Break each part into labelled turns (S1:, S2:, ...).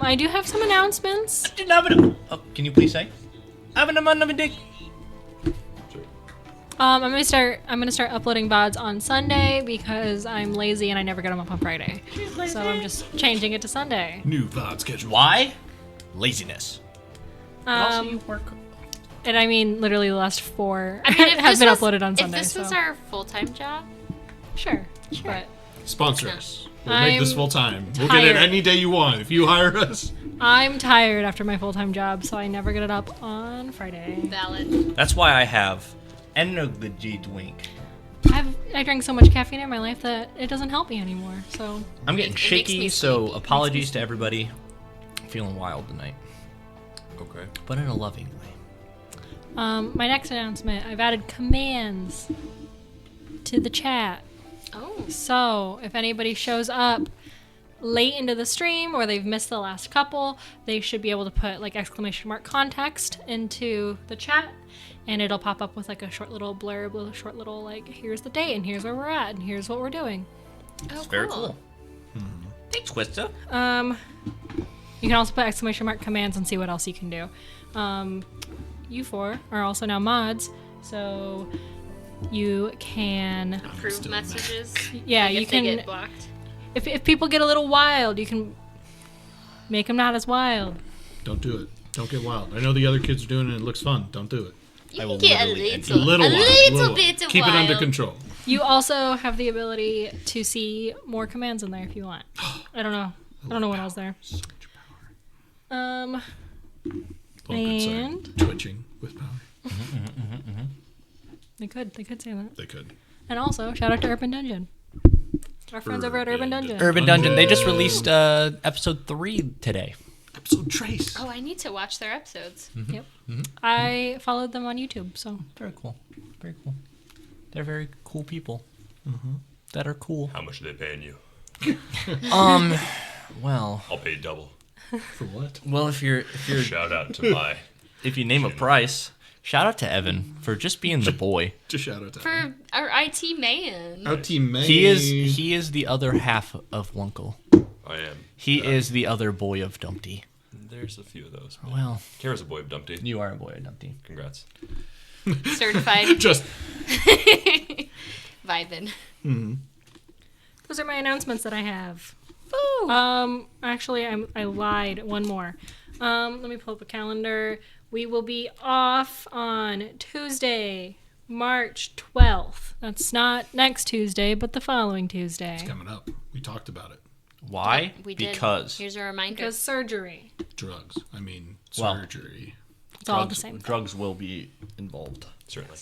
S1: I do have some announcements.
S2: Oh, can you please say? I'm
S1: I'm gonna start uploading VODs on Sunday because I'm lazy and I never get them up on Friday. So I'm just changing it to Sunday.
S3: New VOD schedule.
S2: Why? Laziness. Also, you work.
S1: And I mean, literally the last 4
S4: I mean,
S1: have been uploaded on Sunday.
S4: If this was our full-time job,
S1: sure. But
S3: Sponsor us. We'll make this
S1: I'm
S3: full time. We'll get it
S1: tired.
S3: any day you want if you hire us.
S1: I'm tired after my full-time job, so I never get it up on Friday.
S4: valid.
S2: That's why I have energy drink.
S1: I drank so much caffeine in my life that it doesn't help me anymore. So
S2: I'm getting
S4: It makes
S2: shaky,
S4: me
S2: so
S4: sleepy.
S2: apologies to everybody. I'm feeling wild tonight,
S3: Okay.
S2: but in a loving way.
S1: my next announcement: I've added commands to the chat.
S4: Oh,
S1: So if anybody shows up late into the stream or they've missed the last couple, they should be able to put like ! context into the chat, and it'll pop up with like a short little blurb, a short little like, here's the date and here's where we're at and here's what we're doing.
S2: It's very cool. Thanks, Quista.
S1: You can also put ! commands and see what else you can do. You 4 are also now mods, so you can,
S4: approve messages.
S1: yeah,
S4: Like
S1: you
S4: if they
S1: can.
S4: get blocked.
S1: If people get a little wild, you can make them not as wild.
S3: Don't do it. Don't get wild. I know the other kids are doing it and it looks fun. Don't do it.
S4: You
S2: I will
S4: can get a
S2: literally
S4: little,
S3: Little wild.
S4: bit of
S3: Keep it under
S4: wild.
S3: control.
S1: You also have the ability to see more commands in there if you want. I don't know what else there.
S3: So much power. Well, good side.
S1: And
S3: Twitching with power.
S1: they could say that.
S3: They could.
S1: And also, shout out to Urban Dungeon. Our friends over at Urban Dungeon.
S2: Urban Dungeon. They just released episode 3 today.
S3: Episode Trace.
S4: Oh, I need to watch their episodes.
S1: Yep. I followed them on YouTube, so
S2: Very cool. Very cool. They're very cool people. That are cool.
S5: How much are they paying you?
S2: Well,
S5: I'll pay double.
S3: For what?
S2: well, if you're
S5: Shout out to my.
S2: if you name a price, shout out to Evan for just being the boy.
S3: Just shout out to
S4: For our IT man.
S3: our team May.
S2: He is the other half of Wunkle.
S5: I am.
S2: He is the other boy of Dumpty.
S5: There's a few of those.
S2: Well,
S5: Kara's a boy of Dumpty.
S2: you are a boy of Dumpty.
S5: Congrats.
S4: Certified.
S3: Just
S4: Vibin.
S1: those are my announcements that I have.
S4: Woo.
S1: Actually, I lied. One more. Let me pull up a calendar. We will be off on Tuesday, March 12th. That's not next Tuesday, but the following Tuesday.
S3: coming up. We talked about it.
S2: Why?
S4: We did.
S2: Because
S4: Here's a reminder.
S1: Because surgery.
S3: Drugs. I mean,
S2: Well,
S3: surgery.
S1: It's all the same.
S2: drugs will be involved.
S5: Certainly.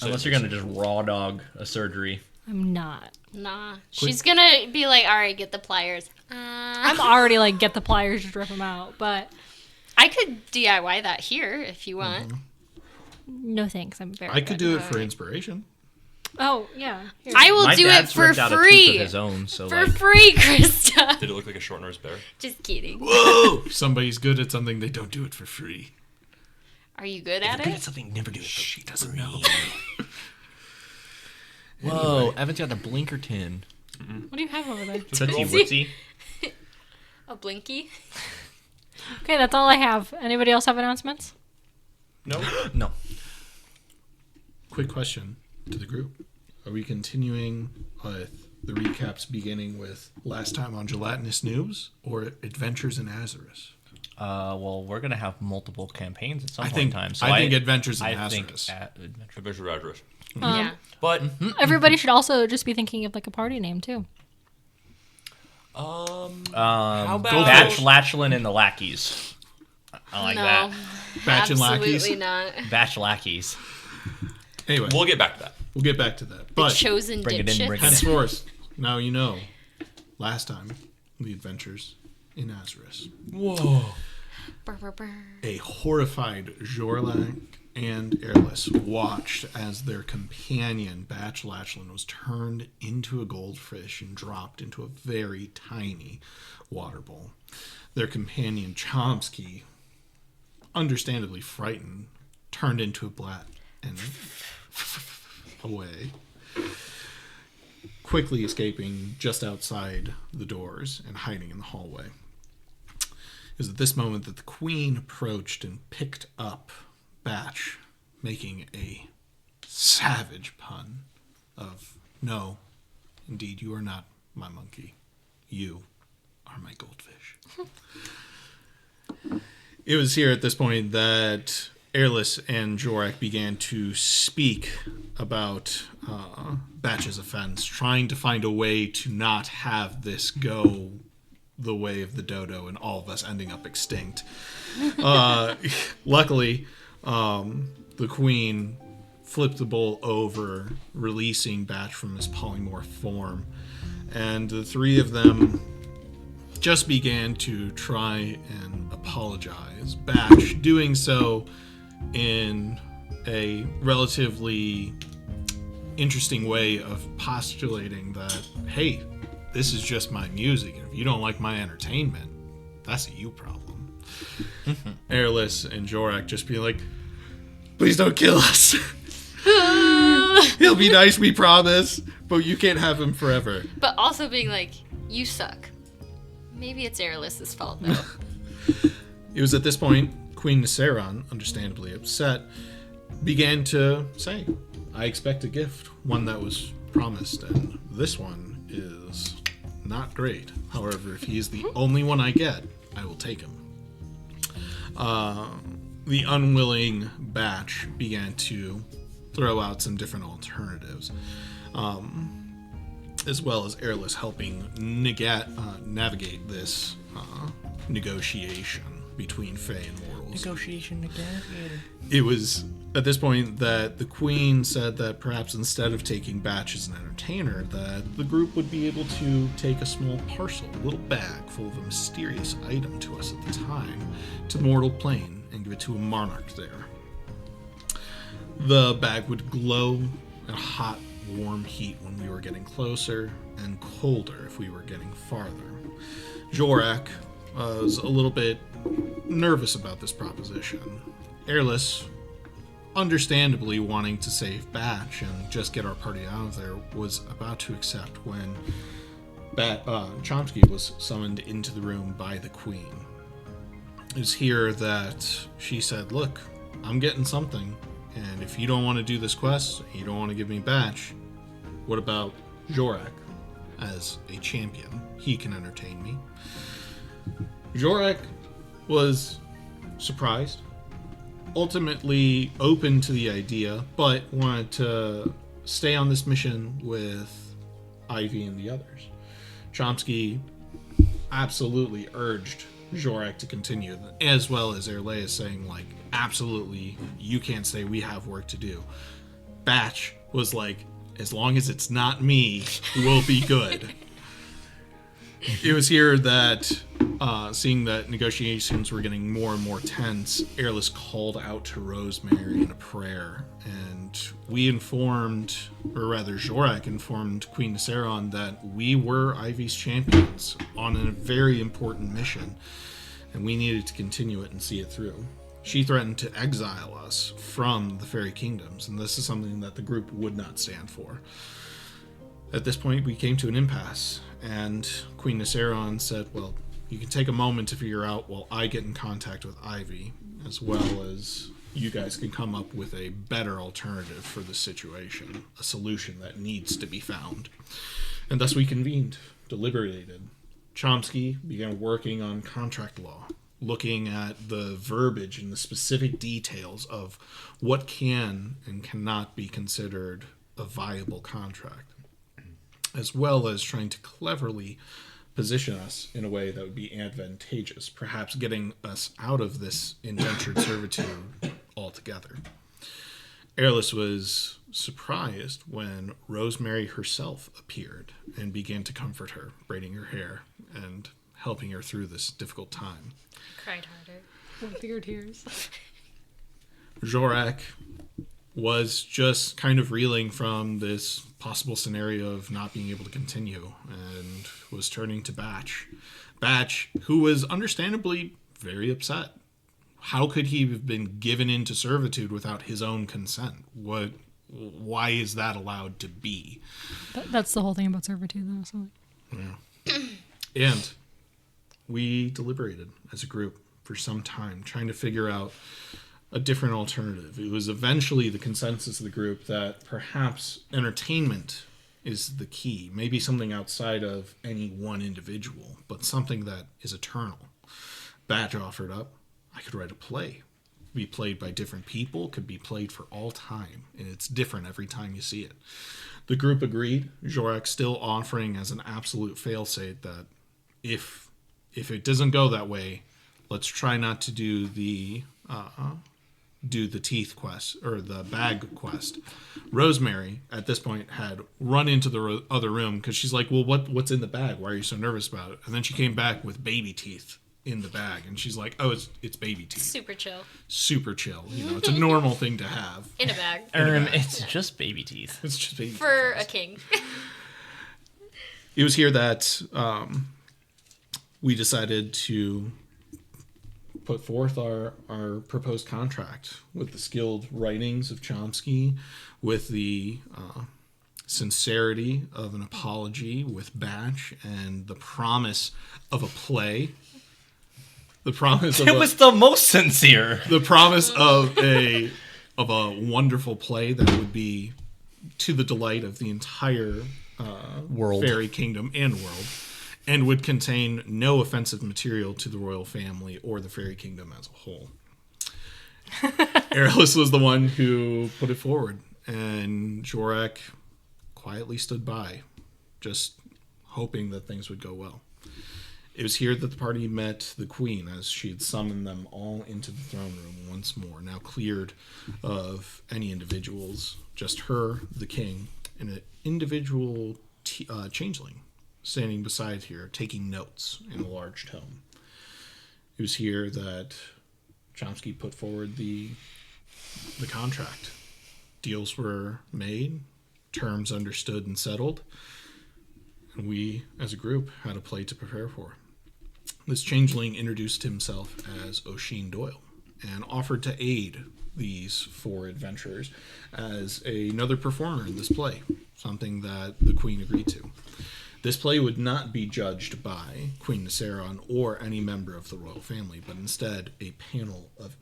S2: Unless you're gonna just raw dog a surgery.
S1: I'm not.
S4: Nah. She's gonna be like, all right, get the pliers.
S1: I'm already like, get the pliers, just rip them out. But
S4: I could DIY that here if you want.
S1: no thanks. I'm very
S3: I could
S1: good.
S3: do it for inspiration.
S1: Oh, yeah. Here.
S4: I will
S2: My
S4: do it
S2: dad's
S4: for
S2: ripped out a tooth
S4: free.
S2: of his own, so
S4: For
S2: like,
S4: free, Krista.
S5: Did it look like a short-nosed bear?
S4: Just kidding.
S3: Whoa! Somebody's good at something, they don't do it for free.
S4: Are you good at
S2: good at
S4: it?
S2: something, never do it.
S3: She doesn't know.
S2: Whoa, Evan's got a Blinkerton.
S1: What do you have over there?
S2: Tootsie Wootsie.
S4: A blinky?
S1: Okay, that's all I have. Anybody else have announcements?
S5: No.
S2: No.
S3: Quick question to the group. Are we continuing with the recaps beginning with last time on Gelatinous Noobs or Adventures in Azarus?
S2: Well, we're gonna have multiple campaigns at some
S3: I
S2: point
S3: think
S2: in time. So
S3: I think Adventures in
S2: I think
S3: Azarus.
S2: Adventure.
S5: Adventure Rogers.
S4: Yeah.
S2: But
S1: Everybody should also just be thinking of like a party name too.
S5: How
S2: Batch
S5: about
S2: Latchlin and the Lackeys. I like
S4: No.
S2: that.
S3: Batch and
S4: Absolutely
S3: Lackeys.
S4: not.
S2: Batch Lackeys.
S3: Anyway,
S5: We'll get back to that.
S3: we'll get back to that.
S4: The
S3: But
S4: chosen
S2: Bring it in,
S4: dipshits.
S2: bring it in.
S3: henceforth, now you know. Last time, the Adventures in Azarus.
S5: Whoa.
S4: Brr, brr, brr.
S3: A horrified Jorlak and Airless watched as their companion, Batch Latchlin, was turned into a goldfish and dropped into a very tiny water bowl. Their companion, Chomsky, understandably frightened, turned into a blat and away, quickly escaping just outside the doors and hiding in the hallway. It was at this moment that the queen approached and picked up Batch, making a savage pun of, "No, indeed, you are not my monkey. You are my goldfish." It was here at this point that Airless and Jorak began to speak about Batch's offense, trying to find a way to not have this go the way of the dodo and all of us ending up extinct. Luckily, the queen flipped the bowl over, releasing Batch from his polymorph form, and the three of them just began to try and apologize. Batch doing so in a relatively interesting way of postulating that, hey, this is just my music, and if you don't like my entertainment, that's a you problem. Airless and Jorak just being like, "Please don't kill us. He'll be nice, we promise, but you can't have him forever."
S4: But also being like, you suck. Maybe it's Airless's fault, though.
S3: It was at this point, Queen Nasseron, understandably upset, began to say, "I expect a gift, one that was promised, and this one is not great. However, if he is the only one I get, I will take him." The unwilling Batch began to throw out some different alternatives, as well as Airless helping navigate this negotiation between Fae and mortals.
S2: Negotiation again.
S3: It was at this point that the queen said that perhaps instead of taking Batch as an entertainer, that the group would be able to take a small parcel, a little bag full of a mysterious item to us at the time, to Mortal Plane and give it to a monarch there. The bag would glow at a hot, warm heat when we were getting closer, and colder if we were getting farther. Jorak was a little bit nervous about this proposition. Airless, understandably wanting to save Batch and just get our party out of there, was about to accept when Chomsky was summoned into the room by the queen. It was here that she said, "Look, I'm getting something, and if you don't want to do this quest, you don't want to give me Batch, what about Jorak as a champion? He can entertain me." Jorak was surprised, ultimately open to the idea, but wanted to stay on this mission with Ivy and the others. Chomsky absolutely urged Jorak to continue, as well as Erlea saying, like, absolutely, you can't stay, we have work to do. Batch was like, as long as it's not me, we'll be good. It was here that, seeing that negotiations were getting more and more tense, Airless called out to Rosemary in a prayer, and we informed, or rather Jorak informed Queen Nasseron that we were Ivy's champions on a very important mission, and we needed to continue it and see it through. She threatened to exile us from the Fairy Kingdoms, and this is something that the group would not stand for. At this point, we came to an impasse, and Queen Nasseron said, "Well, you can take a moment to figure out while I get in contact with Ivy, as well as you guys can come up with a better alternative for the situation, a solution that needs to be found." And thus we convened, deliberated. Chomsky began working on contract law, looking at the verbiage and the specific details of what can and cannot be considered a viable contract, as well as trying to cleverly position us in a way that would be advantageous, perhaps getting us out of this indentured servitude altogether. Airless was surprised when Rosemary herself appeared and began to comfort her, braiding her hair and helping her through this difficult time.
S4: Cried harder.
S1: With your tears.
S3: Jorak was just kind of reeling from this possible scenario of not being able to continue and was turning to Batch. Batch, who was understandably very upset. How could he have been given into servitude without his own consent? Why is that allowed to be?
S1: That's the whole thing about servitude, though. So.
S3: Yeah. And we deliberated as a group for some time, trying to figure out a different alternative. It was eventually the consensus of the group that perhaps entertainment is the key. Maybe something outside of any one individual, but something that is eternal. Badge offered up, I could write a play. Be played by different people, could be played for all time, and it's different every time you see it. The group agreed. Jorak still offering as an absolute failsafe that if it doesn't go that way, let's try not to do the teeth quest or the bag quest. Rosemary at this point had run into the other room because she's like, well, what's in the bag? Why are you so nervous about it? And then she came back with baby teeth in the bag, and she's like, oh, it's baby teeth.
S4: Super chill.
S3: Super chill. It's a normal thing to have.
S4: In a bag.
S2: It's just baby teeth.
S3: It's just baby
S4: For
S3: teeth.
S4: a king.
S3: It was here that we decided to put forth our proposed contract with the skilled writings of Chomsky, with the sincerity of an apology with Batch, and the promise of a play. The promise of
S2: It was the most sincere.
S3: the promise of a wonderful play that would be to the delight of the entire
S2: World.
S3: fairy kingdom and world, and would contain no offensive material to the royal family or the fairy kingdom as a whole. Airless was the one who put it forward, and Jorak quietly stood by, just hoping that things would go well. It was here that the party met the queen, as she had summoned them all into the throne room once more, now cleared of any individuals, just her, the king, and an individual changeling standing beside here, taking notes in a large tome. It was here that Chomsky put forward the contract. Deals were made, terms understood and settled, and we, as a group, had a play to prepare for. This changeling introduced himself as O'Sheen Doyle and offered to aid these four adventurers as another performer in this play, something that the Queen agreed to. This play would not be judged by Queen Nasseron or any member of the royal family, but instead a panel of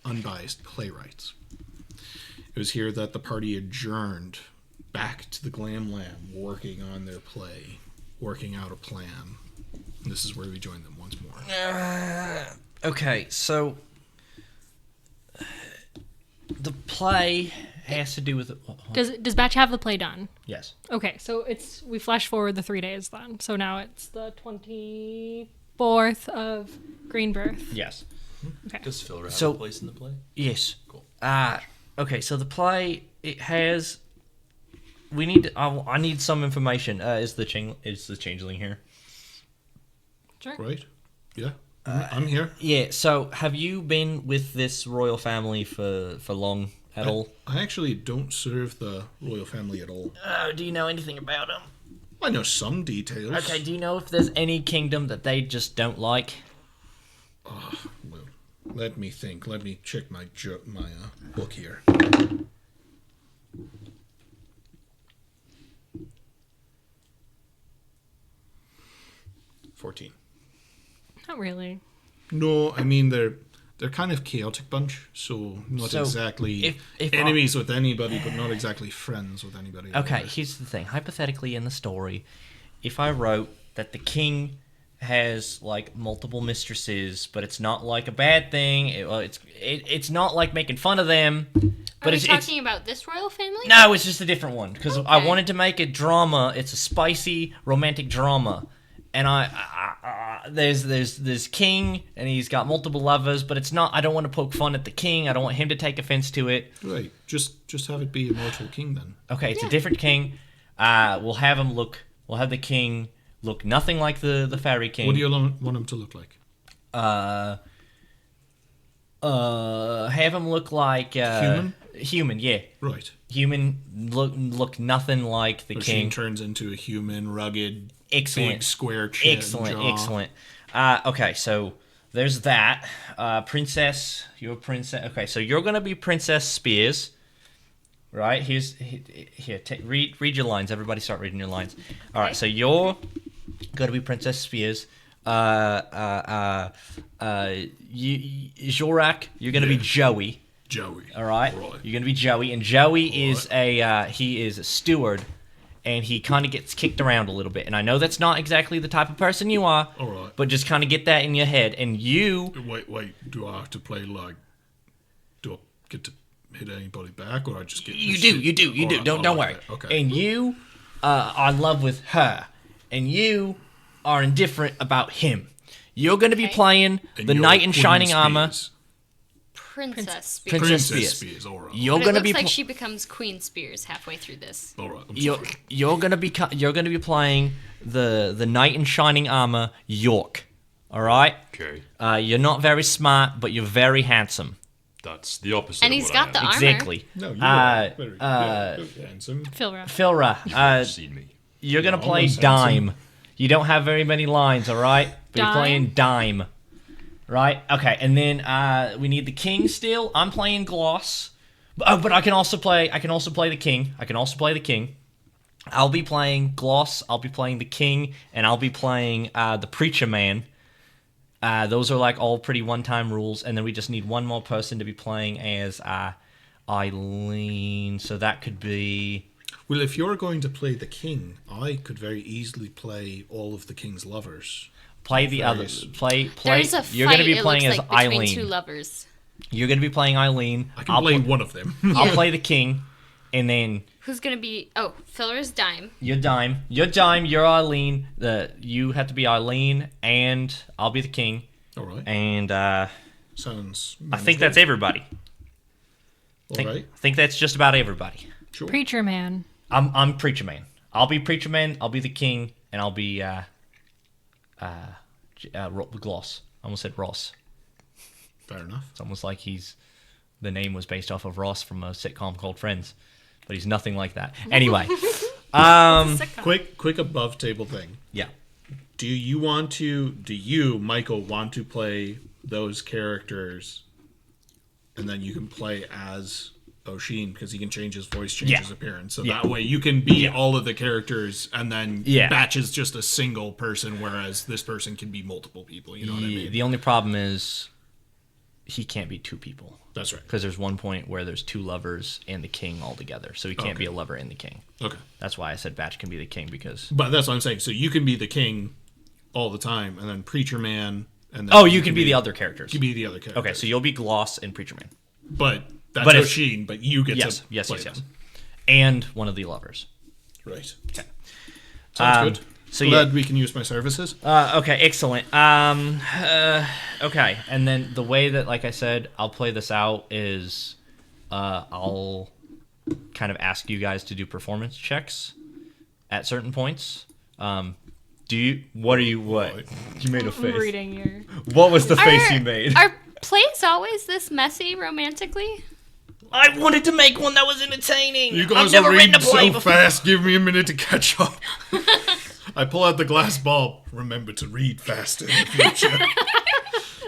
S3: unbiased playwrights. It was here that the party adjourned back to the Glam Lamb, working on their play, working out a plan. And this is where we join them once more.
S2: Okay, so the play has to do with
S1: Does Batch have the play done?
S2: yes.
S1: Okay, so we flash forward the 3 days then. So now it's the 24th of Greenbirth.
S2: Yes.
S1: Okay.
S5: Does Phil have
S2: So-
S5: a place in the play?
S2: Yes.
S5: Cool.
S2: Okay, so the play it has. We need. I need some information. Is the changeling here?
S1: Sure.
S3: Right? Yeah. I'm here.
S2: Yeah. So have you been with this royal family for long at all?
S3: I actually don't serve the royal family at all.
S2: Do you know anything about them?
S3: I know some details.
S2: Okay. Do you know if there's any kingdom that they just don't like?
S3: Well, let me think. Let me check my book here. $14.
S1: Not really.
S3: No, I mean they're kind of chaotic bunch, so not
S2: So,
S3: exactly
S2: if
S3: enemies with anybody, but not exactly friends with anybody.
S2: Okay,
S3: either.
S2: here's the thing. Hypothetically, in the story, if I wrote that the king has like multiple mistresses, but it's not like a bad thing. It's not like making fun of them. But
S4: Are we
S2: it's
S4: talking about this royal family?
S2: no, it's just a different one because I
S4: Okay.
S2: wanted to make a drama. It's a spicy romantic drama, and there's king and he's got multiple lovers, but it's not. I don't want to poke fun at the king. I don't want him to take offense to it.
S3: Right, just have it be a mortal king then.
S2: Okay, it's a different king. We'll have the king look nothing like the fairy king.
S3: What do you want him to look like?
S2: Have him look like
S3: Human?
S2: Human, yeah.
S3: Right.
S2: Human look nothing like the
S3: O'Sheen
S2: king.
S3: turns into a human, rugged,
S2: Excellent.
S3: big square chin.
S2: Excellent,
S3: jaw.
S2: excellent. Okay, so there's that. Princess, you're a princess. Okay, so you're gonna be Princess Spears, right? Here. Read your lines. Everybody, start reading your lines. All right, so you're gonna be Princess Spears. Zorak, you're gonna be Joey.
S3: Joey.
S2: All right. You're gonna be Joey, and Joey is he is a steward, and he kind of gets kicked around a little bit. And I know that's not exactly the type of person you are.
S3: All right.
S2: But just kind of get that in your head. And you,
S3: Wait. Do I have to play like? Do I get to hit anybody back, or I just get?
S2: you do.
S3: All right,
S2: Don't worry.
S3: Okay.
S2: And you are in love with her, and you are indifferent about him. You're gonna be playing
S3: And
S2: the
S3: you're
S2: knight in
S3: Queen
S2: shining
S3: Spears.
S2: armor.
S4: Princess Spears.
S2: Princess
S3: Princess
S2: Spears.
S3: Spears. All right.
S2: You're
S4: But
S2: gonna
S4: it
S2: be
S4: looks like she becomes Queen Spears halfway through this.
S3: All right. I'm
S2: you're
S3: sorry.
S2: gonna be playing the knight in shining armor, York. All right.
S5: Okay.
S2: You're not very smart, but you're very handsome.
S5: That's the opposite.
S4: And
S5: of
S4: he's
S5: what
S4: got
S5: I
S4: the
S5: am.
S4: armor.
S2: Exactly.
S3: No, you are very handsome.
S1: Philra.
S2: Philra,
S5: You've seen me.
S2: you're gonna
S3: No,
S2: play
S3: I'm handsome.
S2: dime. You don't have very many lines, all right? But you're
S1: Dime?
S2: playing dime, right? Okay, and then we need the king still. I'm playing gloss, but I can also play the king. I'll be playing gloss. I'll be playing the king, and I'll be playing the preacher man. Those are like all pretty one-time rules, and then we just need one more person to be playing as Eileen. So that could be.
S3: Well, if you're going to play the king, I could very easily play all of the king's lovers.
S2: Play the
S3: Various-
S2: others. Play.
S4: There's a fight.
S2: You're gonna be
S4: it
S2: playing
S4: looks
S2: as
S4: like between
S2: Eileen.
S4: two lovers.
S2: You're gonna be playing Eileen.
S3: I can play one of them.
S2: I'll play the king, and then
S4: Who's gonna be? Oh, Filler's dime.
S2: you're dime. You're Eileen. You have to be Eileen, and I'll be the king.
S3: All right.
S2: And I
S3: Sounds.
S2: think that's everybody.
S3: all right.
S2: I think that's just about everybody.
S3: Sure.
S1: Preacher man.
S2: I'm preacher man. I'll be preacher man. I'll be the king, and I'll be Gloss. I almost said Ross.
S3: Fair enough.
S2: It's almost like the name was based off of Ross from a sitcom called Friends, but he's nothing like that. Anyway,
S3: Quick above table thing.
S2: yeah.
S3: Do you, Michael, want to play those characters, and then you can play as O'Sheen because he can change his voice, change
S2: Yeah.
S3: his appearance. So
S2: Yeah.
S3: that way you can be
S2: Yeah.
S3: all of the characters, and then
S2: Yeah.
S3: Batch is just a single person, whereas this person can be multiple people. You know what I mean?
S2: The only problem is he can't be two people.
S3: That's right.
S2: Because there's one point where there's two lovers and the king all together. So he can't be a lover and the king.
S3: Okay.
S2: That's why I said Batch can be the king because...
S3: But that's what I'm saying. So you can be the king all the time, and then Preacher Man, and then
S2: Oh, you can be the other characters.
S3: You can be the other characters.
S2: Okay, so you'll be Gloss and Preacher Man.
S3: But that's
S2: But if-
S3: O'Sheen, but you get
S2: Yes,
S3: to
S2: yes,
S3: play
S2: yes, yes.
S3: them.
S2: And one of the lovers.
S3: Right.
S2: Okay.
S3: Sounds good.
S2: so
S3: Glad we can use my services.
S2: Okay, excellent. Okay, and then the way that, like I said, I'll play this out is I'll kind of ask you guys to do performance checks at certain points. What? You made a
S1: I'm
S2: face.
S1: reading your.
S2: What was the face you made?
S4: Are plays always this messy romantically?
S2: I wanted to make one that was entertaining.
S3: You
S2: I've
S3: guys
S2: never
S3: are
S2: written
S3: reading
S2: a play
S3: so
S2: before.
S3: fast. Give me a minute to catch up. I pull out the glass ball. Remember to read faster in the future.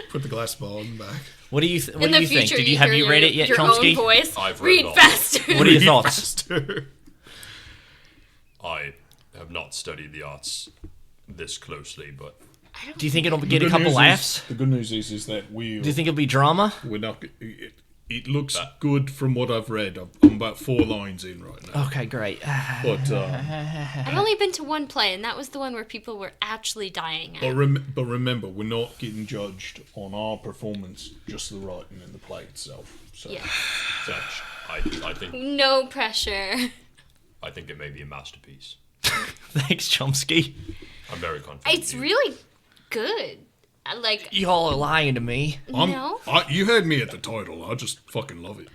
S3: Put the glass ball in the back.
S2: What do you think?
S4: In the future,
S2: Think? Have
S4: hear
S2: you read
S4: your-
S2: it yet,
S4: your
S2: Chomsky?
S4: own voice.
S5: I've read
S4: Read
S5: it all.
S4: faster.
S2: What are your
S3: Read
S2: thoughts?
S3: faster.
S5: I have not studied the arts this closely, but
S2: Do you think it'll get a couple laughs?
S3: The good news is that
S2: Do you think it'll be drama?
S3: we're not. It looks good from what I've read. I'm about 4 lines in right now.
S2: Okay, great.
S3: But
S4: I've only been to one play, and that was the one where people were actually dying. At.
S3: but remember, we're not getting judged on our performance, just the writing and the play itself. So
S4: Yeah.
S5: I think
S4: No pressure.
S5: I think it may be a masterpiece.
S2: Thanks, Chomsky.
S5: I'm very confident.
S4: It's really good. Like,
S2: Y'all are lying to me.
S4: no.
S3: You heard me at the title. I just fucking love it.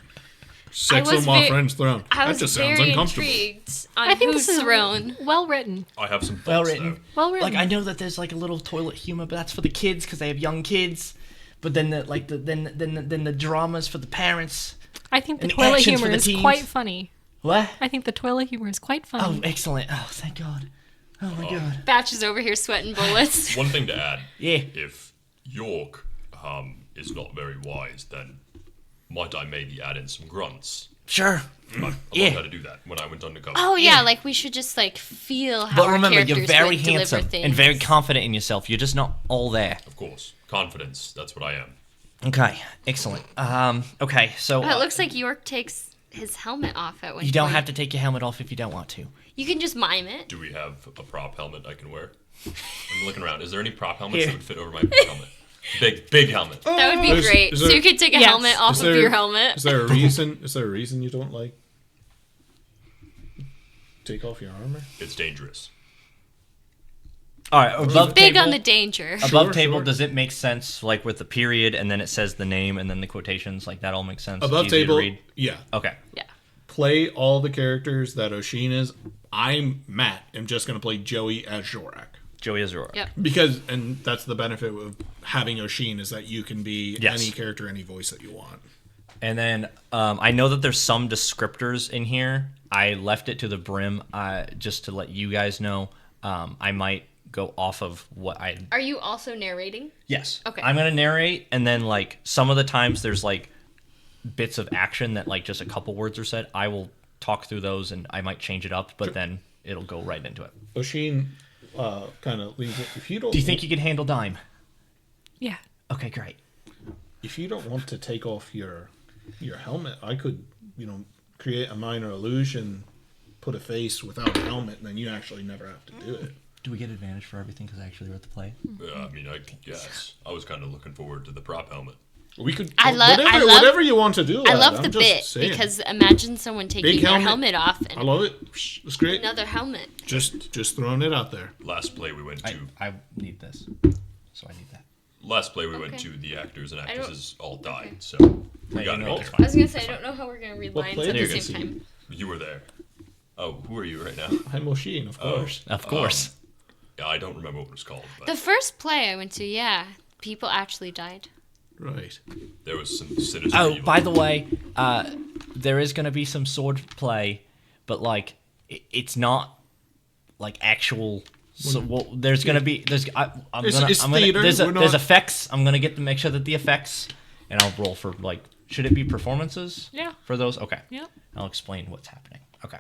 S3: Sex
S4: was
S3: on my
S4: ve-
S3: friend's throne.
S4: I
S3: That
S4: was
S3: just sounds
S4: very
S3: uncomfortable.
S4: intrigued on
S1: I think
S4: whose
S1: this is
S4: throne.
S1: well written.
S5: I have some
S2: Well
S5: thoughts,
S2: written.
S5: though.
S1: Well written.
S2: Like I know that there's like a little toilet humor, but that's for the kids because they have young kids. But then the dramas for the parents.
S1: I think the
S2: and
S1: toilet
S2: actions
S1: humor
S2: for the
S1: is
S2: teens.
S1: quite funny.
S2: What?
S1: I think the toilet humor is quite
S2: Oh,
S1: funny.
S2: excellent. Oh, thank God. Oh my God.
S4: Batch is over here sweating bullets.
S5: One thing to add:
S2: Yeah.
S5: if York is not very wise, then might I maybe add in some grunts
S2: Sure.
S5: I learned
S2: Yeah.
S5: how to do that when I went undercover.
S4: Oh yeah, like we should just like feel how
S2: But
S4: our
S2: remember,
S4: characters
S2: you're very
S4: would deliver
S2: handsome
S4: things.
S2: and very confident in yourself. You're just not all there.
S5: Of course. Confidence. That's what I am.
S2: Okay, excellent. Okay, so
S4: Oh, it looks like York takes his helmet off at one point.
S2: you don't have to take your helmet off if you don't want to.
S4: You can just mime it.
S5: Do we have a prop helmet I can wear? I'm looking around. Is there any prop helmets
S2: Here.
S5: that would fit over my helmet? Big helmet.
S4: That would be
S3: Is-
S4: great.
S3: is
S4: So
S3: there-
S4: you could take a
S1: Yes.
S4: helmet off
S3: Is
S4: of
S3: there-
S4: your helmet.
S3: Is there a reason? Is there a reason you don't like take off your armor?
S5: It's dangerous.
S2: All right, above
S4: Big
S2: table,
S4: on the danger.
S2: above
S3: Sure,
S2: table,
S3: sure.
S2: does it make sense, like with the period and then it says the name and then the quotations? Like that all makes sense? It's
S3: Above
S2: easier to
S3: table,
S2: read?
S3: yeah.
S2: Okay.
S4: Yeah.
S3: Play all the characters that Oshin is. I'm Matt. I'm just gonna play Joey as Zorak.
S2: Joey Azura.
S4: Yep.
S3: Because, and that's the benefit of having Oshin is that you can be
S2: Yes.
S3: any character, any voice that you want.
S2: And then I know that there's some descriptors in here. I left it to the brim just to let you guys know. I might go off of what I...
S4: Are you also narrating?
S2: Yes.
S4: Okay.
S2: I'm going to narrate, and then, like, some of the times there's, like, bits of action that, like, just a couple words are said. I will talk through those, and I might change it up, but then it'll go right into it.
S3: Oshin kind of leaves it. If you don't,
S2: Do you think you can handle Dime?
S1: Yeah.
S2: Okay, great.
S3: if you don't want to take off your helmet, I could, create a minor illusion, put a face without a helmet, and then you actually never have to do it.
S2: Do we get advantage for everything because I actually wrote the play?
S5: I mean, I guess. I was kind of looking forward to the prop helmet.
S3: We could.
S4: I love-
S3: whatever you want to do.
S4: I
S3: lad,
S4: love
S3: I'm
S4: the
S3: just
S4: bit
S3: saying.
S4: because imagine someone taking
S3: Big
S4: their
S3: helmet.
S4: helmet off
S3: I
S4: and
S3: love it. It's great.
S4: another helmet.
S3: Just throwing it out there.
S5: Last play we went to.
S2: I need this, so I need that.
S5: Last play we went
S4: Okay.
S5: to. The actors and
S4: don't-
S5: actresses all died.
S4: okay.
S5: So
S2: Hey,
S5: we got
S2: you
S5: it
S2: know
S5: all
S2: it's
S5: fine.
S4: I was gonna say I don't know how we're gonna read
S3: What
S4: lines
S3: play
S4: at
S3: do
S4: the
S3: you
S4: same
S3: see?
S4: time.
S5: You were there. Oh, who are you right now?
S3: I'm Oshin, of course.
S2: Of course.
S5: Yeah, I don't remember what it was called, but
S4: The first play I went to, yeah, people actually died.
S3: Right.
S5: there was some sinister
S2: Oh,
S5: evil.
S2: by the way, there is going to be some sword play, but like it's not like actual. So well, there's going to be
S3: It's theater,
S2: there's
S3: we're
S2: there's
S3: not-
S2: effects. I'm gonna get to make sure that the effects, and I'll roll for like. Should it be performances?
S1: Yeah.
S2: For those, okay.
S1: Yep.
S2: I'll explain what's happening. Okay.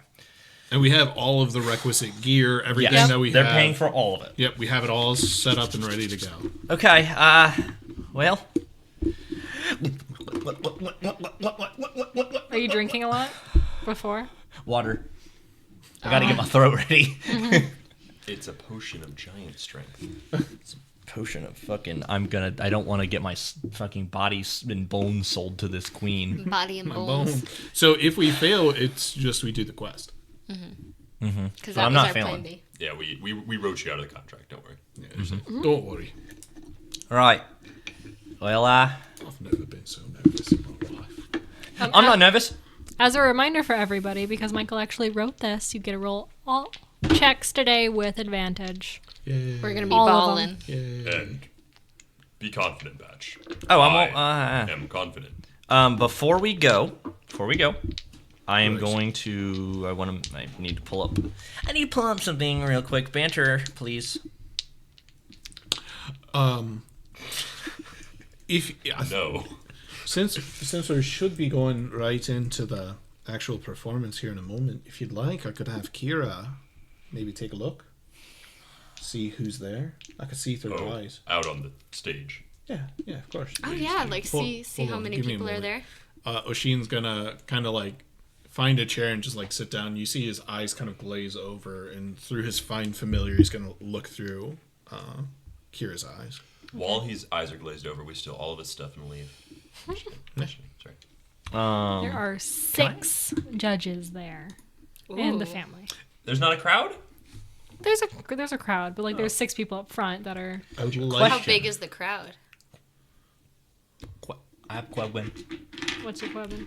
S3: And we have all of the requisite gear, everything
S2: Yes,
S3: that we
S2: they're
S3: have.
S2: paying for all of it.
S3: Yep, we have it all set up and ready to go.
S2: Okay. Well.
S1: Are you drinking a lot before?
S2: Water. I gotta get my throat ready.
S5: It's a potion of giant strength.
S2: Potion of fucking. I don't want to get my fucking body and bones sold to this queen.
S4: Body and
S3: Boom.
S4: bones.
S3: So if we fail, it's just we do the quest.
S4: Because
S2: So
S4: that
S2: I'm
S4: was
S2: not
S4: our
S2: failing.
S4: plan B.
S5: Yeah, we wrote you out of the contract. Don't worry.
S3: Yeah, Don't worry.
S2: All right. Well,
S3: I've never been so nervous in my life.
S2: I'm not nervous.
S1: As a reminder for everybody, because Michael actually wrote this, you get to roll all checks today with advantage.
S3: Yay.
S4: We're gonna be
S1: All of
S4: balling.
S3: Yay.
S5: And be confident, Batch.
S2: Oh,
S5: I am confident.
S2: Before we go, I am
S3: Nice.
S2: going to. I need to pull up something real quick. Banter, please.
S5: No.
S3: Since we should be going right into the actual performance here in a moment, if you'd like, I could have Kira maybe take a look, see who's there. I could see through her eyes.
S5: Out on the stage.
S3: Yeah, of course.
S4: Oh yeah, like
S3: Hold-
S4: see
S3: hold
S4: how
S3: on,
S4: many
S3: give me a
S4: people are
S3: moment.
S4: there.
S3: Oshin's gonna kind of like find a chair and just like sit down. You see his eyes kind of glaze over, and through his fine familiar, he's gonna look through Kira's eyes.
S5: While his eyes are glazed over, we steal all of his stuff and leave. Sorry.
S1: There are 6 judges there, and the
S4: Ooh.
S1: family.
S5: There's not a crowd?
S1: There's a crowd, but like there's 6 people up front that are.
S3: I would like.
S4: How big is the crowd?
S2: I have Quedwin.
S1: What's your weapon?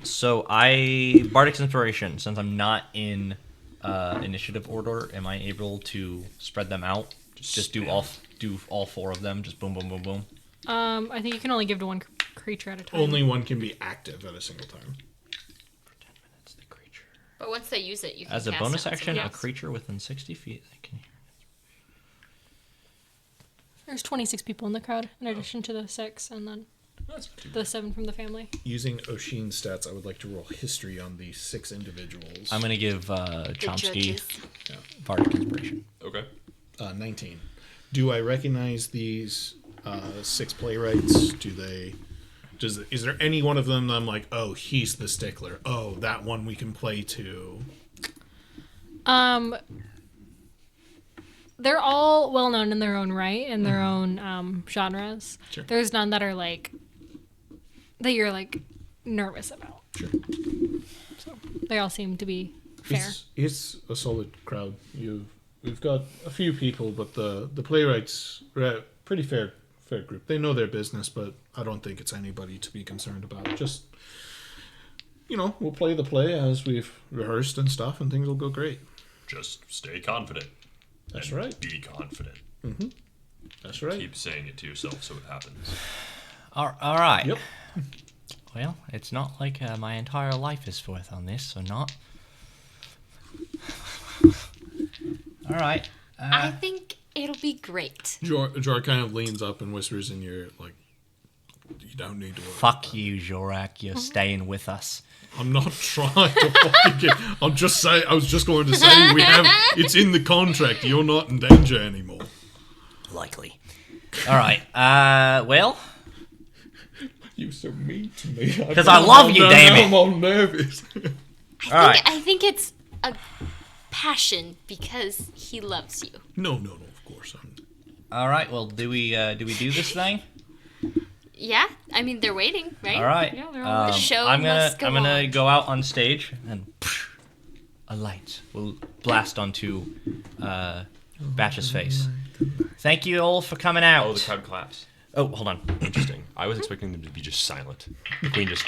S2: So Bardic's Inspiration. Since I'm not in initiative order, am I able to spread them out? Just do all 4 of them. Just boom, boom, boom, boom.
S1: I think you can only give to one creature at a time.
S3: Only one can be active at a single time.
S2: For 10 minutes, the creature.
S4: But once they use it, you can
S2: As a
S4: cast
S2: bonus
S4: it on
S2: action,
S4: someone
S2: a
S4: else.
S2: creature within 60 feet. They can hear.
S1: There's 26 people in the crowd in addition to the 6, and then
S5: That's not too
S1: The 7 from the family.
S3: Using Oshin's stats, I would like to roll history on the 6 individuals.
S2: I'm gonna give
S4: The
S2: Chomsky
S4: judges.
S2: Bardic Inspiration.
S5: Okay.
S3: 19. Do I recognize these 6 playwrights? Is there any one of them that I'm like, oh, he's the stickler. Oh, that one we can play to.
S1: They're all well known in their own right, in their own genres.
S3: Sure.
S1: There's none that are like that you're like nervous about.
S3: Sure.
S1: So they all seem to be fair.
S3: It's a solid crowd. We've got a few people, but the playwrights are a pretty fair group. They know their business, but I don't think it's anybody to be concerned about. Just, we'll play the play as we've rehearsed and stuff, and things will go great.
S5: Just stay confident.
S3: That's
S5: and
S3: right.
S5: Be confident.
S3: That's right.
S5: Keep saying it to yourself so it happens.
S2: All right.
S3: Yep.
S2: Well, it's not like my entire life is worth on this, so not. All right.
S4: I think it'll be great.
S3: Jor kind of leans up and whispers in your, like, you don't need to worry.
S2: Fuck you, Jorak. You're staying with us.
S3: I'm not trying to fucking get... I was just going to say, it's in the contract. You're not in danger anymore.
S2: Likely. All right. Well...
S3: You're so mean to me.
S2: Because I love you, damn it.
S3: I'm all nervous.
S4: I think it's a passion because he loves you.
S3: No, of course.
S2: All right. Well, do we do this thing?
S4: Yeah, I mean they're waiting, right?
S2: All right.
S1: Yeah, they're all
S4: The show
S2: I'm
S4: must go
S2: gonna
S4: on.
S2: go out on stage and a light will blast onto Batch's face. Thank you all for coming out.
S5: Oh, the crowd claps.
S2: Oh, hold on.
S5: Interesting. I was expecting them to be just silent. The queen just...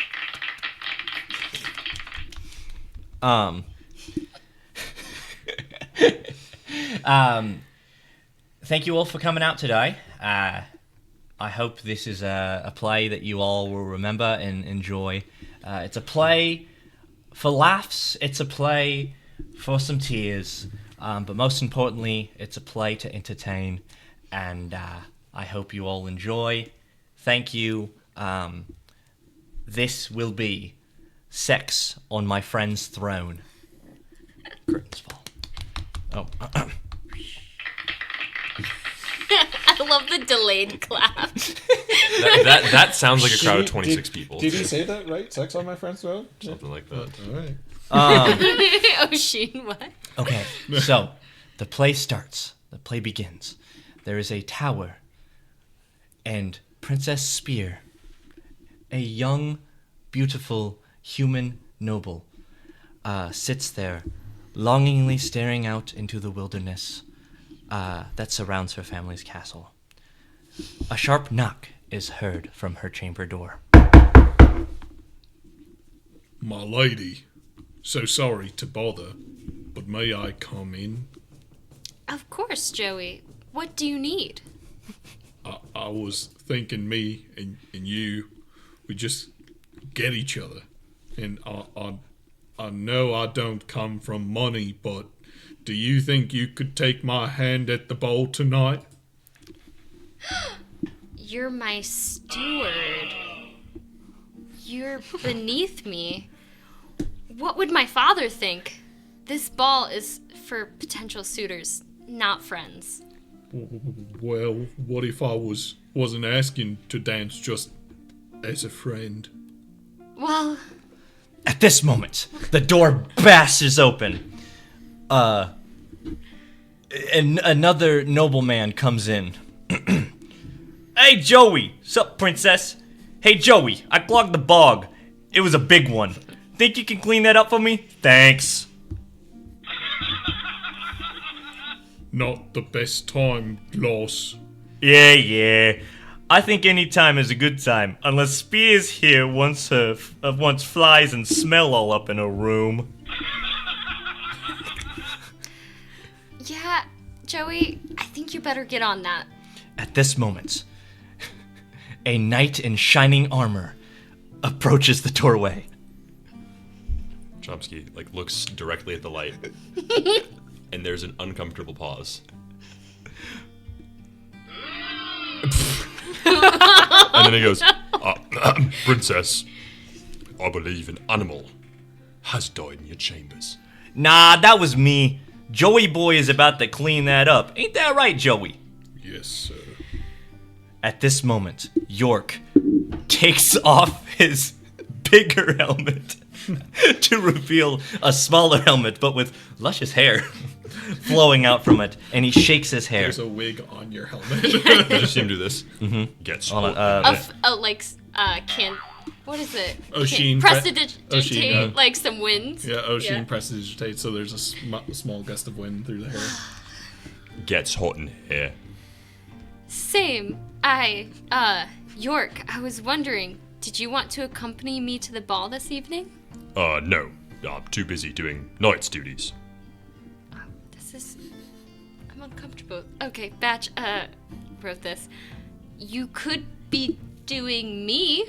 S2: Thank you all for coming out today. I hope this is a play that you all will remember and enjoy. It's a play for laughs. It's a play for some tears. But most importantly, it's a play to entertain. And I hope you all enjoy. Thank you. This will be Sex on My Friend's Throne. Curtains fall. Oh.
S4: I love the delayed clap.
S5: that sounds like a crowd of 26 people.
S3: Did he say that right? Sex on my friend's throat?
S5: Something like that.
S3: All right.
S4: Oh, Sheen, what?
S2: Okay, so the play starts. The play begins. There is a tower, and Princess Spear, a young, beautiful human noble, sits there, longingly staring out into the wilderness that surrounds her family's castle. A sharp knock is heard from her chamber door.
S3: My lady, so sorry to bother, but may I come in?
S4: Of course, Joey. What do you need?
S3: I was thinking me and you, we just get each other. And I know I don't come from money, but do you think you could take my hand at the bowl tonight?
S4: You're my steward. You're beneath me. What would my father think? This ball is for potential suitors, not friends.
S3: Well, what if I wasn't asking to dance just as a friend?
S4: Well,
S2: At this moment, the door bashes open. And another nobleman comes in. Hey, Joey! Sup, princess? Hey, Joey, I clogged the bog. It was a big one. Think you can clean that up for me? Thanks.
S3: Not the best time, Gloss.
S2: Yeah. I think any time is a good time, unless Spears here wants flies and smell all up in her room.
S4: yeah, Joey, I think you better get on that.
S2: At this moment, a knight in shining armor approaches the doorway.
S5: Chomsky looks directly at the light, and there's an uncomfortable pause. And then he goes, Princess, I believe an animal has died in your chambers.
S2: Nah, that was me. Joey Boy is about to clean that up. Ain't that right, Joey?
S3: Yes, sir.
S2: At this moment, York takes off his bigger helmet to reveal a smaller helmet, but with luscious hair flowing out from it, and he shakes his hair.
S3: There's a wig on your helmet.
S5: Did you see him do this? Gets
S2: Hold
S5: hot.
S2: on,
S4: What is it?
S3: Oshin
S4: Prestidigitate,
S3: Oshin,
S4: like some winds.
S3: yeah, Oshin
S4: Yeah.
S3: prestidigitate, so there's a small gust of wind through the hair.
S5: Gets hot in here.
S4: Same. York, I was wondering, did you want to accompany me to the ball this evening?
S5: No. I'm too busy doing night's duties.
S4: I'm uncomfortable. Okay, Batch, wrote this. You could be doing me.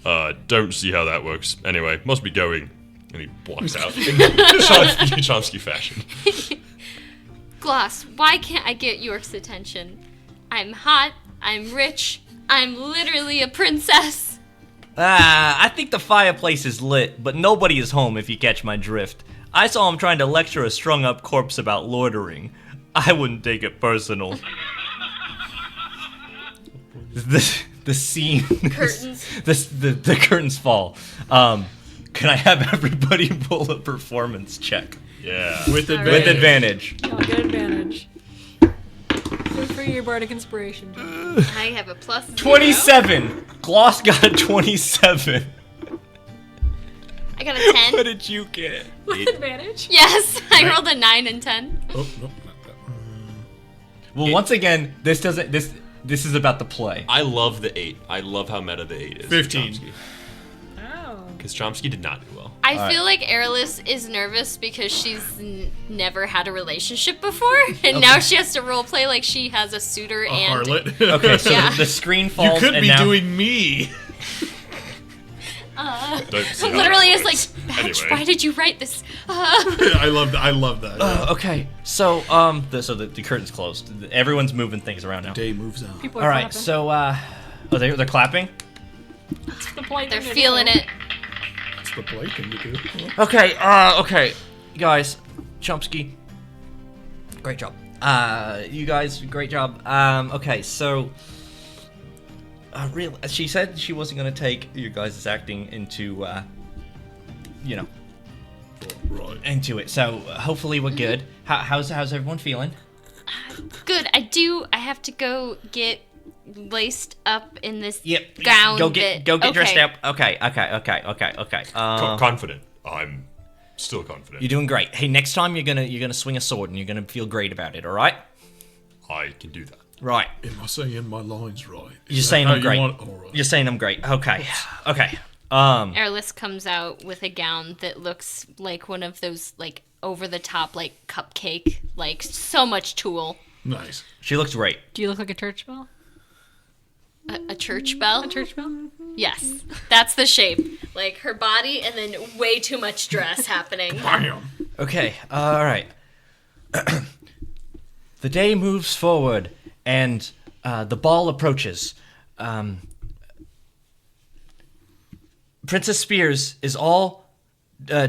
S5: Don't see how that works. Anyway, must be going. And he walks out in Chomsky fashion.
S4: Gloss, why can't I get York's attention? I'm hot, I'm rich, I'm literally a princess.
S2: I think the fireplace is lit, but nobody is home if you catch my drift. I saw him trying to lecture a strung-up corpse about loitering. I wouldn't take it personal. The scene...
S4: Curtains.
S2: The curtains fall. Can I have everybody roll a performance check?
S5: Yeah.
S3: With
S4: All right.
S2: With advantage.
S1: I'll get advantage. Good for your bardic inspiration.
S4: I have a plus 0.
S2: 27! Gloss got a 27.
S4: I got a 10.
S2: What did you get?
S1: With advantage?
S4: Yes, I rolled a 9 and 10.
S3: Oh, no, not that.
S2: Well, once again, this is about the play.
S5: I love the 8. I love how meta the 8 is.
S3: 15.
S1: Oh.
S5: Because Chomsky did not do well.
S4: I feel like Airless is nervous because she's never had a relationship before, and now she has to roleplay like she has a suitor
S3: A
S4: and
S3: harlot.
S2: Okay, so
S4: Yeah.
S2: the screen
S3: You
S2: falls
S3: could
S2: and
S3: be
S2: now...
S3: doing me.
S5: Don't see how
S4: literally
S5: that
S4: is like,
S5: works.
S4: Batch,
S5: Anyway.
S4: why did you write this?
S3: I love that. yeah.
S2: Okay, so the curtain's closed. Everyone's moving things around now.
S3: Day moves on.
S1: People are
S2: All right,
S1: clapping.
S2: so they're clapping.
S1: It's the point
S4: They're
S1: thing to
S4: feeling
S1: do.
S4: it.
S3: It's the play thing to do.
S2: Okay, guys, Chomsky, great job. You guys, great job. Okay, so really, she said she wasn't gonna take you guys' acting into,
S3: Right.
S2: into it. So hopefully we're good. How's everyone feeling?
S4: Good. I have to go get laced up in this
S2: Yep.
S4: gown.
S2: Go get dressed
S4: Okay.
S2: up. Okay.
S5: Confident. I'm still confident.
S2: You're doing great. Hey, next time you're gonna swing a sword and you're gonna feel great about it. All right.
S5: I can do that.
S2: Right.
S3: Am I saying my lines right?
S2: You're saying I'm great.
S3: All right.
S2: You're saying I'm great. Okay. Okay.
S4: Airless comes out with a gown that looks like one of those like over the top like cupcake, like so much tulle.
S3: Nice.
S2: She looks great.
S1: Do you look like a church bell?
S4: A church bell?
S1: A church bell?
S4: Yes. That's the shape. Like her body and then way too much dress happening.
S3: Bam.
S2: Okay. All right. The day moves forward, and the ball approaches. Princess Spears is all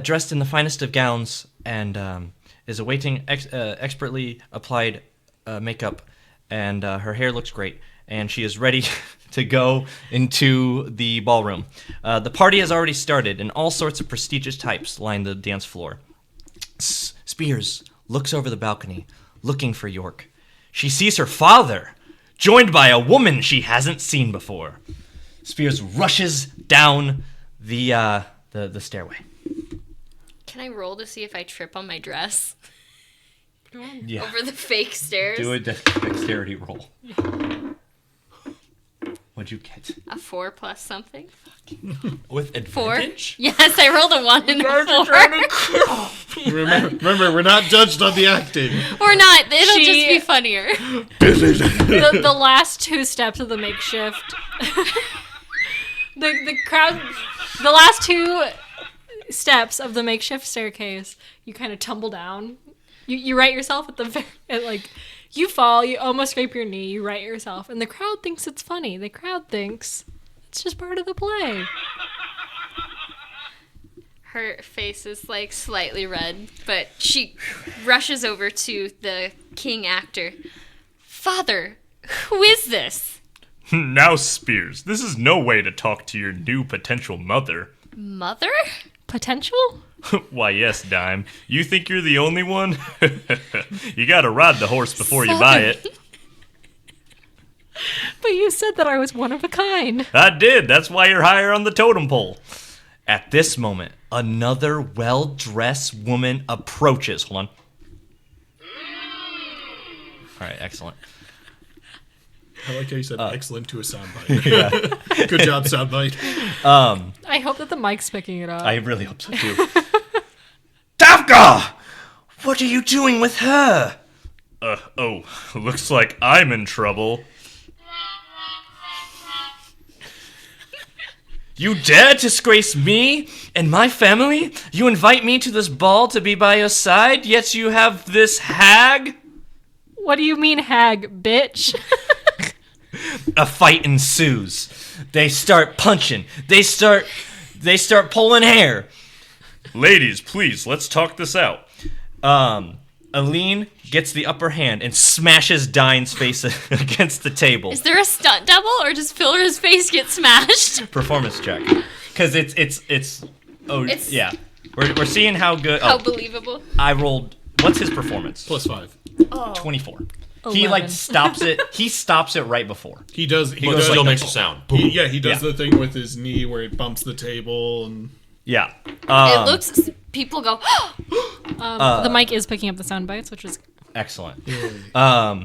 S2: dressed in the finest of gowns and is awaiting expertly applied makeup, and her hair looks great, and she is ready to go into the ballroom. The party has already started, and all sorts of prestigious types line the dance floor. Spears looks over the balcony, looking for York. She sees her father, joined by a woman she hasn't seen before. Spears rushes down the stairway.
S4: Can I roll to see if I trip on my dress
S2: Yeah.
S4: over the fake stairs?
S2: Do a dexterity roll. What'd you get?
S4: A 4 plus something.
S5: With
S4: 4.
S5: advantage?
S4: Yes, I rolled a 1 and a 4.
S3: Remember, we're not judged on the acting.
S4: Or not. It'll
S1: She-
S4: just be funnier.
S1: The last two steps of the makeshift. the crowd. The last two steps of the makeshift staircase, you kind of tumble down. You right yourself at the like. You fall. You almost scrape your knee. You right yourself, and the crowd thinks it's funny. The crowd thinks It's just part of the play.
S4: Her face is like slightly red, but she rushes over to the king actor. Father, who is this?
S6: Now, Spears, this is no way to talk to your new potential mother.
S4: Mother?
S1: Potential?
S6: Why, yes, Dime. You think you're the only one? You gotta ride the horse before you buy it.
S1: But you said that I was one of a kind.
S6: I did. That's why you're higher on the totem pole.
S2: At this moment, another well-dressed woman approaches. Hold on. All right, excellent.
S3: I like how you said excellent to a soundbite. Good job, soundbite.
S1: I hope that the mic's picking it up.
S2: I really hope so too. Davga! What are you doing with her?
S6: Looks like I'm in trouble.
S2: You dare disgrace me and my family? You invite me to this ball to be by your side, yet you have this hag?
S1: What do you mean, hag, bitch?
S2: A fight ensues. They start punching. They start pulling hair.
S6: Ladies, please, let's talk this out.
S2: Aline gets the upper hand and smashes Dine's face against the table.
S4: Is there a stunt double, or does Filler's face get smashed?
S2: Performance check. Because yeah. We're seeing how good.
S4: How believable.
S2: I rolled. What's his performance?
S3: +5.
S2: 24.
S1: 11.
S2: He like stops it. He stops it right before.
S3: He does. He
S5: But
S3: does.
S5: still makes a sound.
S3: He does
S2: Yeah.
S3: the thing with his knee where it bumps the table and.
S2: Yeah.
S4: It looks. People go.
S1: The mic is picking up the sound bites, which is
S2: Excellent. All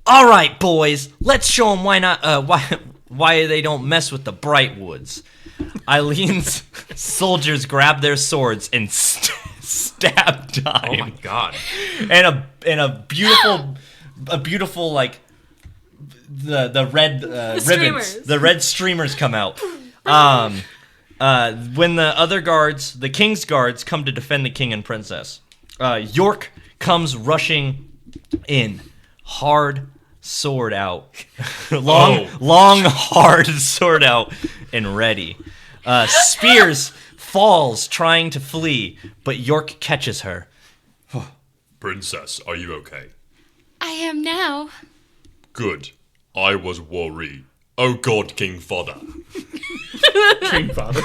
S2: right, boys. Let's show them why they don't mess with the Brightwoods. Eileen,'s soldiers grab their swords and stab Dime.
S5: Oh my god.
S2: And a beautiful like the red ribbons,
S1: streamers.
S2: the red streamers come out. When the other guards, the king's guards, come to defend the king and princess, York comes rushing in, hard sword out, long hard sword out and ready. Spears falls trying to flee, but York catches her.
S5: Princess, are you okay?
S4: I am now.
S5: Good. I was worried. Oh god, King Father.
S3: King Father.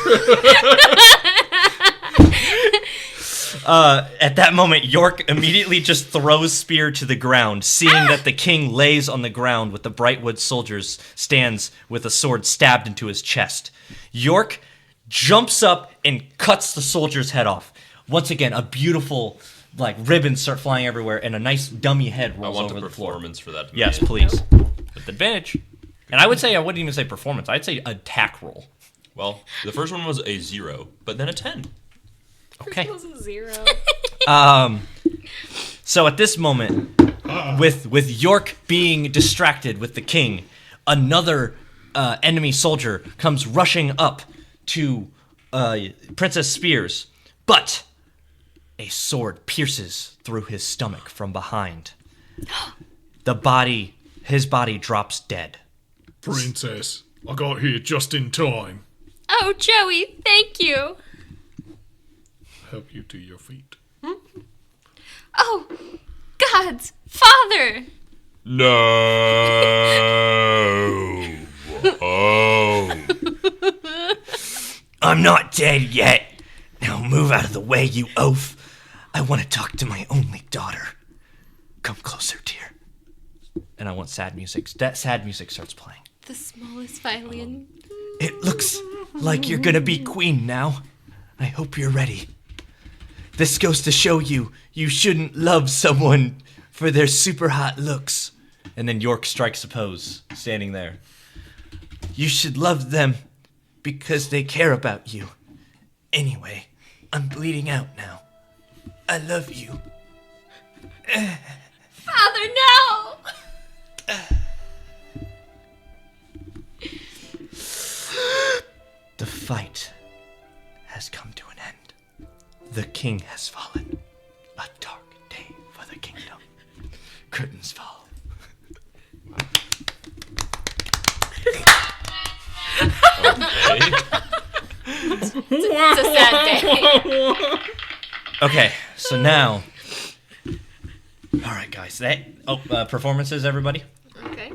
S2: At that moment, York immediately just throws Spear to the ground, seeing that the king lays on the ground with the Brightwood soldiers stands with a sword stabbed into his chest. York jumps up and cuts the soldier's head off. Once again, a beautiful, like, ribbons start flying everywhere, and a nice dummy head
S5: I
S2: rolls
S5: want
S2: over
S5: a
S2: the floor.
S5: performance for that. to be
S2: Yes,
S5: made.
S2: please. With advantage. And I would say, I wouldn't even say performance. I'd say attack roll.
S5: Well, the first one was a 0, but then a 10.
S2: Okay.
S1: it was a 0.
S2: So at this moment, with York being distracted with the king, another enemy soldier comes rushing up to Princess Spears, but a sword pierces through his stomach from behind. His body drops dead.
S3: Princess, I got here just in time.
S4: Oh, Joey, thank you.
S3: Help you to your feet.
S4: Oh, God's Father.
S5: No. Oh.
S2: I'm not dead yet. Now move out of the way, you oaf. I want to talk to my only daughter. Come closer, dear. And I want sad music. That sad music starts playing.
S4: The smallest violin.
S2: It looks like you're gonna be queen now. I hope you're ready. This goes to show you shouldn't love someone for their super hot looks. And then York strikes a pose, standing there. You should love them because they care about you. Anyway, I'm bleeding out now. I love you.
S4: Father, no!
S2: The fight has come to an end. The king has fallen. A dark day for the kingdom. Curtains fall.
S4: It's a sad day.
S2: Okay, so now. All right, guys. Performances, everybody.
S4: Okay.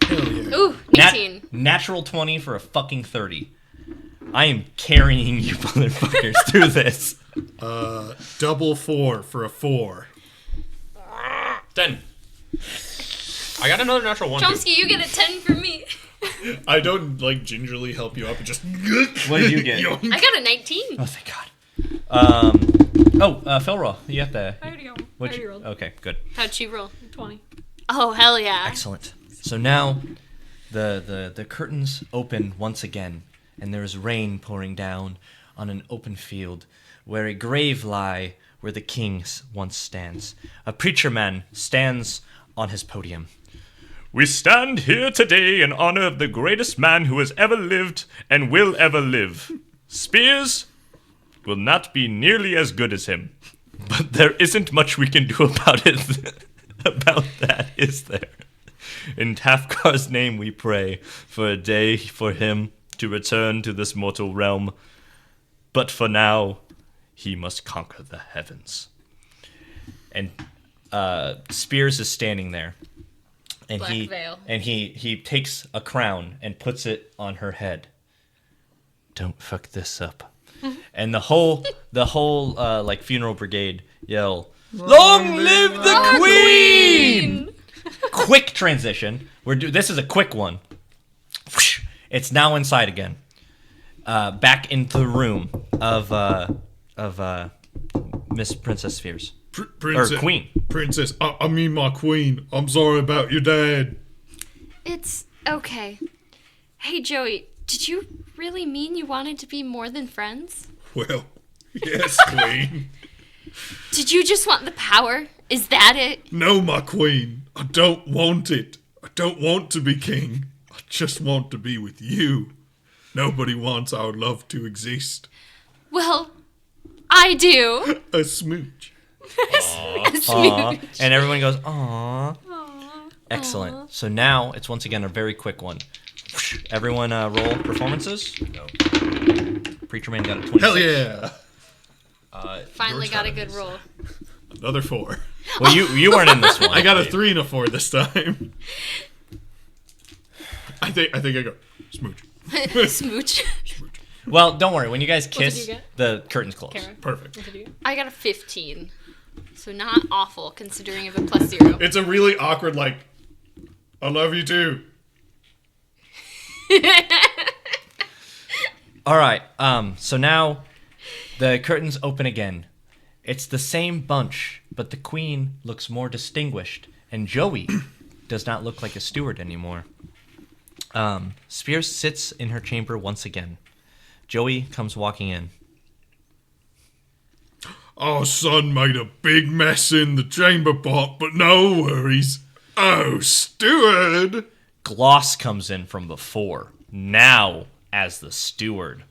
S3: Hell yeah.
S4: Ooh, 18.
S2: Natural 20 for a fucking 30. I am carrying you motherfuckers through this.
S3: Double 4 for a 4.
S5: 10. I got another natural 1.
S4: Chomsky, you get a 10 for me.
S3: I don't like gingerly help you up and just.
S2: What did you get?
S3: Yoink.
S4: I got a 19.
S2: Oh, thank God. Phil, you have to.
S1: I already go. I
S2: What'd
S1: already
S2: you-
S1: rolled.
S2: Okay, good.
S4: How'd she roll?
S1: 20.
S4: Oh, hell yeah.
S2: Excellent. So now, the curtains open once again, and there is rain pouring down on an open field, where a grave lie where the king once stands. A preacher man stands on his podium.
S6: We stand here today in honor of the greatest man who has ever lived and will ever live. Spears will not be nearly as good as him, but there isn't much we can do about it. About that, is there? In Tafkar's name we pray for a day for him to return to this mortal realm. But for now, he must conquer the heavens.
S2: And Spears is standing there. And
S4: Black veil.
S2: he takes a crown and puts it on her head. Don't fuck this up. And the whole like funeral brigade yell, "Long live the queen!" Quick transition. This is a quick one. It's now inside again. Back into the room of Miss Princess Spheres.
S3: Princess,
S2: Or queen.
S3: Princess, I mean my queen. I'm sorry about your dad.
S4: It's okay. Hey, Joey, did you really mean you wanted to be more than friends?
S3: Well, yes, queen.
S4: Did you just want the power? Is that it?
S3: No, my queen. I don't want it. I don't want to be king. I just want to be with you. Nobody wants our love to exist.
S4: Well, I do.
S3: A smooch.
S4: A smooch.
S2: And everyone goes, "Aww." Excellent. So now it's once again a very quick one. Everyone roll performances. No. Preacher Man got a 26.
S3: Hell yeah.
S4: Finally got a good roll.
S3: Another 4.
S2: Well, you weren't in this one.
S3: I got a 3 and a 4 this time. I think I go smooch.
S4: Smooch.
S3: Smooch.
S2: Well, don't worry. When you guys
S1: did
S2: kiss,
S1: you get?
S2: the curtains close.
S1: Karen,
S3: Perfect.
S1: what did you get?
S4: I got a 15. So not awful considering of a +0.
S3: It's a really awkward like I love you too.
S2: All right. So now the curtains open again. It's the same bunch, but the queen looks more distinguished, and Joey does not look like a steward anymore. Spears sits in her chamber once again. Joey comes walking in.
S3: Our son made a big mess in the chamber pot, but no worries. Oh, steward!
S2: Gloss comes in from before, now as the steward.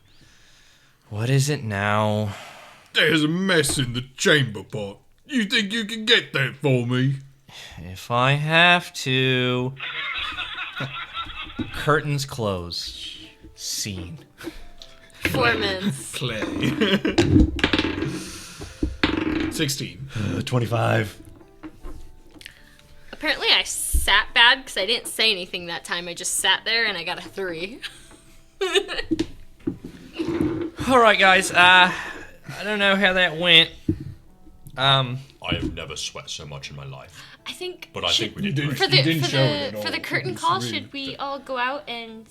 S2: What is it now?
S3: There's a mess in the chamber pot. You think you can get that for me?
S2: If I have to. Curtains close. Scene.
S4: Performance.
S3: Play. 16.
S2: 25.
S4: Apparently I sat bad because I didn't say anything that time. I just sat there and I got a 3.
S2: All right, guys. I don't know how that went.
S5: I have never sweat so much in my life.
S4: I think.
S5: But I think we did great.
S4: For
S3: You didn't
S4: the
S3: show it at
S4: for
S3: all.
S4: the curtain
S3: It's
S4: call,
S3: really
S4: should we all go out and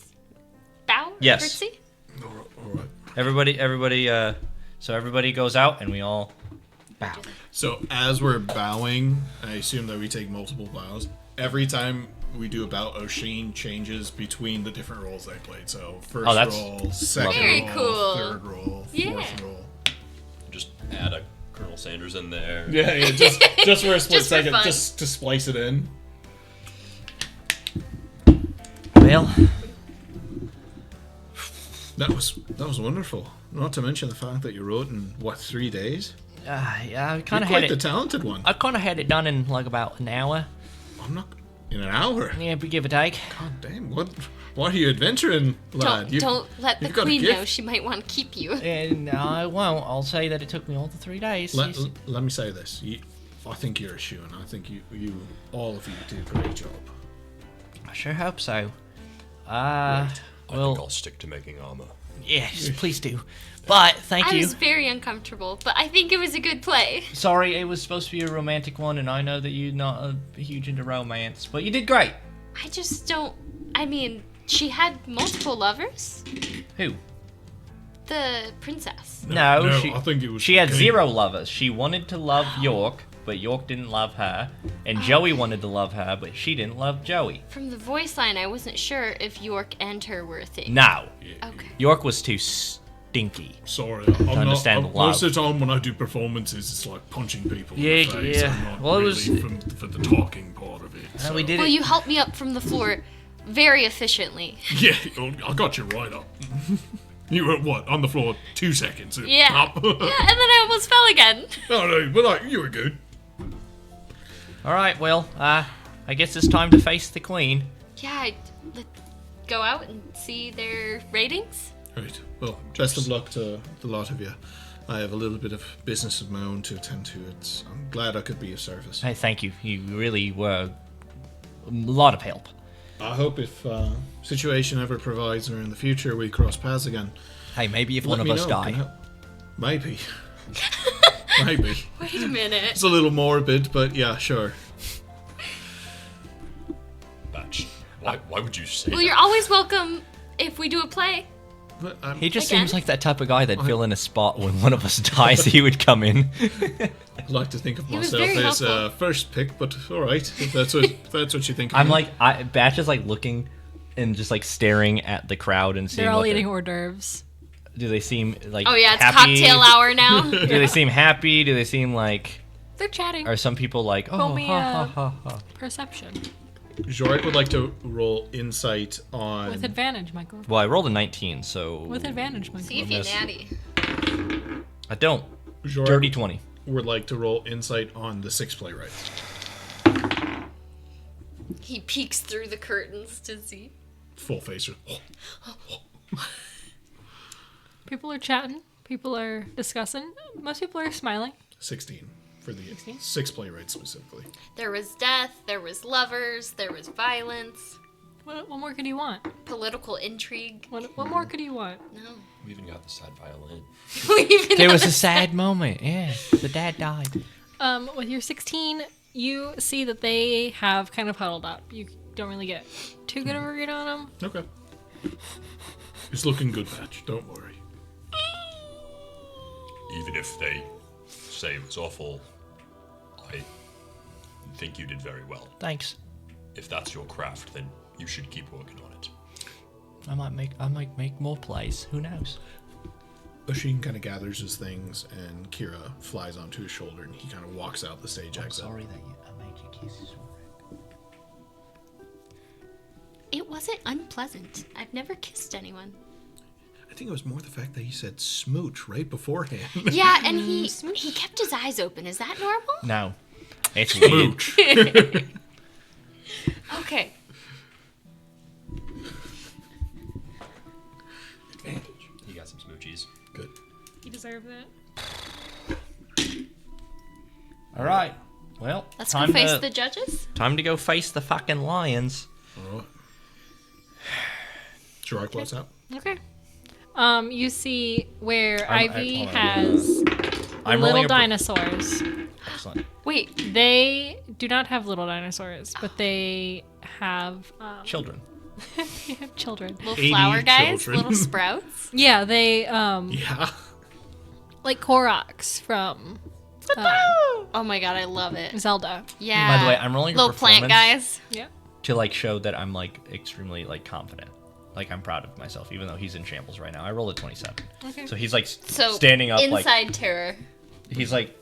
S4: bow?
S2: Yes.
S4: Curtsy?
S3: All right.
S2: Everybody. So everybody goes out, and we all bow.
S3: So as we're bowing, I assume that we take multiple bows. Every time we do a bow, O'Sheen changes between the different roles they played. So first
S2: Oh, that's
S3: roll, second
S4: Very
S3: roll,
S4: cool.
S3: third roll,
S4: Yeah.
S3: fourth roll.
S5: Just add a Colonel Sanders in there.
S3: Yeah, just for a split
S4: Just for
S3: second,
S4: fun.
S3: just to splice it in.
S2: Well,
S3: That was wonderful. Not to mention the fact that you wrote in 3 days.
S2: yeah, I
S3: You're
S2: kind of
S3: quite
S2: had
S3: the
S2: it.
S3: talented one.
S2: I kind of had it done in like about an hour.
S3: I'm not. In an hour?
S2: Yeah, but give or take.
S3: God damn, what are you adventuring, lad?
S4: Don't let the
S3: you've got a
S4: queen
S3: gift.
S4: know. She might want to keep you.
S2: And I won't. I'll say that it took me all the 3 days.
S3: Let me say this. I think you're a shoo, and I think you all of you did a great job.
S2: I sure hope so.
S5: I think
S2: Well,
S5: I'll stick to making armor.
S2: yes, please do. But thank
S4: I
S2: you.
S4: was very uncomfortable, but I think it was a good play.
S2: Sorry, it was supposed to be a romantic one, and I know that you're not huge into romance, but you did great.
S4: I just don't. I mean, she had multiple lovers.
S2: Who?
S4: The princess.
S2: No,
S3: I think it was
S2: she had
S3: Kate.
S2: 0 lovers. She wanted to love York, but York didn't love her, and Joey wanted to love her, but she didn't love Joey.
S4: From the voice line, I wasn't sure if York and her were a thing.
S2: No,
S4: Okay.
S2: York was too stinky.
S3: Sorry, I'm
S2: understand
S3: not.
S2: love.
S3: Most of the time when I do performances, it's like punching people in
S2: Yeah,
S3: the face.
S2: yeah.
S3: I'm not
S2: Well, it
S3: really
S2: was-
S3: for the talking part of it. So.
S2: We did
S4: Well,
S2: it.
S4: you helped me up from the floor very efficiently.
S3: Yeah, I got you right up. You were what on the floor 2 seconds.
S4: Yeah.
S3: Up.
S4: Yeah, and then I almost fell again.
S3: Oh no, but like you were good.
S2: All right, well, I guess it's time to face the queen.
S4: Yeah, let's go out and see their ratings.
S3: Right. Well, best of luck to the lot of you. I have a little bit of business of my own to attend to. I'm glad I could be of service.
S2: Hey, thank you. You really were a lot of help.
S3: I hope if situation ever provides or in the future we cross paths again.
S2: Hey, maybe if
S3: let
S2: one of
S3: me
S2: us
S3: know.
S2: die.
S3: Can help. Maybe. Maybe.
S4: Wait a minute.
S3: It's a little morbid, but yeah, sure.
S5: Batch. Why would you say
S4: Well,
S5: that?
S4: you're always welcome if we do a play.
S3: But
S2: He just
S4: Again?
S2: seems like that type of guy that'd fill in a spot when one of us dies. He would come in.
S3: I'd like to think of
S4: was
S3: myself
S4: very
S3: as
S4: helpful.
S3: first pick, but all right, if that's what you think. Of
S2: I'm
S3: me.
S2: like, Batch is like looking and just like staring at the crowd and seeing.
S1: They're all
S2: what
S1: eating hors d'oeuvres.
S2: Do they seem like?
S4: Oh yeah, it's
S2: happy?
S4: cocktail hour now.
S2: Do they seem happy? Do they seem like?
S1: They're chatting.
S2: Are some people like? Oh,
S1: Roll me
S2: ha, ha,
S1: a
S2: ha, ha.
S1: perception
S3: Jorik would like to roll insight on.
S1: with advantage, Michael.
S2: Well, I rolled a 19, so
S1: With advantage, Michael.
S4: See if you're
S2: Miss.
S4: natty.
S2: I don't.
S3: Jorik
S2: Dirty 20.
S3: would like to roll insight on the 6 playwright.
S4: He peeks through the curtains to see.
S3: Full face.
S1: People are chatting. People are discussing. Most people are smiling.
S3: 16 for the 6 playwright specifically.
S4: There was death, there was lovers, there was violence,
S1: What more could you want?
S4: political intrigue.
S1: What more could you want?
S4: No.
S5: We even got the sad violin.
S2: There was a sad moment. Yeah, the dad died.
S1: With your 16, you see that they have kind of huddled up. You don't really get too good of a read on them.
S3: Okay. It's looking good, Patch. Don't worry.
S5: Even if they say it was awful, I think you did very well.
S2: Thanks.
S5: If that's your craft, then you should keep working on it.
S2: I might make more plays. Who knows?
S3: Oshin kind of gathers his things, and Kira flies onto his shoulder, and he kind of walks out the stage
S2: I'm
S3: exit.
S2: sorry that I made you kiss his
S4: It wasn't unpleasant. I've never kissed anyone.
S3: I think it was more the fact that he said smooch right beforehand.
S4: Yeah, and he kept his eyes open. Is that normal?
S2: No, it's weird.
S3: Smooch.
S4: Okay.
S5: You got some smoochies.
S3: Good.
S1: You deserve that.
S2: All right. Well,
S4: Let's go
S2: time
S4: face
S2: to,
S4: the judges.
S2: time to go face the fucking lions.
S3: All right. Jorik walks out.
S1: Okay. You see where Ivy
S2: hold on.
S1: has
S2: I'm rolling
S1: little
S2: a per-
S1: dinosaurs.
S2: Excellent.
S4: Wait,
S1: They do not have little dinosaurs, but they have
S2: Children.
S1: they have children.
S4: little
S3: 80
S4: flower guys,
S3: children.
S4: little sprouts.
S1: Yeah, they
S3: Yeah.
S1: like Koroks from
S4: Oh my god, I love it.
S1: Zelda.
S4: Yeah.
S2: By the way, I'm rolling a
S4: little plant
S2: performance.
S4: guys.
S1: Yeah.
S2: To like show that I'm like extremely like confident. Like I'm proud of myself, even though he's in shambles right now. I rolled a 27.
S1: Okay.
S2: So he's like
S4: So
S2: standing up, like
S4: inside terror.
S2: he's like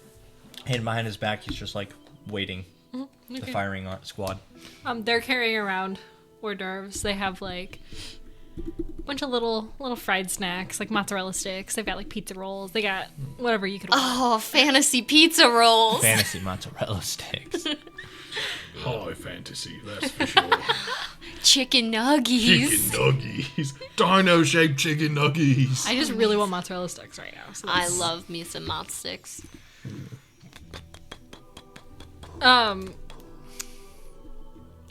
S2: hand behind his back. He's just like waiting. The
S1: Okay.
S2: firing squad.
S1: They're carrying around hors d'oeuvres. They have like a bunch of little fried snacks, like mozzarella sticks. They've got like pizza rolls. They got whatever you could want.
S4: Oh, fantasy pizza rolls.
S2: Fantasy mozzarella sticks.
S3: High fantasy, that's for sure.
S4: Chicken nuggies.
S3: Chicken nuggies. Dino-shaped chicken nuggies.
S1: I just really want mozzarella sticks right now. So
S4: I
S1: that's-
S4: love me some mouth sticks.
S1: How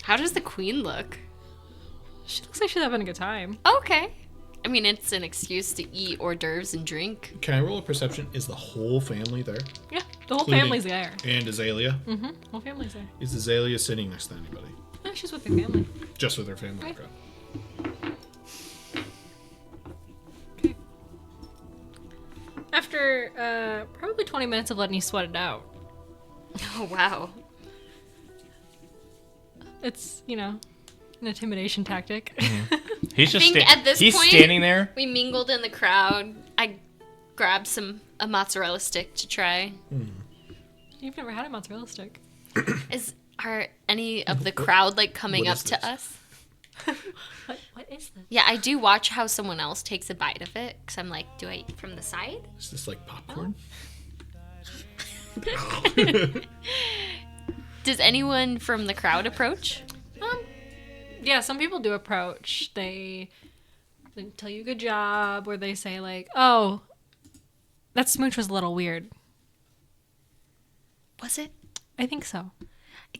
S4: How does the queen look?
S1: she looks like she's having a good time.
S4: Okay. I mean, it's an excuse to eat hors d'oeuvres and drink.
S3: Can I roll a perception? Is the whole family there?
S1: Yeah, the whole
S3: Including-
S1: family's there.
S3: And Azalea?
S1: Whole family's there.
S3: Is Azalea sitting next to anybody?
S1: No, she's with their family.
S3: Just with her family?
S1: Right.
S3: Okay.
S1: After probably 20 minutes of letting you sweat it out,
S4: Oh, wow.
S1: it's, an intimidation tactic.
S2: He's just
S4: think at this
S2: he's
S4: point-
S2: standing there.
S4: We mingled in the crowd. I grabbed a mozzarella stick to try.
S1: You've never had a mozzarella stick.
S4: Are any of the crowd like coming
S3: What
S4: up
S3: is
S4: to
S3: this?
S4: us?
S1: What is this?
S4: Yeah, I do watch how someone else takes a bite of it because I'm like, do I eat from the side?
S3: Is this like popcorn?
S4: Does anyone from the crowd approach?
S1: Yeah, some people do approach. They tell you good job, or they say like, "Oh, that smooch was a little weird."
S4: Was it?
S1: I think so.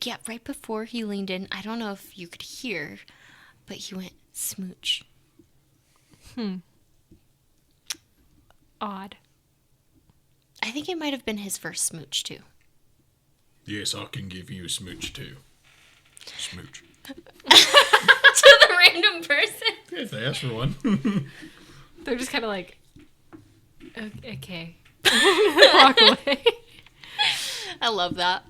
S4: Yeah, right before he leaned in, I don't know if you could hear, but he went smooch.
S1: Odd.
S4: I think it might have been his first smooch too.
S3: Yes, I can give you a smooch too. Smooch.
S4: To the random person.
S3: If they ask for one.
S1: They're just kind of like, okay, walk away.
S4: I love that.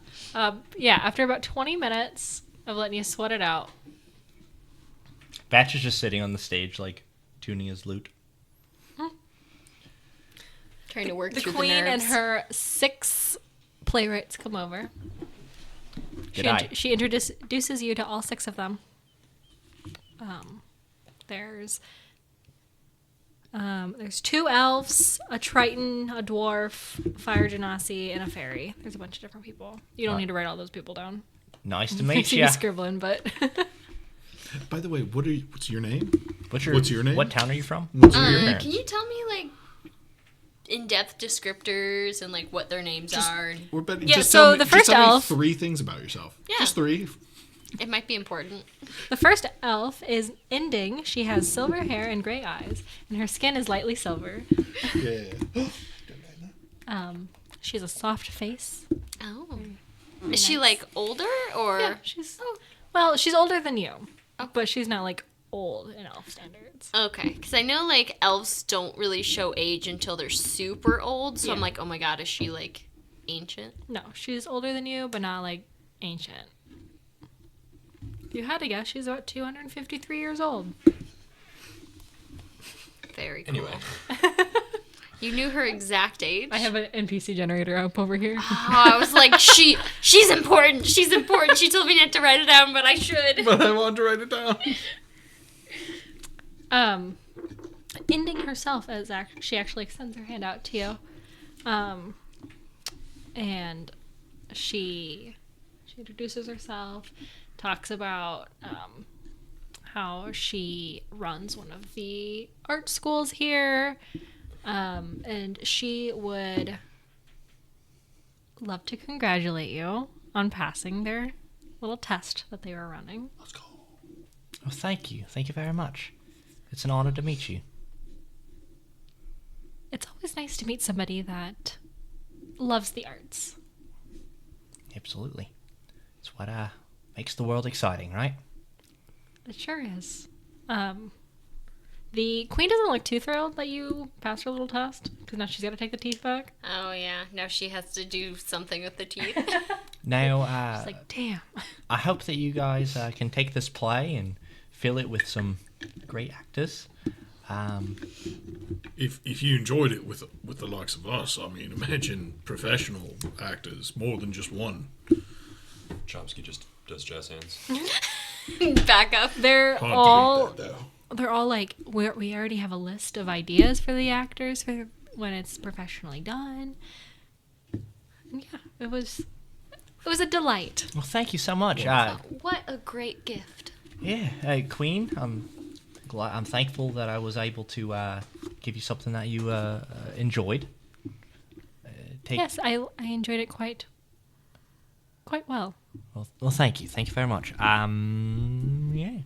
S1: Yeah, after about 20 minutes of letting you sweat it out,
S2: Batch is just sitting on the stage, like tuning his lute.
S4: Trying to work
S1: the
S4: through
S1: queen
S4: the
S1: and
S4: nerves.
S1: her 6 playwrights come over.
S2: G'day.
S1: She introduces you to all 6 of them. There's 2 elves, a triton, a dwarf, fire genasi, and a fairy. There's a bunch of different people. You don't need to write all those people down.
S2: Nice to
S1: I
S2: meet
S1: see
S2: you.
S1: you scribbling, but
S3: By the way, what's your name?
S2: What's
S3: your name?
S2: What town are you from?
S3: What's
S2: Who are your
S4: Can
S2: parents?
S4: you tell me like in-depth descriptors and like what their names are? And
S3: Or better,
S1: Yeah,
S3: just
S1: so
S3: tell me,
S1: the
S3: just
S1: first
S3: tell me
S1: elf-
S3: 3 things about yourself.
S4: Yeah.
S3: Just 3.
S4: it might be important.
S1: the first elf is Ending. She has silver hair and gray eyes, and her skin is lightly silver.
S3: Yeah.
S1: She has a soft face.
S4: Oh. Is she like older or?
S1: Yeah, she's she's older than you, but she's not like old in elf standards.
S4: Okay, because I know like elves don't really show age until they're super old, so I'm
S1: Yeah.
S4: like, oh my god, is she like ancient?
S1: No, she's older than you, but not like ancient. If you had to guess, she's about 253 years old.
S4: Very cool.
S5: Anyway,
S4: You knew her exact age.
S1: I have an NPC generator up over here.
S4: Oh, I was like, she's important. She's important. She told me not to write it down, but I should.
S3: But I wanted to write it down.
S1: Ending herself as she actually extends her hand out to you, and she introduces herself, talks about how she runs one of the art schools here, and she would love to congratulate you on passing their little test that they were running.
S3: Let's go.
S2: Oh, thank you. Thank you very much. It's an honor to meet you.
S1: It's always nice to meet somebody that loves the arts.
S2: Absolutely. It's what makes the world exciting, right?
S1: It sure is. The queen doesn't look too thrilled that you passed her little test, because now she's got to take the teeth back.
S4: Oh yeah, now she has to do something with the teeth.
S2: Now,
S1: It's like, damn.
S2: I hope that you guys can take this play and fill it with some great actors.
S3: If you enjoyed it with the likes of us, I mean, imagine professional actors, more than just one.
S5: Chomsky just does jazz hands.
S4: Back up.
S1: They're
S3: Hard to
S1: all
S3: beat that, though.
S1: they're all like, we already have a list of ideas for the actors for when it's professionally done. And yeah, it was It was a delight.
S2: Well, thank you so much.
S4: What a great gift.
S2: Yeah, Queen. I'm thankful that I was able to give you something that you enjoyed.
S1: Yes, I enjoyed it quite well.
S2: Well, thank you. Thank you very much. Yeah.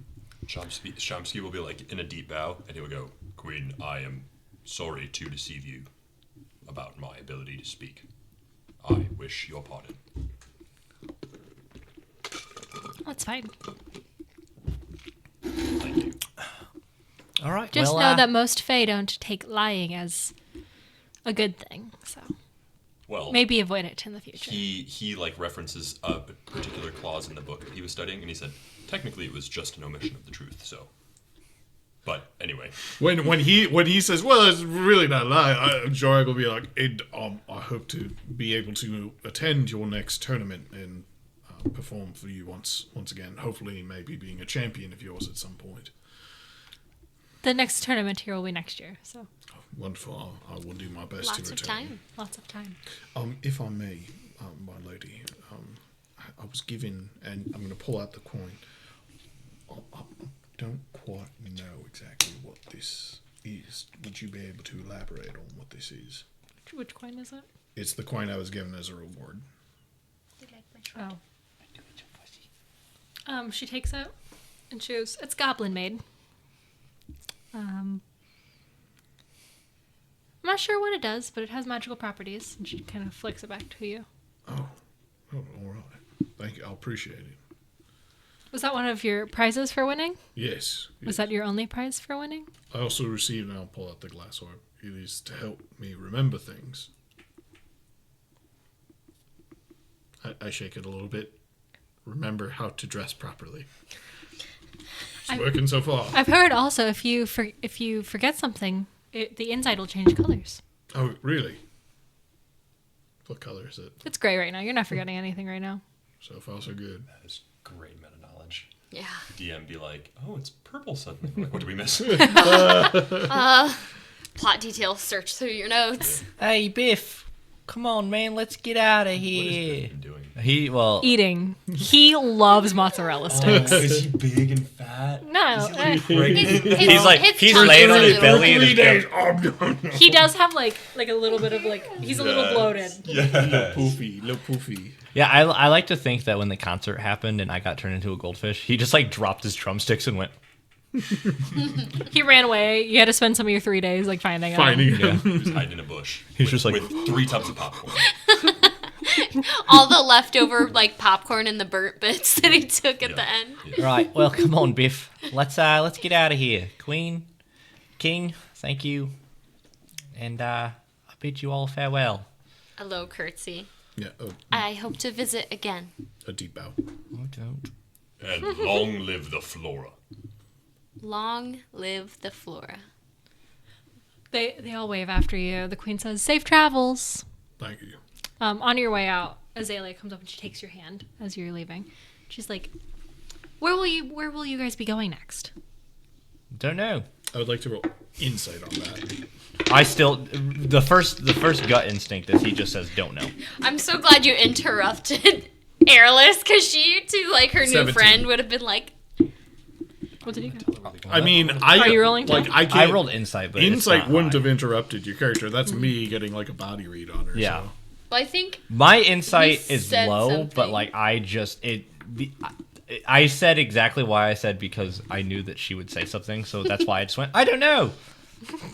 S5: Shamsky will be like in a deep bow, and he will go, Queen, I am sorry to deceive you about my ability to speak. I wish your pardon.
S1: That's fine.
S5: Thank you.
S2: All right.
S1: Just
S2: well,
S1: know that most Fae don't take lying as a good thing, so
S5: Well,
S1: maybe avoid it in the future.
S5: he like references a particular clause in the book that he was studying, and he said, technically it was just an omission of the truth, so. But anyway.
S3: When he says, well, it's really not a lie, Jorag will be like, I hope to be able to attend your next tournament and perform for you once again. Hopefully, maybe being a champion of yours at some point.
S1: The next tournament here will be next year, so
S3: Wonderful. I will do my best
S4: Lots
S3: to
S4: of
S3: return.
S4: time.
S1: lots of time.
S3: If I may, my lady, I was given, and I'm going to pull out the coin. I don't quite know exactly what this is. Would you be able to elaborate on what this is?
S1: Which coin is it?
S3: It's the coin I was given as a reward.
S1: Oh. She takes it and she goes, it's goblin made. I'm not sure what it does, but it has magical properties. And she kind of flicks it back to you.
S3: Oh, all right. Thank you. I'll appreciate it.
S1: Was that one of your prizes for winning?
S3: Yes.
S1: Was that your only prize for winning?
S3: I also received, and I'll pull out the glass orb. It is to help me remember things. I shake it a little bit. Remember how to dress properly. It's working so far.
S1: I've heard also if you forget something, the inside will change colors.
S3: Oh, really? What color is it?
S1: It's gray right now. You're not forgetting anything right now.
S3: So far, so good.
S5: That is great meta knowledge.
S4: Yeah.
S5: DM be like, oh, it's purple suddenly. Like, what did we miss?
S4: Plot detail search through your notes.
S2: Hey, Biff. Come on, man. Let's get out of
S5: What
S2: here.
S5: has Biff been doing?
S1: Eating. He loves mozzarella sticks.
S5: Is he big and fat?
S1: No,
S2: He's laying on his belly and his
S1: he does have like a little bit of he's a little bloated.
S5: Yeah.
S3: Little poofy.
S2: Yeah, I like to think that when the concert happened and I got turned into a goldfish, he just dropped his drumsticks and went.
S1: He ran away. You had to spend some of your 3 days finding him.
S3: him.
S5: He was hiding in a bush.
S2: He's just like
S5: with 3 tubs of popcorn.
S4: All the leftover popcorn and the burnt bits that he took at
S5: Yeah.
S4: the end.
S2: Right. Well, come on, Biff. Let's get out of here. Queen, King, thank you, and I bid you all farewell.
S4: A low curtsy.
S3: Yeah,
S4: I hope to visit again.
S3: a deep bow.
S2: Oh, don't.
S5: And long live the flora.
S4: Long live the flora.
S1: They all wave after you. The queen says, "Safe travels."
S3: Thank you.
S1: On your way out, Azalea comes up and she takes your hand as you're leaving. She's like, where will you guys be going next?"
S2: Don't know.
S3: I would like to roll insight on that.
S2: I still the first gut instinct is he just says don't know.
S4: I'm so glad you interrupted Airless, because she, to her new
S3: 17.
S4: friend, would have been like,
S1: What did you get?
S3: I mean,
S1: Are you rolling too?
S2: I rolled insight, but
S3: insight
S2: it's not
S3: wouldn't
S2: high.
S3: have interrupted your character. That's me getting a body read on her.
S2: Yeah.
S3: So.
S4: well, I think
S2: My insight
S4: He
S2: is
S4: said
S2: low, but
S4: something.
S2: I said exactly why I said because I knew that she would say something, so that's why I just went, I don't know.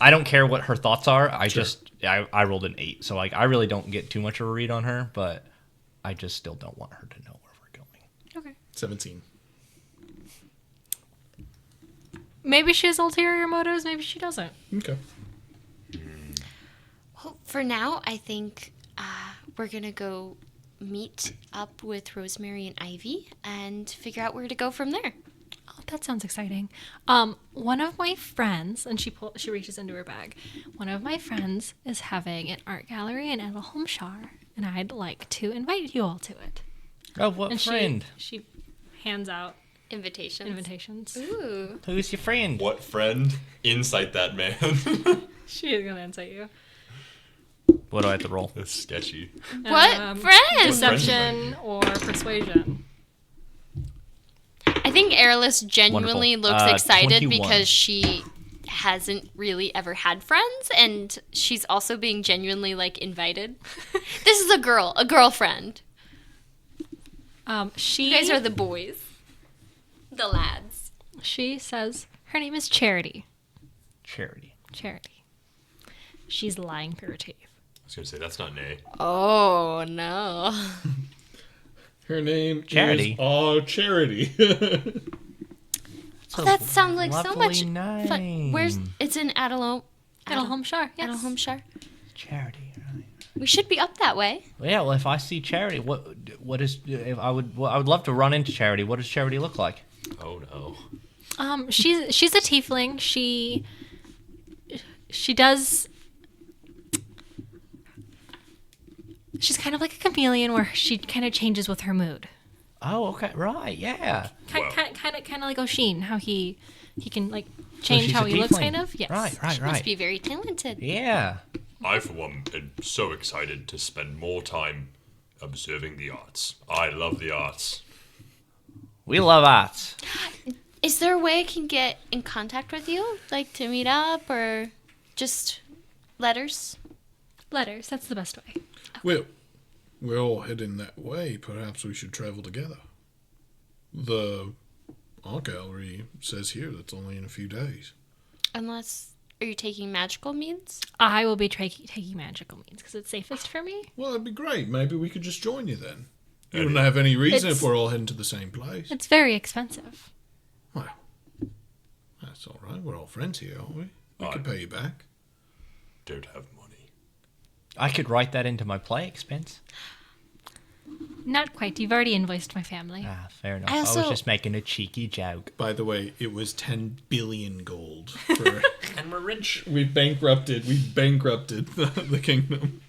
S2: I don't care what her thoughts are. I rolled an 8, so I really don't get too much of a read on her, but I just still don't want her to know where we're going.
S1: Okay.
S3: 17.
S1: Maybe she has ulterior motives. Maybe she doesn't.
S3: Okay.
S4: well, for now, I think we're going to go meet up with Rosemary and Ivy and figure out where to go from there.
S1: Oh, that sounds exciting. One of my friends, and she reaches into her bag. One of my friends is having an art gallery in Edolholme Sharr, and I'd like to invite you all to it.
S2: Oh, what
S1: And
S2: friend?
S1: she hands out
S4: Invitations.
S1: invitations.
S4: Ooh.
S2: Who's your friend?
S5: What friend? Insight that man.
S1: She is gonna invite you.
S2: What do I have to roll?
S5: That's sketchy.
S4: What? Friend!
S1: Deception or persuasion.
S4: I think Airless genuinely
S2: Wonderful.
S4: looks excited
S2: 21.
S4: because she hasn't really ever had friends, and she's also being genuinely, like, invited. This is a girlfriend.
S1: She
S4: You guys are the boys. The lads.
S1: She says her name is Charity.
S2: Charity.
S1: Charity. She's lying through her teeth.
S5: I was gonna say that's not Nay.
S4: Oh, no.
S3: Her name
S2: Charity.
S3: is Charity.
S4: Oh, that sounds like so
S2: Lovely
S4: much
S2: name.
S4: fun. Where's... It's in Edolholme.
S1: Edolholme Sharr, yes.
S4: Edolholme Sharr.
S2: Charity. Right.
S4: We should be up that way.
S2: Well, yeah. Well, if I see Charity, what is? If I would love to run into Charity. What does Charity look like?
S5: Oh no.
S1: She's a tiefling. She does. She's kind of like a chameleon, where she kind of changes with her mood.
S2: Oh, okay, right, yeah.
S1: Kind of like Oshin, how he can like change
S2: she's
S1: how
S2: a
S1: he looks,
S2: tiefling.
S1: kind of. Yes.
S2: Right.
S4: Must be very talented.
S2: Yeah.
S5: I, for one, am so excited to spend more time observing the arts. I love the arts.
S2: We love arts.
S4: Is there a way I can get in contact with you? Like to meet up or just letters?
S1: Letters. That's the best way.
S3: Well, we're all heading that way. Perhaps we should travel together. The art gallery says here that's only in a few days.
S4: Unless... Are you taking magical means?
S1: I will be taking magical means because it's safest for me.
S3: Well, that'd be great. Maybe we could just join you then. You wouldn't have any reason if we're all heading to the same place.
S1: It's very expensive.
S3: Well, that's all right. We're all friends here, aren't we? We could pay you back.
S5: Don't have money.
S2: I could write that into my play expense.
S1: Not quite. You've already invoiced my family.
S2: Ah, fair enough.
S4: I
S2: I was
S4: also-
S2: just making a cheeky joke.
S3: By the way, it was 10 billion gold. For,
S5: And we're rich.
S3: we bankrupted the kingdom.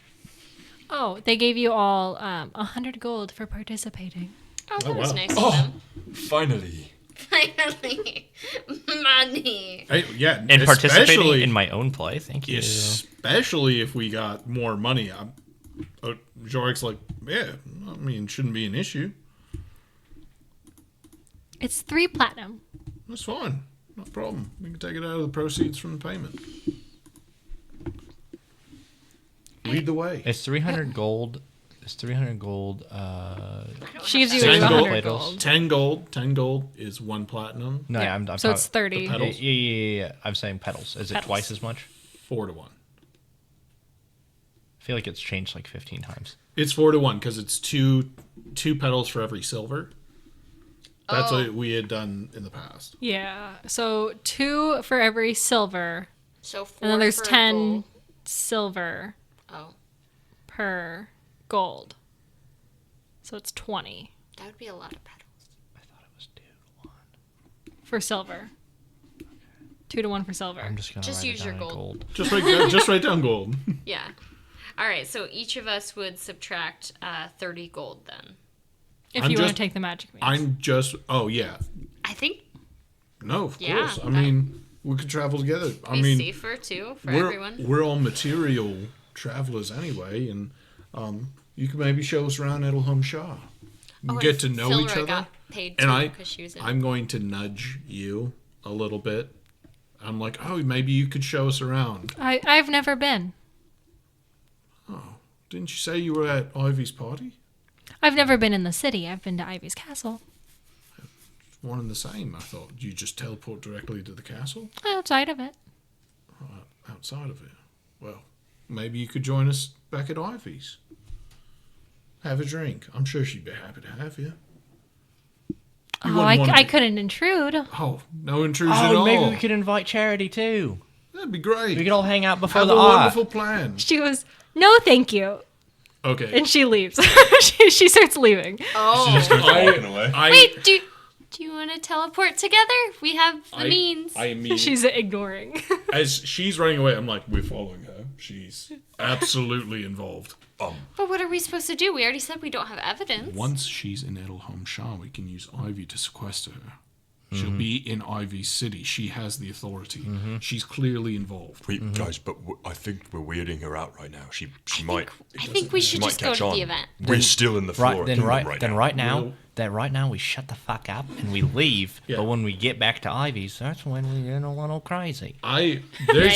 S1: Oh, they gave you all 100 gold for participating.
S4: Oh, that was
S3: wow.
S4: nice of them.
S5: Finally.
S4: Finally. Money.
S3: Hey, yeah,
S2: And participating
S3: especially-
S2: in my own play, thank you.
S3: Especially if we got more money. Jorik's like, yeah, I mean, shouldn't be an issue.
S1: It's 3 platinum.
S3: That's fine. No problem. We can take it out of the proceeds from the payment. Lead the way.
S2: It's 300 gold. It's 300 gold.
S1: She gives you
S3: 10 gold.
S1: 100 gold.
S3: 10 gold. 10 gold is 1 platinum.
S2: No,
S1: Yeah.
S2: I'm
S1: So it's
S2: talking-
S1: 30.
S3: the pedals?
S2: Yeah. I'm saying petals. Is it
S1: Petals.
S2: twice as much?
S3: 4 to 1.
S2: I feel like it's changed like 15 times.
S3: It's 4 to 1 because it's two petals for every silver. That's
S4: Oh.
S3: what we had done in the past.
S1: Yeah. So 2 for every silver,
S4: So 4
S1: and then there's
S4: for
S1: 10
S4: gold.
S1: silver
S4: Oh,
S1: per gold. So it's 20
S4: that would be a lot of petals.
S2: I thought it was 2 to 1.
S1: for silver. 2 to 1 for silver.
S2: I'm just gonna
S4: Just
S2: write
S4: use
S2: it
S4: your
S2: down in
S4: gold.
S3: Just write down gold.
S4: Yeah. All right, so each of us would subtract 30 gold then.
S1: If
S3: I'm
S1: you want
S3: just-
S1: to take the magic means.
S3: I'm just. Oh yeah.
S4: I think
S3: No, of
S4: Yeah,
S3: course. I mean, we could travel together. I
S4: be
S3: mean,
S4: safer too for
S3: we're
S4: everyone.
S3: we're all material travelers anyway, and you could maybe show us around Edolholme Sharr.
S4: Oh,
S3: Get
S4: and
S3: to know
S4: Silra
S3: each other.
S4: got paid
S3: And
S4: too because she was in.
S3: I'm going to nudge you a little bit. I'm like, oh, maybe you could show us around.
S1: I've never been.
S3: Oh, didn't you say you were at Ivy's party?
S1: I've never been in the city. I've been to Ivy's castle.
S3: One and the same. I thought you just teleport directly to the castle
S1: Outside of it.
S3: outside of it. Well, maybe you could join us back at Ivy's. Have a drink. I'm sure she'd be happy to have you. You
S1: Oh,
S3: wouldn't wanna
S1: I
S3: be-
S1: couldn't intrude.
S3: Oh, no intrusion at
S2: Oh,
S3: all.
S2: maybe we could invite Charity too.
S3: That'd be great.
S2: We could all hang out before
S3: have
S2: the
S3: a
S2: art.
S3: wonderful plan.
S1: She goes, no, thank you.
S3: Okay.
S1: And she leaves. she starts leaving.
S4: Oh,
S5: Just goes walking away.
S4: wait, do you want to teleport together? We have the means.
S3: I immediately,
S1: She's ignoring.
S3: as she's running away, I'm like, we're following her. She's absolutely involved.
S4: But what are we supposed to do? We already said we don't have evidence.
S3: Once she's in Edolholme Sharr, we can use Ivy to sequester her. She'll be in Ivy's city. She has the authority. She's clearly involved.
S5: Wait, guys, but I think we're weirding her out right now. She might.
S4: I think we should
S5: might
S4: just go
S5: catch
S4: to
S5: on.
S4: the event.
S5: We're still in the floor.
S2: Right now we shut the fuck up and we leave.
S3: Yeah.
S2: But when we get back to Ivy's, that's when we get a little crazy.
S3: I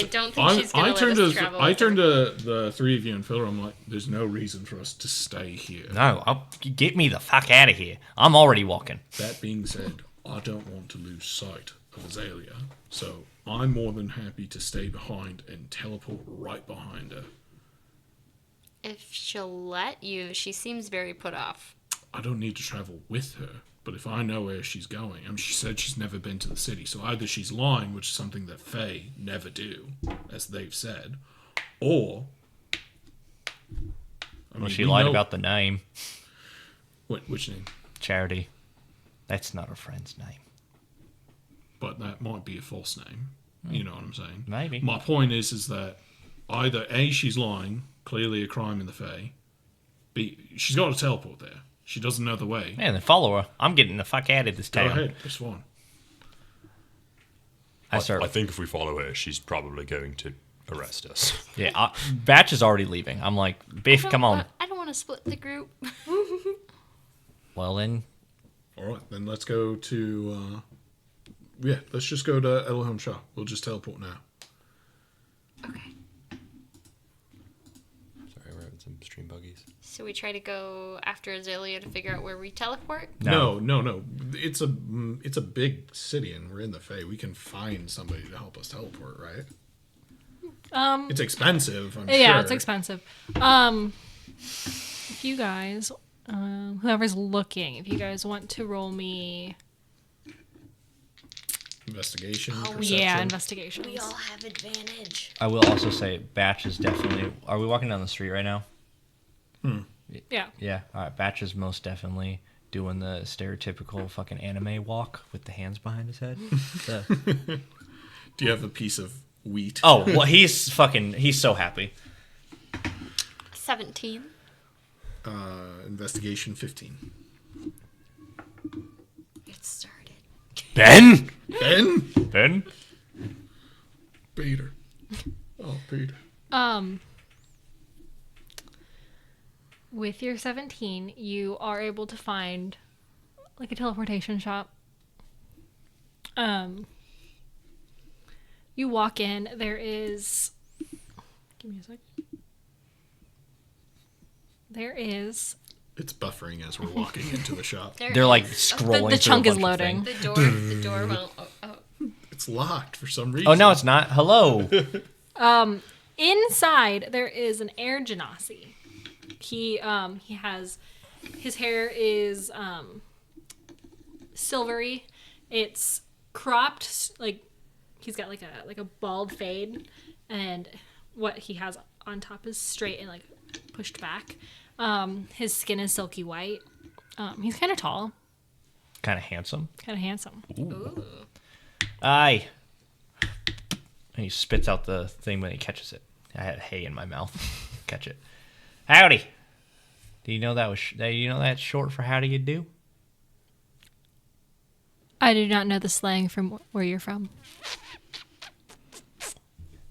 S4: don't think she's gonna let
S3: turned
S4: us
S3: to
S4: travel
S3: I
S4: with
S3: turned to the three of you and Phil. I'm like, there's no reason for us to stay here.
S2: No, get me the fuck out of here. I'm already walking.
S3: That being said, I don't want to lose sight of Azalea, so I'm more than happy to stay behind and teleport right behind her.
S4: If she'll let you, she seems very put off.
S3: I don't need to travel with her, but if I know where she's going, she said she's never been to the city, so either she's lying, which is something that Fae never do, as they've said, or...
S2: She lied about the name.
S3: Which name?
S2: Charity. That's not her friend's name.
S3: But that might be a false name. You know what I'm saying?
S2: Maybe.
S3: My point is that either A, she's lying, clearly a crime in the Fae. B, she's got to teleport there. She doesn't know the way.
S2: Yeah, then follow her. I'm getting the fuck out of this
S3: Go
S2: town.
S3: ahead, press one.
S2: I
S5: think if we follow her, she's probably going to arrest us.
S2: Yeah, Batch is already leaving. I'm like, Biff, come on.
S4: I don't want to split the group.
S2: Well then,
S3: All right, then let's go to... let's just go to Edolholme Sharr. We'll just teleport now.
S4: Okay.
S5: Sorry, we're having some stream buggies.
S4: So we try to go after Azalea to figure out where we teleport?
S3: No. It's a big city, and we're in the Fae. We can find somebody to help us teleport, right? It's expensive, I'm sure.
S1: Yeah, it's expensive. If you guys, whoever's looking, if you guys want to roll me,
S3: Investigation, perception.
S1: yeah, investigations.
S4: We all have advantage.
S2: I will also say Batch is definitely... Are we walking down the street right now?
S1: Yeah.
S2: Yeah. All right, Batch is most definitely doing the stereotypical fucking anime walk with the hands behind his head.
S3: Do you have a piece of wheat?
S2: Oh, well, he's so happy.
S4: 17.
S3: Investigation 15.
S4: It started.
S2: Ben?
S3: Ben? Peter. Oh, Peter.
S1: With your 17, you are able to find like a teleportation shop. You walk in, there is... Give me a sec. There is...
S3: It's buffering as we're walking into the shop.
S2: They're like scrolling.
S1: The
S2: through
S1: chunk
S2: a
S1: is
S2: bunch of
S1: loading.
S2: things.
S4: The door won't... Oh.
S3: It's locked for some reason.
S2: Oh, no, it's not. Hello.
S1: Inside, there is an air genasi. He has... His hair is silvery. It's cropped, like he's got like a bald fade, and what he has on top is straight and like pushed back. His skin is silky white. He's kind of tall,
S2: Kind of handsome.
S1: kind of handsome.
S4: Ooh.
S2: Aye. And he spits out the thing when he catches it. I had hay in my mouth. Catch it. Howdy. Do you know that that's short for how do you do?
S1: I do not know the slang from where you're from.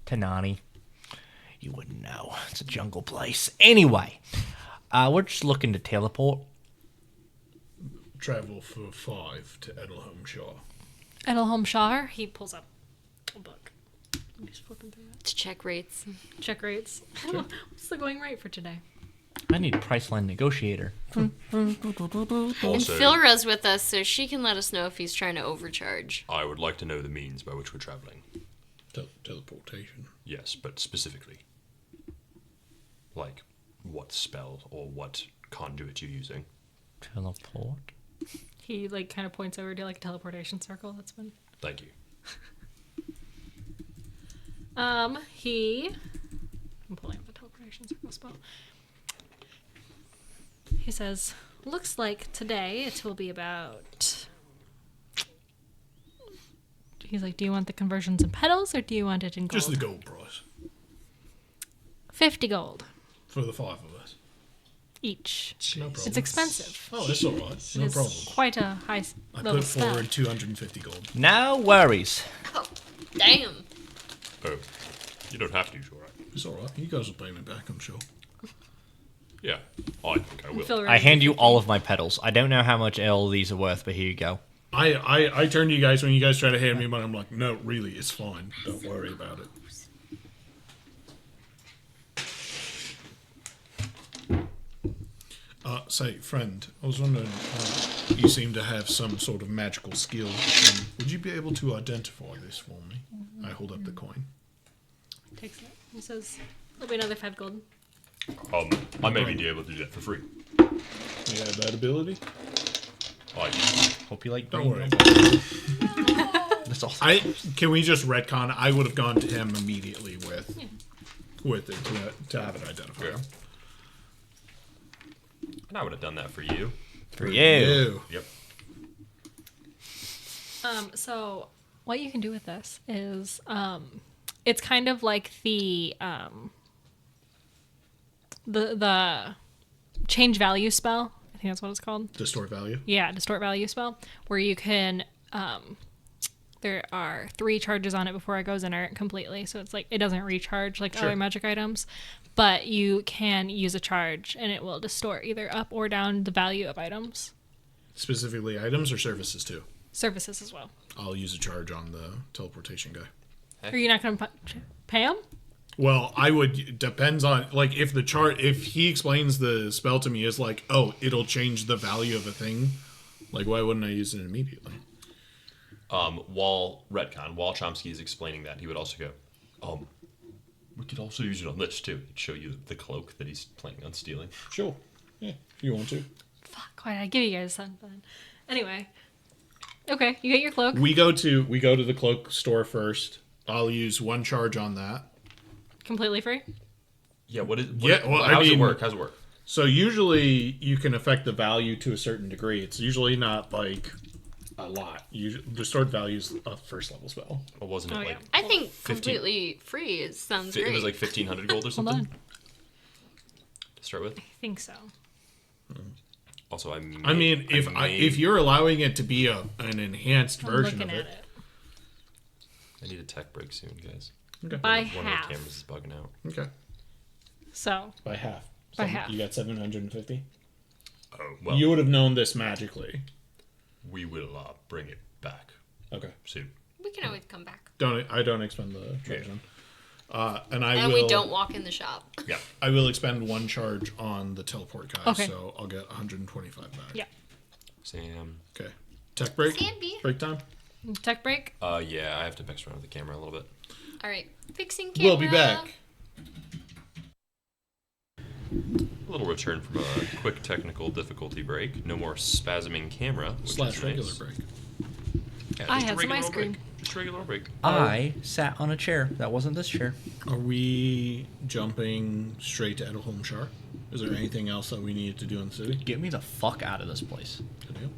S2: Tanani. You wouldn't know. It's a jungle place. Anyway, we're just looking to teleport.
S3: Travel for 5 to Edolholme Sharr.
S1: Edolholme Sharr. He pulls up a book. I'm just flipping through that.
S4: To check rates.
S1: Check rates. What's the going rate for today?
S2: I need a Priceline negotiator.
S4: And
S5: Also,
S4: Philra's with us, so she can let us know if he's trying to overcharge.
S5: I would like to know the means by which we're traveling.
S3: Teleportation.
S5: Yes, but specifically. Like, what spell or what conduit you're using.
S2: Teleport?
S1: He like kind of points over to like a teleportation circle that's been.
S5: Thank you.
S1: I'm pulling up the teleportation circle spell. He says, looks like today it will be about... He's like, do you want the conversions in petals or do you want it in gold?
S3: Just the gold price
S1: 50 gold.
S3: for the 5 of us.
S1: each.
S3: No problem.
S1: It's expensive.
S3: Oh, it's all right. No
S1: It's
S3: problem.
S1: quite a high
S3: I
S1: level
S3: put
S1: spell.
S3: forward 250 gold.
S2: No worries.
S4: Oh, damn.
S5: Oh, you don't have to, sure.
S3: It's all right. You guys will pay me back, I'm sure.
S5: Yeah, I think I will.
S1: Feel
S2: I hand you all of my petals. I don't know how much all these are worth, but here you go.
S3: I turn to you guys when you guys try to hand me money. I'm like, no, really, it's fine. Don't worry about it. Say, friend, I was wondering, you seem to have some sort of magical skill. Would you be able to identify this for me? I hold up the coin.
S1: Takes it. He says, "There'll be another 5 gold."
S5: I may be able to do that for free.
S3: You have that ability?
S2: Hope you like
S3: Don't
S2: green.
S3: worry.
S2: That's all.
S3: Can we just retcon? I would have gone to him immediately with it to have it identified.
S5: Yeah. And I would have done that for you.
S2: For you.
S5: Yep.
S1: So what you can do with this is, it's kind of like the change value spell. I think that's what it's called.
S3: Distort value.
S1: Yeah, distort value spell, where you can. There are 3 charges on it before it goes inert completely, so it's like it doesn't recharge like
S3: Sure.
S1: other magic items, but you can use a charge and it will distort either up or down the value of items,
S3: Specifically items or services too.
S1: services as well.
S3: I'll use a charge on the teleportation guy.
S1: Are you not going to pay him?
S3: Well, I would. Depends on like if he explains the spell to me as like, oh, it'll change the value of a thing. Like, why wouldn't I use it immediately?
S5: While Chomsky is explaining that, he would also go, we could also use it on this too. It'd show you the cloak that he's planning on stealing.
S3: Sure. Yeah, if you want to.
S1: Fuck, why did I give you guys something? Anyway. Okay, you get your cloak.
S3: We go to the cloak store first. I'll use 1 charge on that.
S1: Completely free?
S5: Yeah, what
S3: Yeah, well,
S5: how
S3: I
S5: does
S3: mean-
S5: it work? How's it work?
S3: So usually you can affect the value to a certain degree. It's usually not like a lot. Distort value is a first level spell.
S5: Or wasn't it
S1: Oh,
S5: like
S1: yeah.
S4: I think completely free sounds
S5: it
S4: great.
S5: was like 1,500 gold or
S1: Hold
S5: something
S1: on.
S5: to start with?
S1: I think so.
S5: Also,
S3: I mean, if you're allowing it to be an enhanced
S1: I'm
S3: version
S1: looking
S3: of
S1: at
S3: it.
S5: I need a tech break soon, guys.
S3: Okay.
S1: By
S5: One
S1: half.
S5: of the cameras is bugging out.
S3: Okay.
S1: So,
S3: By half.
S1: By half.
S3: You got 750.
S5: Oh well,
S3: You would have known this magically.
S5: we will bring it back
S3: Okay.
S5: soon.
S4: We can always come back.
S3: I don't expend the charge
S5: Yeah.
S3: on. And I
S4: And
S3: will.
S4: we don't walk in the shop.
S5: Yeah.
S3: I will expend 1 charge on the teleport guy,
S1: Okay.
S3: so I'll get 125 back.
S1: yeah.
S5: Sam.
S3: Okay. Tech break.
S4: Sandy.
S3: Break time.
S1: Tech break.
S5: Yeah, I have to mess around with the camera a little bit.
S4: All right. Fixing camera.
S3: We'll be back.
S5: A little return from a quick technical difficulty break. No more spasming camera. Which
S3: Slash
S5: is
S3: regular
S5: nice.
S3: break.
S5: Yeah,
S1: I
S5: just a
S1: had some
S5: regular
S1: ice
S5: old break.
S1: cream.
S5: Just a regular old break.
S2: I sat on a chair. That wasn't this chair.
S3: Are we jumping straight to Edolholme Sharr? Is there anything else that we need to do in the city?
S2: Get me the fuck out of this place.
S3: Good deal.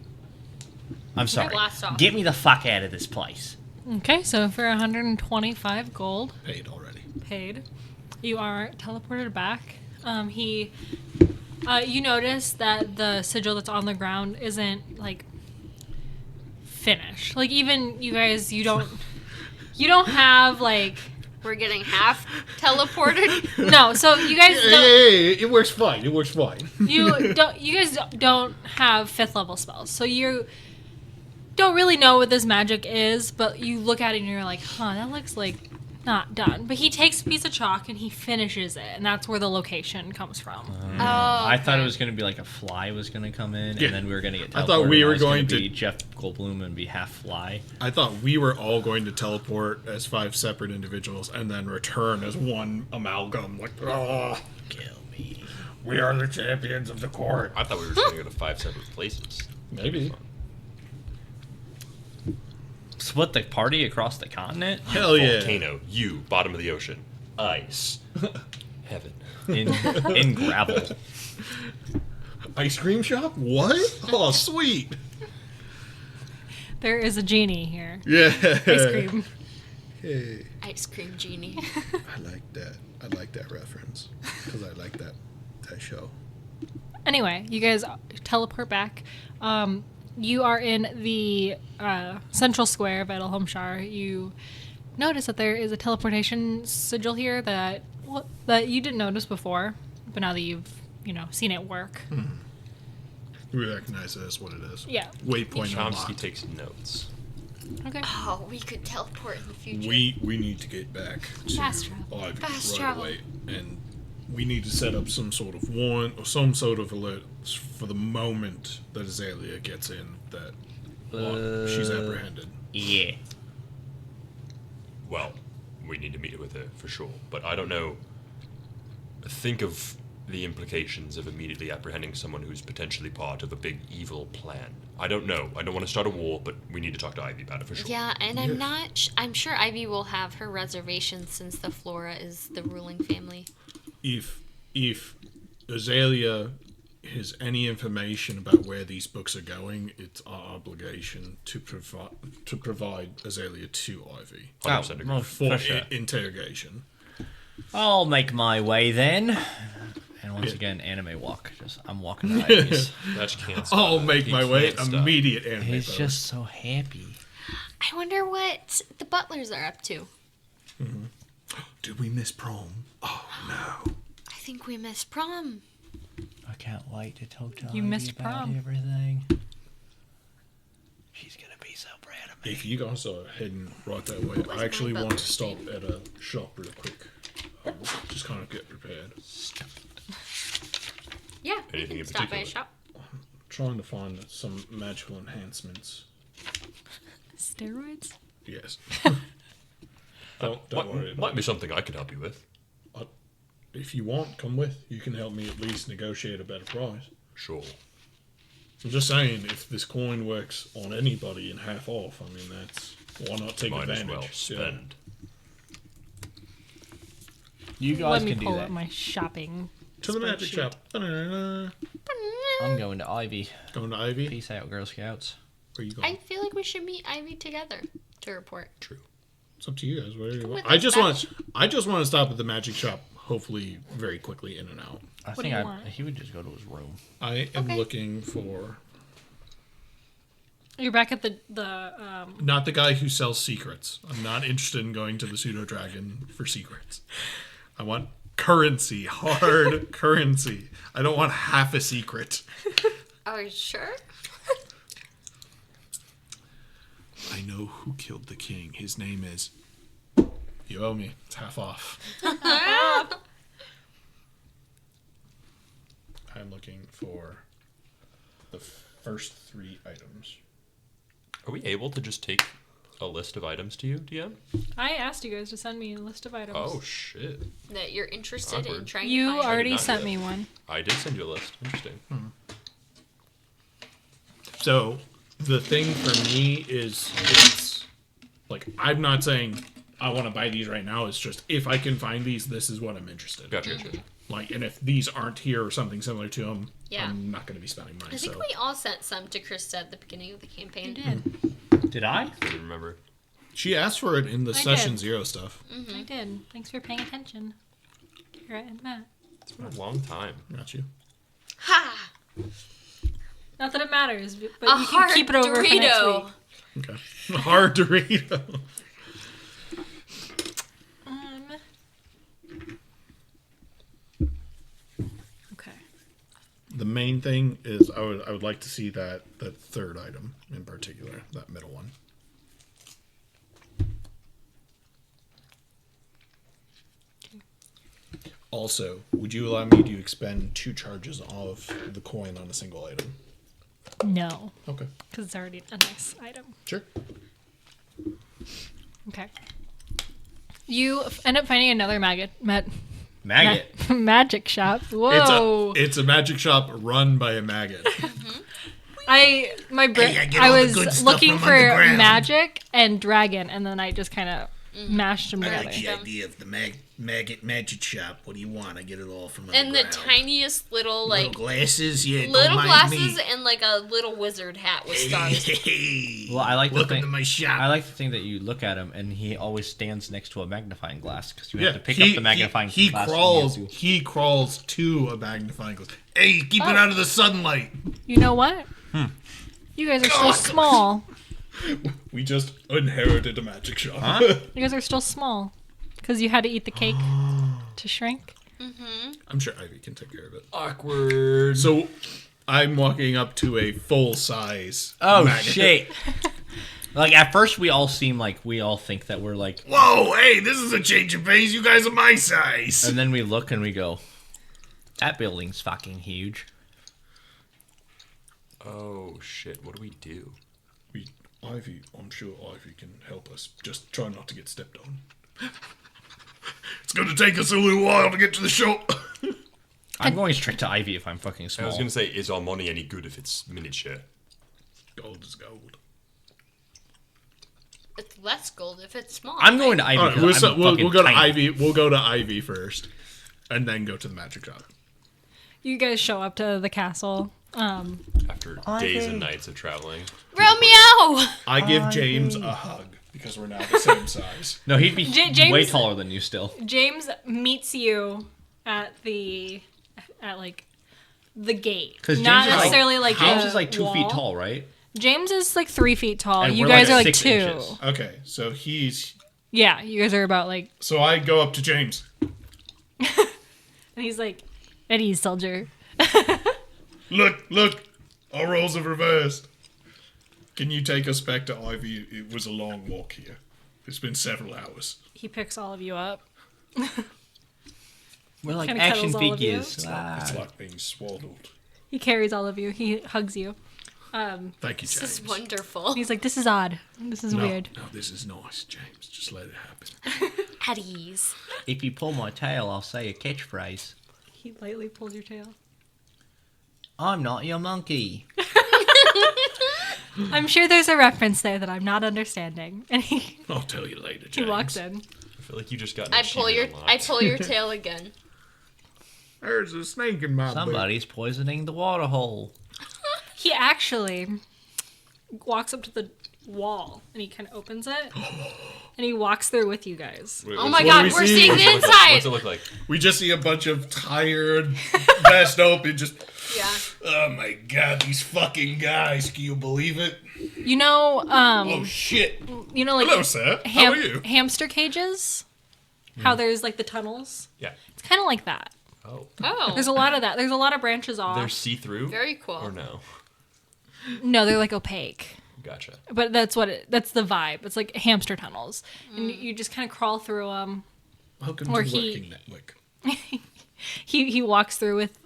S2: I'm sorry.
S4: blast off.
S2: Get me the fuck out of this place.
S1: Okay, so for 125 gold
S3: Paid already.
S1: paid, you are teleported back. You notice that the sigil that's on the ground isn't like finished. Like even you guys, you don't have like
S4: We're getting half teleported.
S1: no. So you guys don't.
S3: Hey, it works fine. It works fine.
S1: You guys don't have 5th level spells, so you don't really know what this magic is, but you look at it and you're like, huh, that looks like not done. But he takes a piece of chalk and he finishes it, and that's where the location comes from.
S2: I thought it was going to be like a fly was going to come in,
S3: Yeah.
S2: and then we were going to get teleported.
S3: I thought we
S2: and
S3: were
S2: was gonna
S3: going to-
S2: be Jeff Goldblum and be half fly.
S3: I thought we were all going to teleport as 5 separate individuals and then return as one amalgam. Like, oh,
S2: Kill me.
S3: we are the champions of the court.
S5: I thought we were just going to go to 5 separate places.
S3: Maybe.
S2: Split the party across the continent
S3: Hell yeah.
S5: Volcano, you, bottom of the ocean. Ice. Heaven.
S2: in gravel.
S3: Ice cream shop? What? Oh, sweet.
S1: There is a genie here.
S3: Yeah.
S1: Ice cream.
S3: Hey,
S4: Ice cream genie.
S3: I like that. I like that reference because I like that show.
S1: Anyway, you guys teleport back. You are in the central square of Edolholme Sharr. You notice that there is a teleportation sigil here that you didn't notice before, but now that you've seen it work.
S3: We recognize it as what it is.
S1: Yeah.
S3: Waypoint
S5: Chomsky
S3: unlocked.
S5: takes notes.
S1: Okay.
S4: Oh, we could teleport in the future.
S3: We need to get back to
S1: Fast travel.
S3: Ivy
S4: Fast
S3: right
S4: travel.
S3: away, and we need to set up some sort of warrant or some sort of alert for the moment that Azalea gets in that she's apprehended.
S2: Yeah.
S5: Well, we need to meet with her for sure, but I don't know. Think of the implications of immediately apprehending someone who's potentially part of a big evil plan. I don't know. I don't want to start a war, but we need to talk to Ivy about it for sure.
S4: Yeah, and I'm sure Ivy will have her reservations since the Flora is the ruling family.
S3: If Azalea has any information about where these books are going, it's our obligation to provide Azalea to Ivy
S5: 100% agree.
S2: well,
S3: for
S2: for sure.
S3: interrogation.
S2: I'll make my way then. And once again, anime walk. I'm walking to Ivy's.
S5: That can't stop.
S3: I'll make
S5: He
S3: my way.
S5: can't stop.
S3: Immediate anime.
S2: He's
S3: pose.
S2: just so happy.
S4: I wonder what the butlers are up to.
S3: Did we miss prom? Oh no.
S4: I think we missed prom.
S2: I can't wait to talk to
S1: You
S2: Ivy
S1: missed
S2: about
S1: prom.
S2: everything. She's gonna be so proud of me.
S3: If you guys are heading right that way, I
S4: my
S3: actually want
S4: butler
S3: to stop at a shop real quick. Just kind of get prepared.
S4: Yeah,
S5: Anything
S4: we
S5: in
S4: can stop by a
S5: particular?
S4: shop.
S3: Trying to find some magical enhancements.
S1: Steroids?
S3: Yes. don't worry about
S5: Might be something I could help you with.
S3: it. If you want, come with. You can help me at least negotiate a better price.
S5: Sure.
S3: I'm just saying, if this coin works on anybody in half off, I mean, why not take
S5: Might as
S3: advantage?
S5: well
S3: Yeah.
S5: spend.
S2: You
S1: Let
S2: guys
S1: me
S2: can do
S1: pull
S2: that.
S1: up my shopping.
S3: To the magic
S1: spreadsheet.
S3: shop. Ba-na-na-na.
S2: I'm going to Ivy.
S3: Going to Ivy.
S2: Peace out, Girl Scouts.
S3: Where you going?
S4: I feel like we should meet Ivy together to report.
S5: True.
S3: It's up to you guys. Where you
S4: with
S3: want.
S4: us,
S3: I just want to stop at the magic shop. Hopefully, very quickly in and out.
S2: I
S1: do
S2: think
S1: you want?
S2: he would just go to his room.
S3: I am
S4: Okay.
S3: looking for
S1: You're back at the
S3: not the guy who sells secrets. I'm not interested in going to the pseudo dragon for secrets. I want currency, hard currency. I don't want half a secret.
S4: Are you sure?
S3: I know who killed the king. His name is. You owe me. It's half off. I'm looking for the first 3 items.
S5: Are we able to just take a list of items to you, DM?
S1: I asked you guys to send me a list of items.
S5: Oh, shit.
S4: That you're interested in
S5: Awkward.
S4: trying
S1: You
S4: to find.
S1: already
S5: not do
S1: sent
S5: that.
S1: me one.
S5: I did send you a list. Interesting.
S3: So the thing for me is it's like I'm not saying I want to buy these right now. It's just if I can find these, this is what I'm interested in.
S5: Gotcha.
S3: Like, and if these aren't here or something similar to them,
S4: Yeah.
S3: I'm not going to be spending money.
S4: I think
S3: So
S4: we all sent some to Krista at the beginning of the campaign.
S1: You did.
S2: Did I?
S5: I didn't remember.
S3: she asked for it in the
S1: I
S3: session
S1: did.
S3: 0 stuff.
S1: I did. Thanks for paying attention. Kara and Matt.
S5: It's been a long time.
S3: Got you.
S4: Ha!
S1: Not that it matters, but
S4: A
S1: you
S4: hard
S1: can keep it over for next
S4: Dorito.
S1: week.
S3: Okay. Hard Dorito.
S1: Okay.
S3: The main thing is I would like to see that third item in particular, that middle one. Also, would you allow me to expend 2 charges of the coin on a single item?
S1: No,
S3: Okay.
S1: because it's already a nice item.
S3: Sure.
S1: Okay. You end up finding another
S2: Maggot.
S1: magic shop. Whoa!
S3: It's a magic shop run by a maggot.
S1: I
S3: I get
S1: I
S3: all the good
S1: was
S3: stuff
S1: looking
S3: from
S1: for
S3: underground.
S1: magic and dragon, and then I just kind of mashed them
S3: I
S1: together.
S3: like the idea of the maggot magic shop. What do you want? I get it all from
S4: And the
S3: underground.
S4: tiniest little, like,
S3: little glasses. Yeah,
S4: little
S3: don't mind
S4: glasses
S3: me.
S4: and, like, a little wizard hat with stars.
S3: Hey,
S2: Well, I like to
S3: welcome
S2: think
S3: to my shop.
S2: I like to think that you look at him and he always stands next to a magnifying glass because you
S3: Yeah,
S2: have to pick up the magnifying
S3: he
S2: glass.
S3: crawls.
S2: and he has
S3: He crawls to a magnifying glass. Hey, keep it out of the sunlight.
S1: You know what? You guys are still small.
S3: We just inherited a magic shop.
S2: Huh?
S1: You guys are still small. Because you had to eat the cake to shrink.
S3: I'm sure Ivy can take care of it.
S5: Awkward.
S3: So, I'm walking up to a full size.
S2: Oh
S3: magnet.
S2: shit! Like at first, we all think that we're like,
S3: Whoa! Hey, this is a change of pace. You guys are my size.
S2: and then we look and we go, that building's fucking huge.
S5: Oh shit! What do we do?
S3: Ivy, I'm sure Ivy can help us. Just try not to get stepped on. It's going to take us a little while to get to the shop.
S2: I'm going straight to Ivy if I'm fucking
S5: I
S2: small.
S5: was gonna say, is our money any good if it's miniature?
S3: Gold is gold.
S4: It's less gold if it's small.
S2: I'm going to Ivy.
S3: All right,
S2: 'cause I'm
S3: we'll
S2: fucking
S3: go to
S2: tiny.
S3: Ivy. We'll go to Ivy first, and then go to the magic shop.
S1: You guys show up to the castle.
S5: After days and nights of traveling.
S4: Romeo!
S3: I give James a hug because we're now the same size.
S2: No, he'd be
S1: James-
S2: way taller than you still.
S1: James meets you at like the gate.
S2: Because
S1: Not necessarily like
S2: James
S1: the
S2: is like 2 feet
S1: wall.
S2: tall, right?
S1: James is like 3 feet tall.
S2: And
S1: You
S2: we're,
S1: guys
S2: like,
S1: are like
S2: 6
S1: 2.
S2: inches.
S3: Okay, so he's.
S1: Yeah, you guys are about like.
S3: So I go up to James.
S1: And he's like, at ease, soldier.
S3: Look, our roles have reversed. Can you take us back to Ivy? It was a long walk here. It's been several hours.
S1: He picks all of you up.
S2: We're like
S1: Kinda
S2: action
S1: cuddles all of you.
S2: figures.
S3: It's like being swaddled.
S1: He carries all of you. He hugs you.
S3: Thank you, James.
S4: This is wonderful.
S1: He's like, this is odd. This is weird.
S3: No, this is nice, James. Just let it happen.
S4: At ease.
S2: If you pull my tail, I'll say a catchphrase.
S1: He lightly pulls your tail.
S2: I'm not your monkey.
S1: I'm sure there's a reference there that I'm not understanding. And he
S3: I'll tell you later, James.
S1: he walks in.
S5: I feel like you just got.
S4: I pull your tail again.
S3: There's a snake in my boot.
S2: Somebody's poisoning the water hole.
S1: He actually walks up to the wall and he kind of opens it and he walks through with you guys.
S4: Oh my
S3: What
S4: god,
S3: do we
S4: we're
S3: see?
S4: seeing the
S5: What's
S4: inside!
S5: it look like?
S3: We just see a bunch of tired, vest open, just.
S4: Yeah.
S3: Oh my god, these fucking guys! Can you believe it?
S1: You know,
S3: Oh shit!
S1: like
S3: Hello, sir. How are you?
S1: hamster cages. How there's like the tunnels.
S5: Yeah.
S1: It's kind of like that.
S5: Oh.
S4: Oh.
S1: There's a lot of that. There's a lot of branches off.
S5: They're see-through.
S4: Very cool.
S5: Or no?
S1: No, they're like opaque.
S5: Gotcha.
S1: But that's that's the vibe. It's like hamster tunnels, and you just kind of crawl through them.
S3: Welcome
S1: Or
S3: to
S1: he-
S3: Working Network.
S1: He walks through with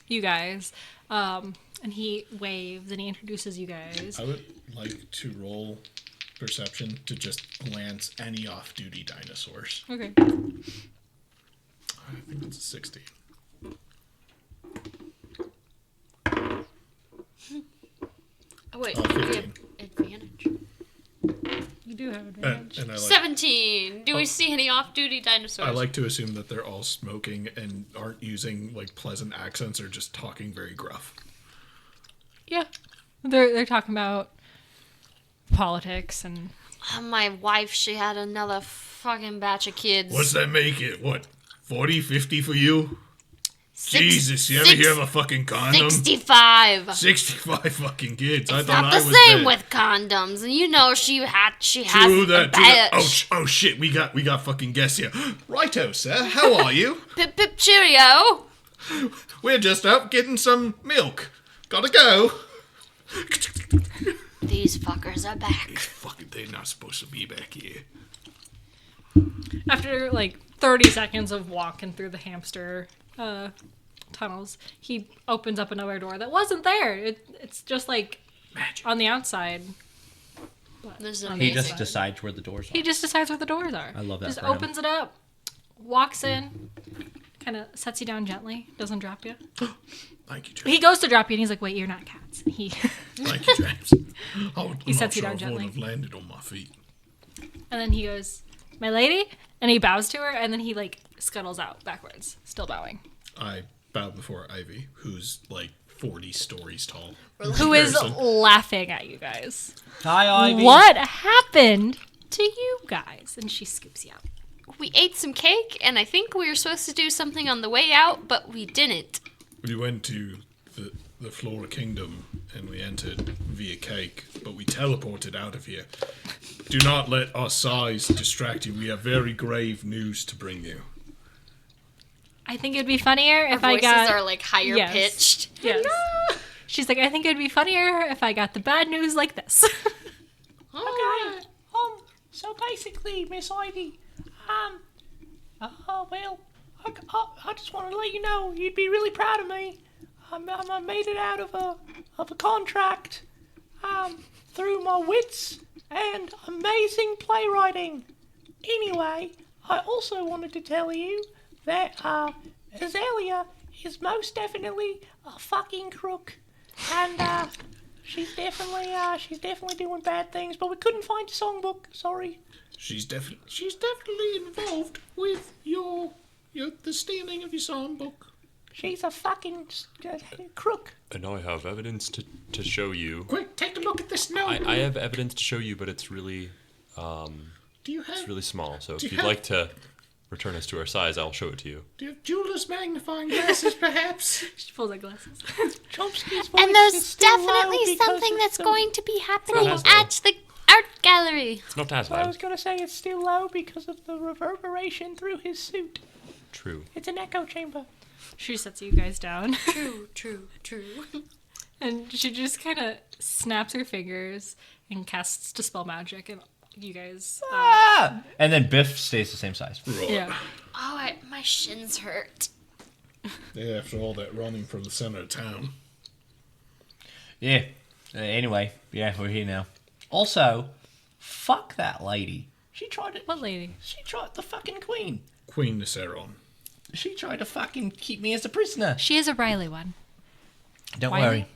S1: you guys, and he waves and he introduces you guys.
S3: I would like to roll perception to just glance any off-duty dinosaurs.
S1: Okay.
S3: I think it's a 60.
S4: Oh, wait.
S3: Oh,
S4: We have
S3: 15.
S4: advantage.
S1: You do have advantage.
S3: And I
S4: 17. Do we see any off-duty dinosaurs?
S3: I like to assume that they're all smoking and aren't using like pleasant accents or just talking very gruff.
S1: Yeah, they're talking about politics and
S4: My wife, she had another fucking batch of kids.
S3: What's that make it? What? 40, 50 for you?
S4: Six-
S3: Jesus, you ever
S4: six-
S3: hear of a fucking condom?
S4: 65.
S3: 65 fucking kids. I
S4: It's
S3: thought
S4: not
S3: I
S4: the
S3: was
S4: same
S3: dead.
S4: with condoms, and you know she has
S3: True
S4: a
S3: that, true that.
S4: batch.
S3: Oh shit, we got fucking guests here. Righto, sir. How are you?
S4: Pip pip cheerio.
S3: We're just out getting some milk. Gotta go.
S4: These fuckers are back.
S3: Fucking, they're not supposed to be back here.
S1: after like 30 seconds of walking through the hamster tunnels, he opens up another door that wasn't there. It's just like
S3: Magic.
S1: on the outside.
S4: This is
S1: He
S2: He
S4: amazing.
S2: just decides where the doors are.
S1: He just decides where the doors are.
S2: I love that
S1: Just
S2: for him.
S1: opens it up, walks in, kind of sets you down gently, doesn't drop you.
S3: Thank you, James.
S1: He goes to drop you, and he's like, "Wait, you're not cats." And
S3: Thank you, James. I'm
S1: He
S3: not
S1: sets you
S3: sure
S1: down
S3: if I would
S1: gently.
S3: have landed on my feet.
S1: and And then he goes, "My lady?" And he bows to her, and then he, like, scuttles out backwards, still bowing.
S3: I bow before Ivy, who's like 40 stories tall.
S1: Who is laughing at you guys.
S2: Hi, Ivy.
S1: What happened to you guys? And she scoops you out.
S4: We ate some cake, and I think we were supposed to do something on the way out, but we didn't.
S3: We went to the Flora Kingdom and we entered via cake, but we teleported out of here. Do not let our size distract you. We have very grave news to bring you.
S1: I think it'd be funnier if
S4: Our
S1: I
S4: voices
S1: got...
S4: are like higher
S1: Yes.
S4: pitched.
S1: Yes. She's like, I think it'd be funnier if I got the bad news like this.
S2: Okay. So basically, Miss Ivy, well, I just want to let you know you'd be really proud of me. I made it out of a contract, through my wits and amazing playwriting. Anyway, I also wanted to tell you that Azalea is most definitely a fucking crook, and she's definitely doing bad things. But we couldn't find a songbook. Sorry.
S3: She's definitely involved with the stealing of your songbook.
S2: She's a fucking crook.
S5: And I have evidence to show you.
S3: Quick, take a look at this note.
S5: I have evidence to show you, but it's really it's really small. So if you'd like to return us to our size, I'll show it to you.
S3: Do you have jeweler's magnifying glasses, perhaps?
S1: She pulls her glasses.
S2: Chomsky's voice
S4: And
S2: is
S4: there's
S2: still low
S4: definitely
S2: because
S4: something
S2: of
S4: that's
S2: the-
S4: going to be happening
S5: as low.
S4: at the art gallery.
S5: It's not as
S2: I
S5: loud.
S2: was gonna say it's still low because of the reverberation through his suit.
S5: True.
S2: It's an echo chamber.
S1: She sets you guys down.
S4: True.
S1: And she just kind of snaps her fingers and casts Dispel Magic, and you guys...
S2: And then Biff stays the same size.
S1: yeah.
S4: Oh, my shins hurt.
S3: Yeah, after all that running from the center of town.
S2: Yeah. Anyway, yeah, we're here now. Also, fuck that lady. She tried
S1: What lady?
S2: the fucking queen.
S3: Queen Nisseron.
S2: She tried to fucking keep me as a prisoner.
S1: She is a Riley one.
S2: Don't
S1: Why
S2: worry.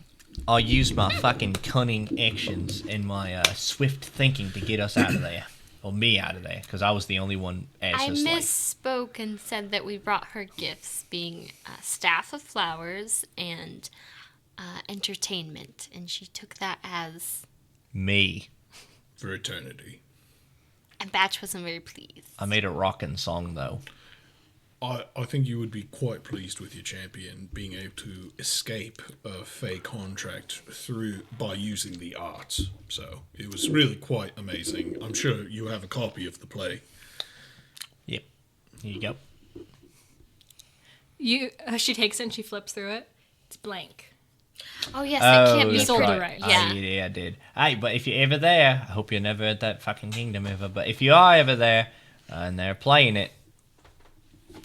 S2: I used my fucking cunning actions and my swift thinking to get us out of there. Or me out of there, because I was the only one as
S4: I
S2: a slave.
S4: misspoke and said that we brought her gifts, being a staff of flowers and entertainment, and she took that as...
S2: Me.
S3: For eternity.
S4: And Batch wasn't very pleased.
S2: I made a rockin' song, though.
S3: I think you would be quite pleased with your champion being able to escape a Fey contract by using the arts. So it was really quite amazing. I'm sure you have a copy of the play.
S2: Yep. Here you go.
S1: She takes it and she flips through it. It's blank.
S4: Oh, yes, it can't be
S1: that's
S4: sold.
S1: right.
S4: Yeah.
S2: Yeah, I did. Hey, but if you're ever there, I hope you're never at that fucking kingdom ever, but if you are ever there and they're playing it,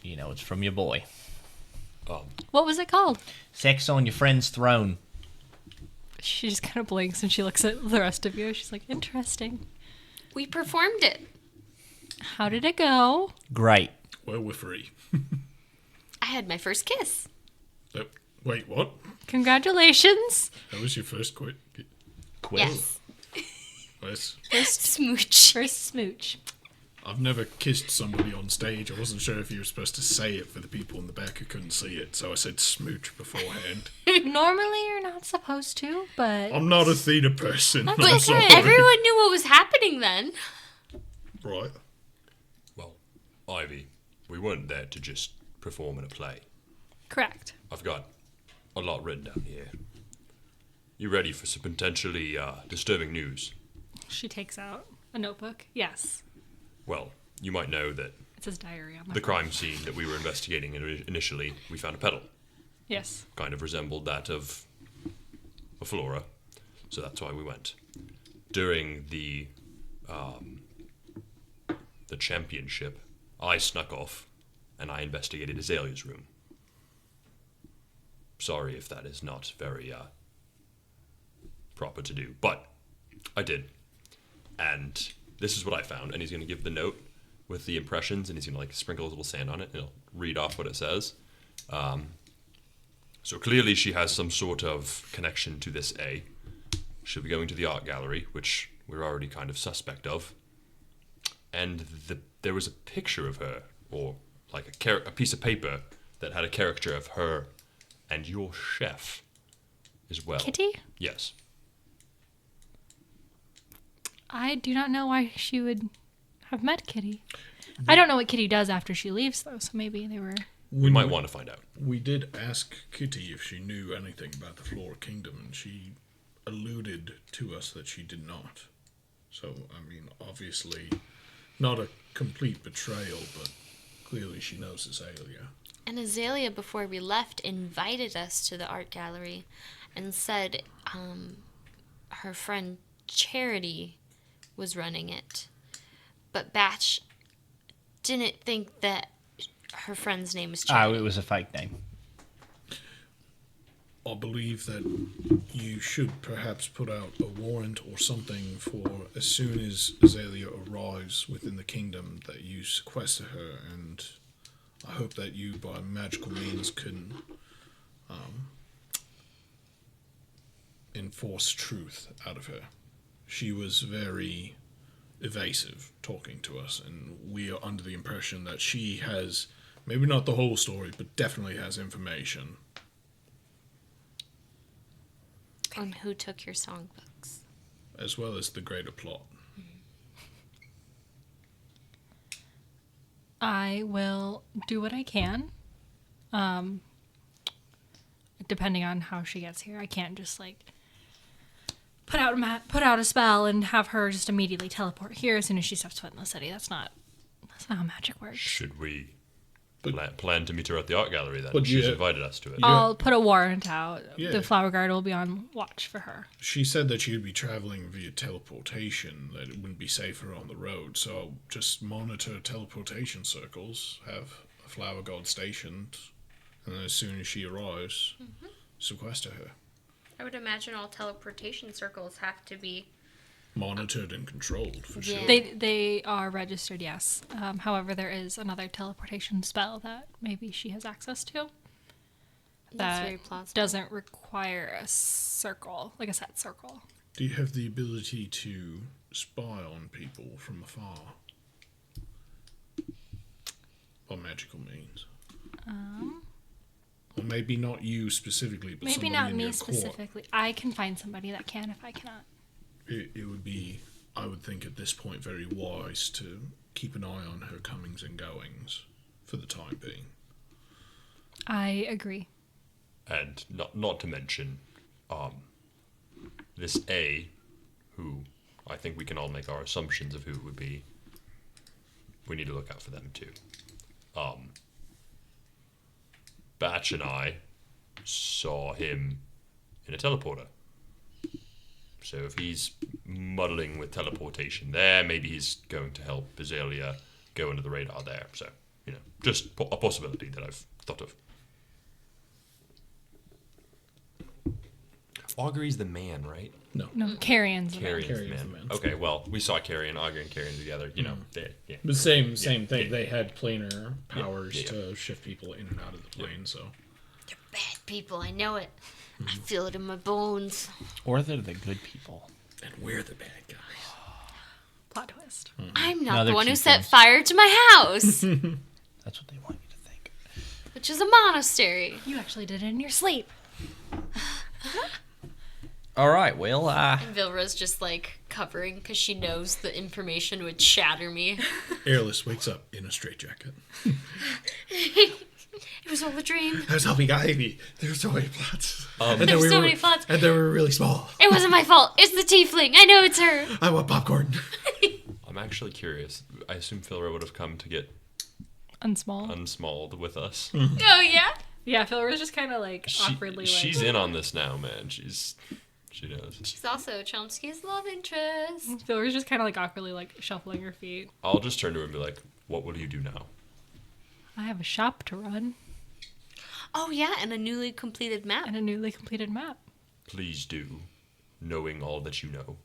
S2: you know it's from your boy.
S1: What was it called?
S2: Sex on your friend's throne.
S1: She just kind of blinks and she looks at the rest of you. She's like, interesting.
S4: We performed it.
S1: How did it go?
S2: Great.
S3: Well, we're free.
S4: I had my first kiss.
S3: Wait, what?
S1: Congratulations.
S3: That was your first quit?
S4: Yes.
S3: Yes.
S4: First smooch.
S1: First smooch.
S3: I've never kissed somebody on stage. I wasn't sure if you were supposed to say it for the people in the back who couldn't see it, so I said smooch beforehand.
S1: Normally you're not supposed to, but...
S3: I'm not a theatre person. I'm
S4: But
S3: sorry.
S4: everyone knew what was happening then.
S3: Right.
S5: Well, Ivy, we weren't there to just perform in a play.
S1: Correct.
S5: I've got a lot written down here. You ready for some potentially disturbing news?
S1: She takes out a notebook. Yes.
S5: Well, you might know that
S1: It says diary on
S5: the crime scene that we were investigating initially, we found a pedal.
S1: Yes.
S5: Kind of resembled that of a flora, so that's why we went. During the championship, I snuck off and I investigated Azalea's room. Sorry if that is not very proper to do, but I did. And this is what I found, and he's going to give the note with the impressions, and he's going to sprinkle a little sand on it, and he'll read off what it says. So clearly she has some sort of connection to this A. She'll be going to the art gallery, which we're already kind of suspect of. And there was a picture of her, or like a piece of paper that had a caricature of her and your chef as well.
S1: Kitty?
S5: Yes.
S1: I do not know why she would have met Kitty. I don't know what Kitty does after she leaves, though, so maybe they were...
S5: We might want to find out.
S3: We did ask Kitty if she knew anything about the Flora Kingdom, and she alluded to us that she did not. So, I mean, obviously, not a complete betrayal, but clearly she knows Azalea.
S4: And Azalea, before we left, invited us to the art gallery and said her friend Charity was running it. But Batch didn't think that her friend's name was Charity.
S7: It was a fake name.
S3: I believe that you should perhaps put out a warrant or something for as soon as Azalea arrives within the kingdom that you sequester her, and I hope that you, by magical means, can enforce truth out of her. She was very evasive talking to us, and we are under the impression that she has, maybe not the whole story, but definitely has information.
S4: On who took your songbooks.
S3: As well as the greater plot.
S1: I will do what I can. Depending on how she gets here, I can't just like put out a spell and have her just immediately teleport here as soon as she steps foot in the city. That's not how magic works.
S5: Should we plan to meet her at the art gallery then?
S3: But
S5: She's
S3: yeah.
S5: invited us to it.
S1: I'll put a warrant out.
S3: Yeah.
S1: The flower guard will be on watch for her.
S3: She said that she would be traveling via teleportation, that it wouldn't be safer on the road, so just monitor teleportation circles, have a flower guard stationed, and then as soon as she arrives, sequester her.
S4: I would imagine all teleportation circles have to be...
S3: Monitored and controlled, for
S4: Yeah.
S3: sure.
S1: They are registered, yes. However, there is another teleportation spell that maybe she has access to.
S4: That's
S1: That
S4: very plausible.
S1: doesn't require a circle, like a set circle.
S3: Do you have the ability to spy on people from afar? By magical means? Or maybe not you specifically, but
S1: Maybe
S3: somebody
S1: not
S3: in
S1: me
S3: your court.
S1: specifically. I can find somebody that can if I cannot.
S3: It would be, I would think at this point, very wise to keep an eye on her comings and goings for the time being.
S1: I agree.
S5: And not to mention, this A, who I think we can all make our assumptions of who it would be. We need to look out for them too. Batch and I saw him in a teleporter. So if he's muddling with teleportation there, maybe he's going to help Azalea go under the radar there. So, just a possibility that I've thought of. Augury's the man, right?
S3: No.
S1: No, Carrion's the man.
S5: Carrion's the
S3: Carrion's
S5: man.
S3: the man.
S5: Okay, well, we saw Carrion, Augury and Carrion together. Yeah.
S3: The same thing.
S5: yeah.
S3: They had planar powers
S5: yeah.
S3: to shift people in and out of the plane, so.
S4: They're bad people, I know it. I feel it in my bones.
S7: Or they're the good people.
S3: And we're the bad guys.
S1: Plot twist.
S4: I'm not
S7: Another
S4: the one who
S7: cute
S4: set
S7: ones.
S4: fire to my house,
S7: That's what they want you to think.
S4: which is a monastery.
S1: You actually did it in your sleep.
S2: All right, well,
S4: And Vilra's just like covering because she knows the information would shatter me.
S3: Airless wakes up in a straitjacket.
S4: It was all a dream.
S3: I was helping Ivy. There's so many plots. And
S4: There's so many plots.
S3: And they were really small.
S4: It wasn't my fault. It's the tiefling. I know it's her.
S3: I want popcorn.
S5: I'm actually curious. I assume Philra would have come to get
S1: Unsmall.
S5: unsmalled with us.
S4: Oh yeah.
S1: Yeah, Phil was just kind of like awkwardly
S5: She's in on this now, man. She knows.
S4: She's also Chomsky's love interest.
S1: Phil was just kind of like awkwardly like shuffling her feet.
S5: I'll just turn to her and be like, "What will you do now?"
S1: I have a shop to run
S4: Oh yeah, and a newly completed map.
S1: and a newly completed map.
S5: Please do, knowing all that you know.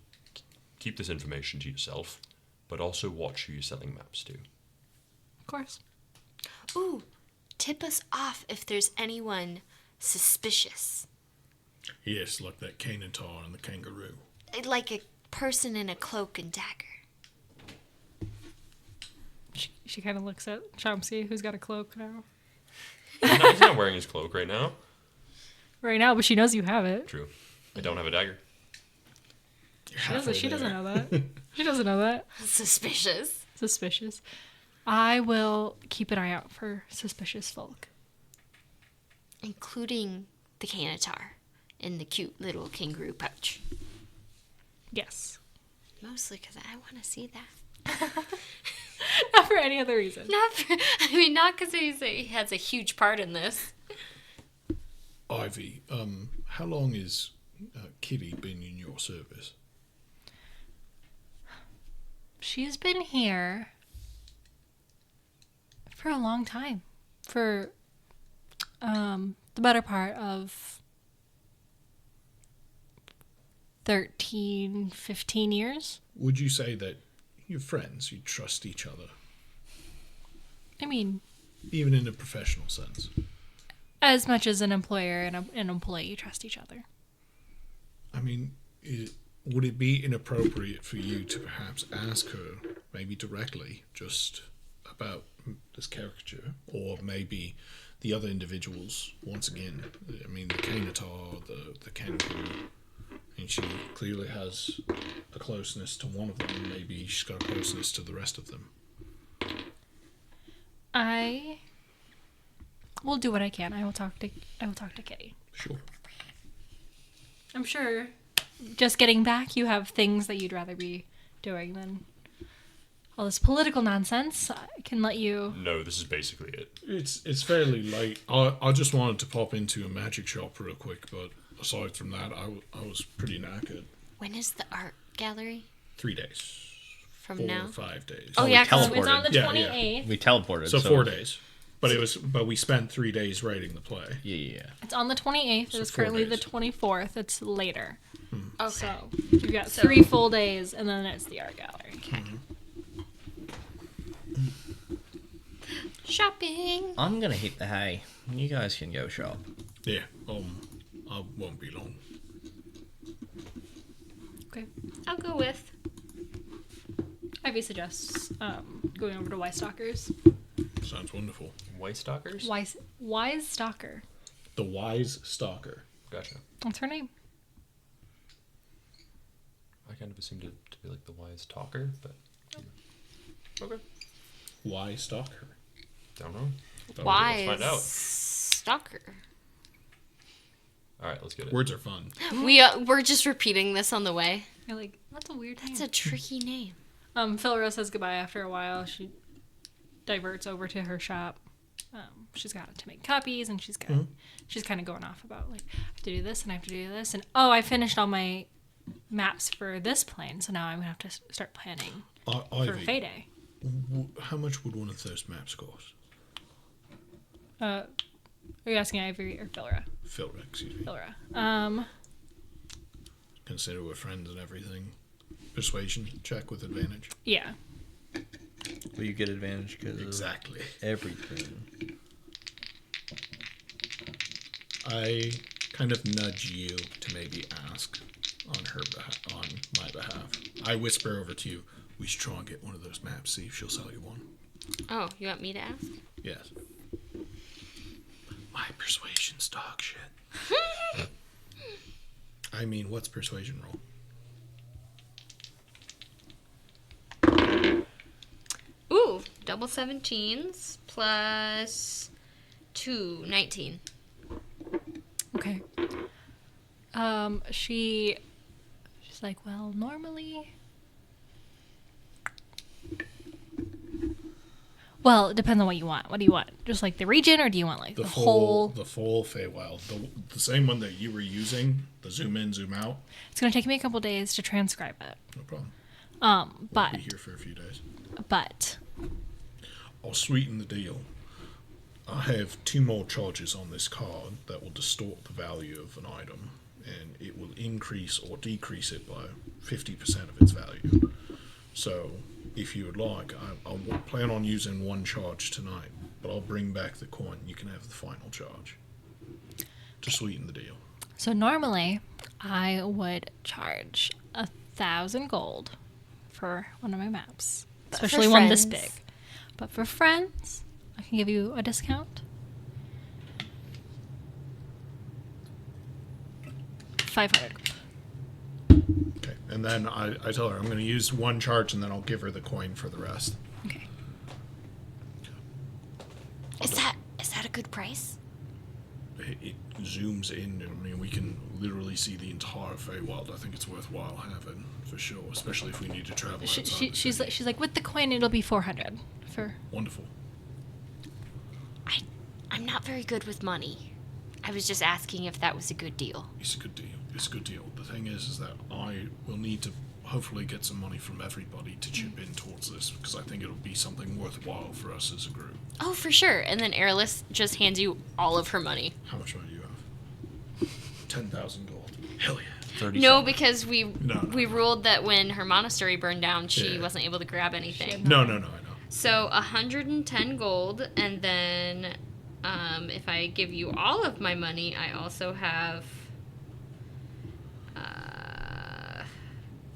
S5: Keep this information to yourself, but also watch who you're selling maps to.
S1: Of course.
S4: Ooh, tip us off if there's anyone suspicious.
S3: Yes, like that Canatar and the kangaroo.
S4: Like a person in a cloak and dagger.
S1: She kind of looks at Chomsky, who's got a cloak now.
S5: He's not wearing his cloak right now.
S1: Right now, but she knows you have it.
S5: True. I don't have a dagger.
S1: She doesn't know that. She doesn't know that.
S4: Suspicious.
S1: Suspicious. I will keep an eye out for suspicious folk.
S4: Including the Canatar in the cute little kangaroo pouch.
S1: Yes.
S4: Mostly because I want to see that.
S1: Not for any other reason.
S4: Not because he has a huge part in this.
S3: Ivy, how long has Kitty been in your service?
S1: She's been here for a long time. For the better part of 13, 15 years.
S3: Would you say that you're friends, you trust each other,
S1: I mean,
S3: even in a professional sense?
S1: as much as an employer and an employee trust each other.
S3: I mean, would it be inappropriate for you to perhaps ask her, maybe directly, just about this caricature, or maybe the other individuals, once again, I mean, the Canatar, the kangaroo, and she clearly has a closeness to one of them, maybe she's got a closeness to the rest of them.
S1: I will do what I can. I will talk to Kitty.
S3: Sure.
S1: I'm sure just getting back, you have things that you'd rather be doing than all this political nonsense. I can let you...
S5: No, this is basically it.
S3: It's fairly late. I just wanted to pop into a magic shop real quick, but aside from that, I was pretty knackered.
S4: When is the art gallery?
S3: 3 days.
S4: From
S3: 4
S4: now?
S3: or 5 days.
S4: Oh, yeah, 'cause
S1: It's on the
S3: Yeah,
S1: 28th.
S7: We teleported.
S3: So 4 days. But we spent 3 days writing the play.
S7: Yeah.
S1: It's on the 28th.
S3: So
S1: It is
S3: 4
S1: currently
S3: days.
S1: the 24th. It's later.
S4: Okay.
S1: So you've got 3 full days, and then it's the art gallery.
S4: Shopping.
S2: I'm gonna hit the hay. You guys can go shop.
S3: Yeah. I won't be long.
S1: Okay.
S4: I'll go with.
S1: Ivy suggests going over to Wise Stalkers.
S3: Sounds wonderful.
S5: White Stalkers?
S1: Wise Stalker.
S3: The Wise Stalker.
S5: Gotcha.
S1: That's her name.
S5: I kind of assumed it to be like the wise talker, but... Okay.
S3: Wise Stalker.
S5: Don't know.
S4: Wise
S5: Let's find out.
S4: stalker.
S5: Alright, let's get it.
S3: Words are fun.
S4: We're just repeating this on the way.
S1: You're like, that's a weird name.
S4: That's a tricky name.
S1: Philra says goodbye after a while. She diverts over to her shop. She's got to make copies, and she's kind of going off about, like, I have to do this, and I have to do this, and I finished all my maps for this plane, so now I'm going to have to start planning for
S3: Ivy,
S1: Fayday.
S3: how much would one of those maps cost?
S1: Are you asking Ivy or Philra?
S3: Philra, excuse me.
S1: Philra.
S3: Consider we're friends and everything. Persuasion check with advantage.
S1: Yeah.
S2: Will you get advantage because
S3: Exactly.
S2: everything?
S3: I kind of nudge you to maybe ask on my behalf. I whisper over to you, we should try and get one of those maps, see if she'll sell you one.
S4: Oh, you want me to ask?
S3: Yes. My persuasion's dog shit. I mean, what's persuasion roll?
S4: Ooh, double 17s plus 2, 19.
S1: Okay. She's like, well, normally... Well, it depends on what you want. What do you want? Just like the region, or do you want like the whole...
S3: The full Feywild. The same one that you were using, the zoom in, zoom out.
S1: It's going to take me a couple days to transcribe it.
S3: No problem.
S1: But...
S3: I'll be here for a few days.
S1: But...
S3: I'll sweeten the deal. I have 2 more charges on this card that will distort the value of an item, and it will increase or decrease it by 50% of its value. So, if you would like, I will plan on using 1 charge tonight, but I'll bring back the coin. You can have the final charge to sweeten the deal.
S1: So normally, I would charge 1,000 gold for one of my maps. Especially one this big. But for friends, I can give you a discount. 500 gold.
S3: Okay. And then I tell her I'm going to use one charge, and then I'll give her the coin for the rest.
S1: Okay.
S4: Is that a good price?
S3: It zooms in. I mean, we can literally see the entire Feywild. I think it's worthwhile having for sure, especially if we need to travel.
S1: She's like, with the coin, it'll be 400 for.
S3: Wonderful.
S4: I'm not very good with money. I was just asking if that was a good deal.
S3: It's a good deal. It's a good deal. The thing is that I will need to hopefully get some money from everybody to chip in towards this, because I think it'll be something worthwhile for us as a group.
S4: Oh, for sure. And then Airless just hands you all of her money.
S3: How much money do you have? 10,000 gold. Hell yeah.
S6: 30
S4: No, because we
S3: No.
S4: ruled that when her monastery burned down, she
S3: Yeah.
S4: wasn't able to grab anything.
S3: No, I know.
S4: So 110 gold, and then if I give you all of my money, I also have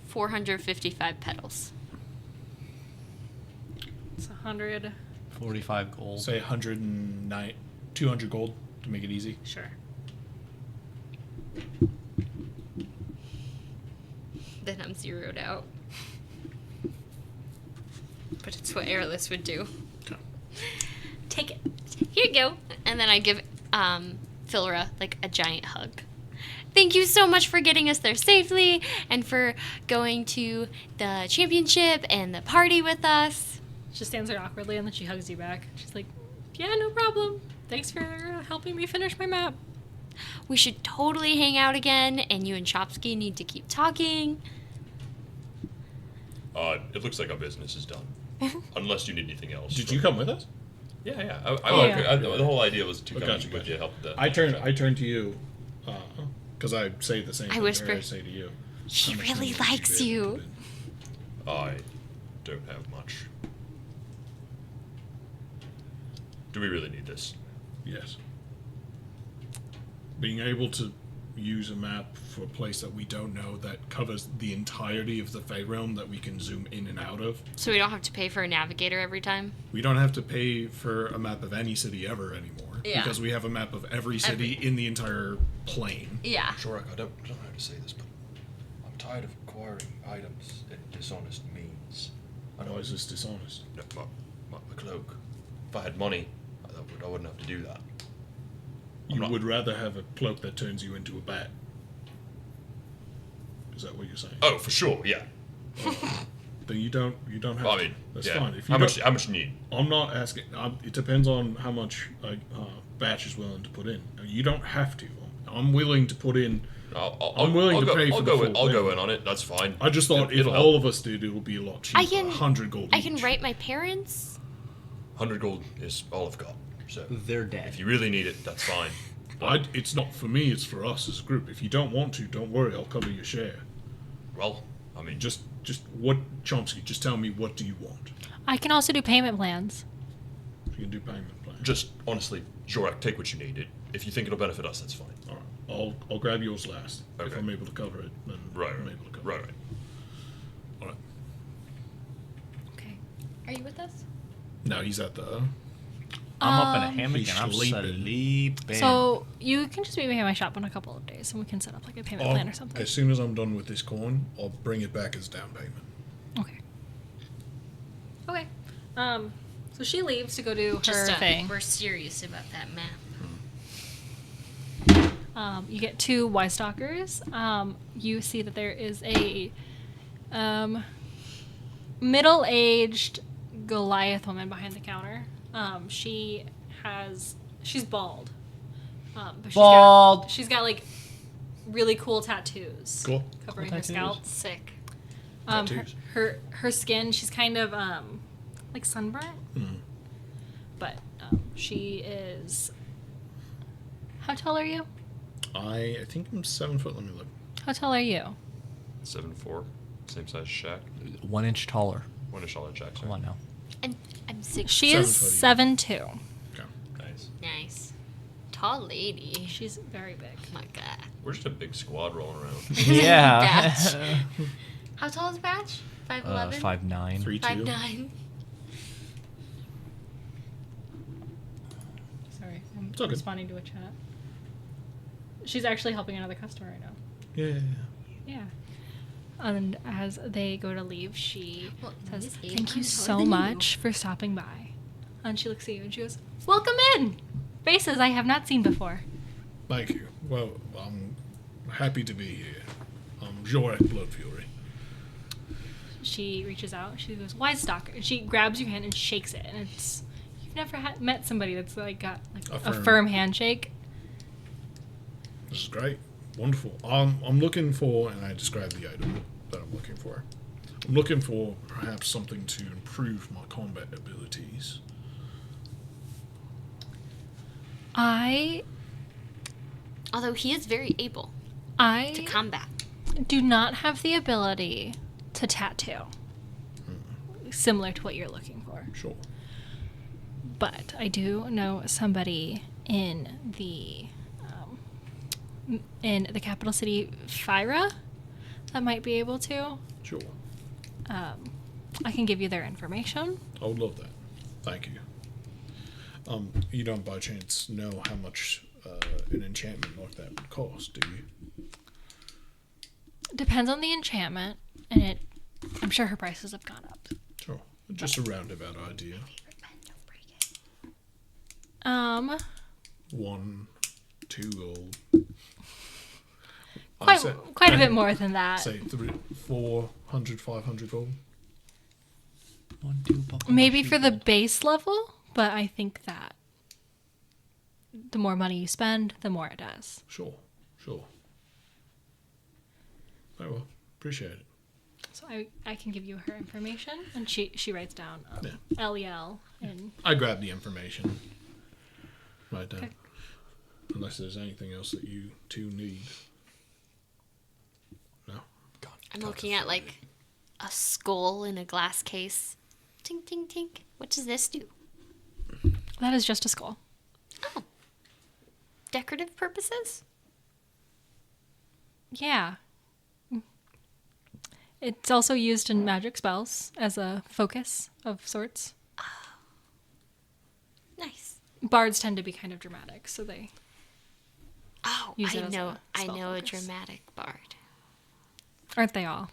S4: 455 petals.
S1: It's 100.
S2: 45 gold.
S3: Say 200 gold to make it easy.
S1: Sure.
S4: Then I'm zeroed out. But it's what Airless would do.
S3: Okay.
S4: Take it. Here you go. And then I give Philra like a giant hug. Thank you so much for getting us there safely and for going to the championship and the party with us.
S1: She stands there awkwardly and then she hugs you back. She's like, yeah, no problem. Thanks for helping me finish my map.
S4: We should totally hang out again, and you and Chopsky need to keep talking.
S5: It looks like our business is done. Unless you need anything else.
S3: Did you come with us?
S5: Yeah.
S1: Yeah.
S5: The whole idea was to come
S3: Gotcha,
S5: with
S3: gotcha.
S5: you, help the.
S3: I turn to you, because I say the same
S4: I
S3: thing
S4: whisper.
S3: I say to you.
S4: He
S3: How much
S4: really
S3: money would
S4: likes
S3: be able
S4: you.
S3: to put in?
S5: I don't have much. Do we really need this?
S3: Yes. Being able to use a map for a place that we don't know that covers the entirety of the Fey realm that we can zoom in and out of.
S4: So we don't have to pay for a navigator every time?
S3: We don't have to pay for a map of any city ever anymore.
S4: Yeah.
S3: Because we have a map of every city in the entire plane.
S4: Yeah.
S5: Shorak, I don't know how to say this, but I'm tired of acquiring items in dishonest means.
S3: Why is this dishonest?
S5: No, my cloak. If I had money, I wouldn't have to do that.
S3: You
S5: not-
S3: would rather have a cloak that turns you into a bat. Is that what you're saying?
S5: Oh, for sure, yeah.
S3: Then you don't have
S5: Well, I
S3: to.
S5: mean,
S3: That's
S5: yeah.
S3: fine. If you
S5: How
S3: don't-
S5: much do you need?
S3: I'm not asking. It depends on how much Batch is willing to put in. You don't have to. I'm willing to put in. I'm willing to pay for the full
S5: I'll go
S3: thing.
S5: in on it. That's fine.
S3: I just thought if
S5: It'll
S3: all
S5: help.
S3: of us did, it would be a lot cheaper.
S4: I can
S3: 100 gold
S4: I can
S3: each.
S4: write my parents.
S5: 100 gold is all I've got. So
S2: They're dead.
S5: if you really need it, that's fine.
S3: It's not for me. It's for us as a group. If you don't want to, don't worry. I'll cover your share.
S5: Well, I mean,
S3: Just what, Chomsky? Just tell me, what do you want?
S1: I can also do payment plans.
S3: You can do payment plan.
S5: just honestly, Jorak, take what you need. If you think it'll benefit us, that's fine.
S3: All right. I'll grab yours last. If
S5: Okay.
S3: I'm able to cover it, then
S5: Right,
S3: I'm
S5: right,
S3: able to cover it.
S5: right.
S3: All right.
S4: Okay. Are you with us?
S3: No, he's at the.
S2: I'm up in a hammock
S3: He's
S2: and I'm
S3: sleeping.
S2: sleeping.
S1: So you can just meet me at my shop in a couple of days and we can set up like a payment plan or something.
S3: As soon as I'm done with this coin, I'll bring it back as down payment.
S1: Okay. Okay. So she leaves to go do
S4: Just
S1: her thing.
S4: we're serious about that map.
S1: You get two Y-stalkers. You see that there is a middle-aged Goliath woman behind the counter. She's bald. But
S2: Bald.
S1: She's got like really cool tattoos.
S3: Cool.
S1: Covering
S2: Cool
S1: her
S2: tattoos.
S1: scalp.
S4: Sick.
S3: Tattoos.
S1: Her skin. She's kind of like sunburnt.
S3: Mhm.
S1: But she is. How tall are you?
S3: I think I'm 7 foot. Let me look.
S1: How tall are you?
S5: 7'4", same size Shaq.
S2: 1 inch taller.
S5: 1 inch taller Shaq.
S2: Come on now.
S4: I'm 6.
S1: She
S3: 7
S1: is
S3: foot.
S1: 7'2".
S3: Okay.
S5: Nice.
S4: Nice. Tall lady.
S1: She's very big.
S4: Oh my god.
S5: We're just a big squad rolling around.
S2: Yeah.
S4: Batch. How tall is Batch? 5'11"?
S2: 5'9".
S3: 3'2".
S4: 5'9".
S1: Sorry, I'm
S3: It's all good.
S1: responding to a chat. She's actually helping another customer right now.
S3: Yeah.
S1: Yeah. And as they go to leave, she says,
S4: Miss
S1: "Thank you
S4: I'm
S1: so
S4: taller than you."
S1: much for stopping by." And she looks at you and she goes, "Welcome in! Faces I have not seen before."
S3: Thank you. Well, I'm happy to be here. I'm Jorak Bloodfury.
S1: She reaches out. She goes, "Wise Stalker." And she grabs your hand and shakes it. And it's, you've never met somebody that's like got like
S3: A
S1: a
S3: firm-
S1: firm handshake.
S3: This is great. Wonderful. I'm looking for, and I describe the item that I'm looking for. I'm looking for perhaps something to improve my combat abilities.
S4: Although he is very able to
S1: I
S4: combat.
S1: do not have the ability to tattoo, similar to what you're looking for.
S3: Sure.
S1: But I do know somebody in the capital city, Fyra, that might be able to.
S3: Sure.
S1: I can give you their information.
S3: I would love that. Thank you. You don't by chance know how much an enchantment like that would cost, do you?
S1: Depends on the enchantment, and I'm sure her prices have gone up.
S3: Sure. Just a roundabout idea.
S1: Um,
S3: 1, 2 gold.
S1: quite a bit more than that.
S3: Say 400, 500 gold.
S7: 1, 2, buckle
S1: Maybe
S7: my
S1: for
S7: shoe
S1: the
S7: gold.
S1: base level, but I think that the more money you spend, the more it does.
S3: Sure. Very well. Appreciate it.
S1: So I can give you her information, and she writes down
S3: Yeah.
S1: LEL and
S3: I grab the information. Right down.
S1: Okay.
S3: Unless there's anything else that you two need. No?
S4: I'm looking at like a skull in a glass case. Tink, tink, tink. What does this do?
S1: that is just a skull.
S4: Oh. Decorative purposes?
S1: Yeah. It's also used in magic spells as a focus of sorts.
S4: Nice.
S1: Bards tend to be kind of dramatic, so they
S4: Oh,
S1: Use it
S4: I
S1: as
S4: know.
S1: a
S4: I
S1: spell
S4: know a
S1: focus.
S4: dramatic bard.
S1: aren't they all?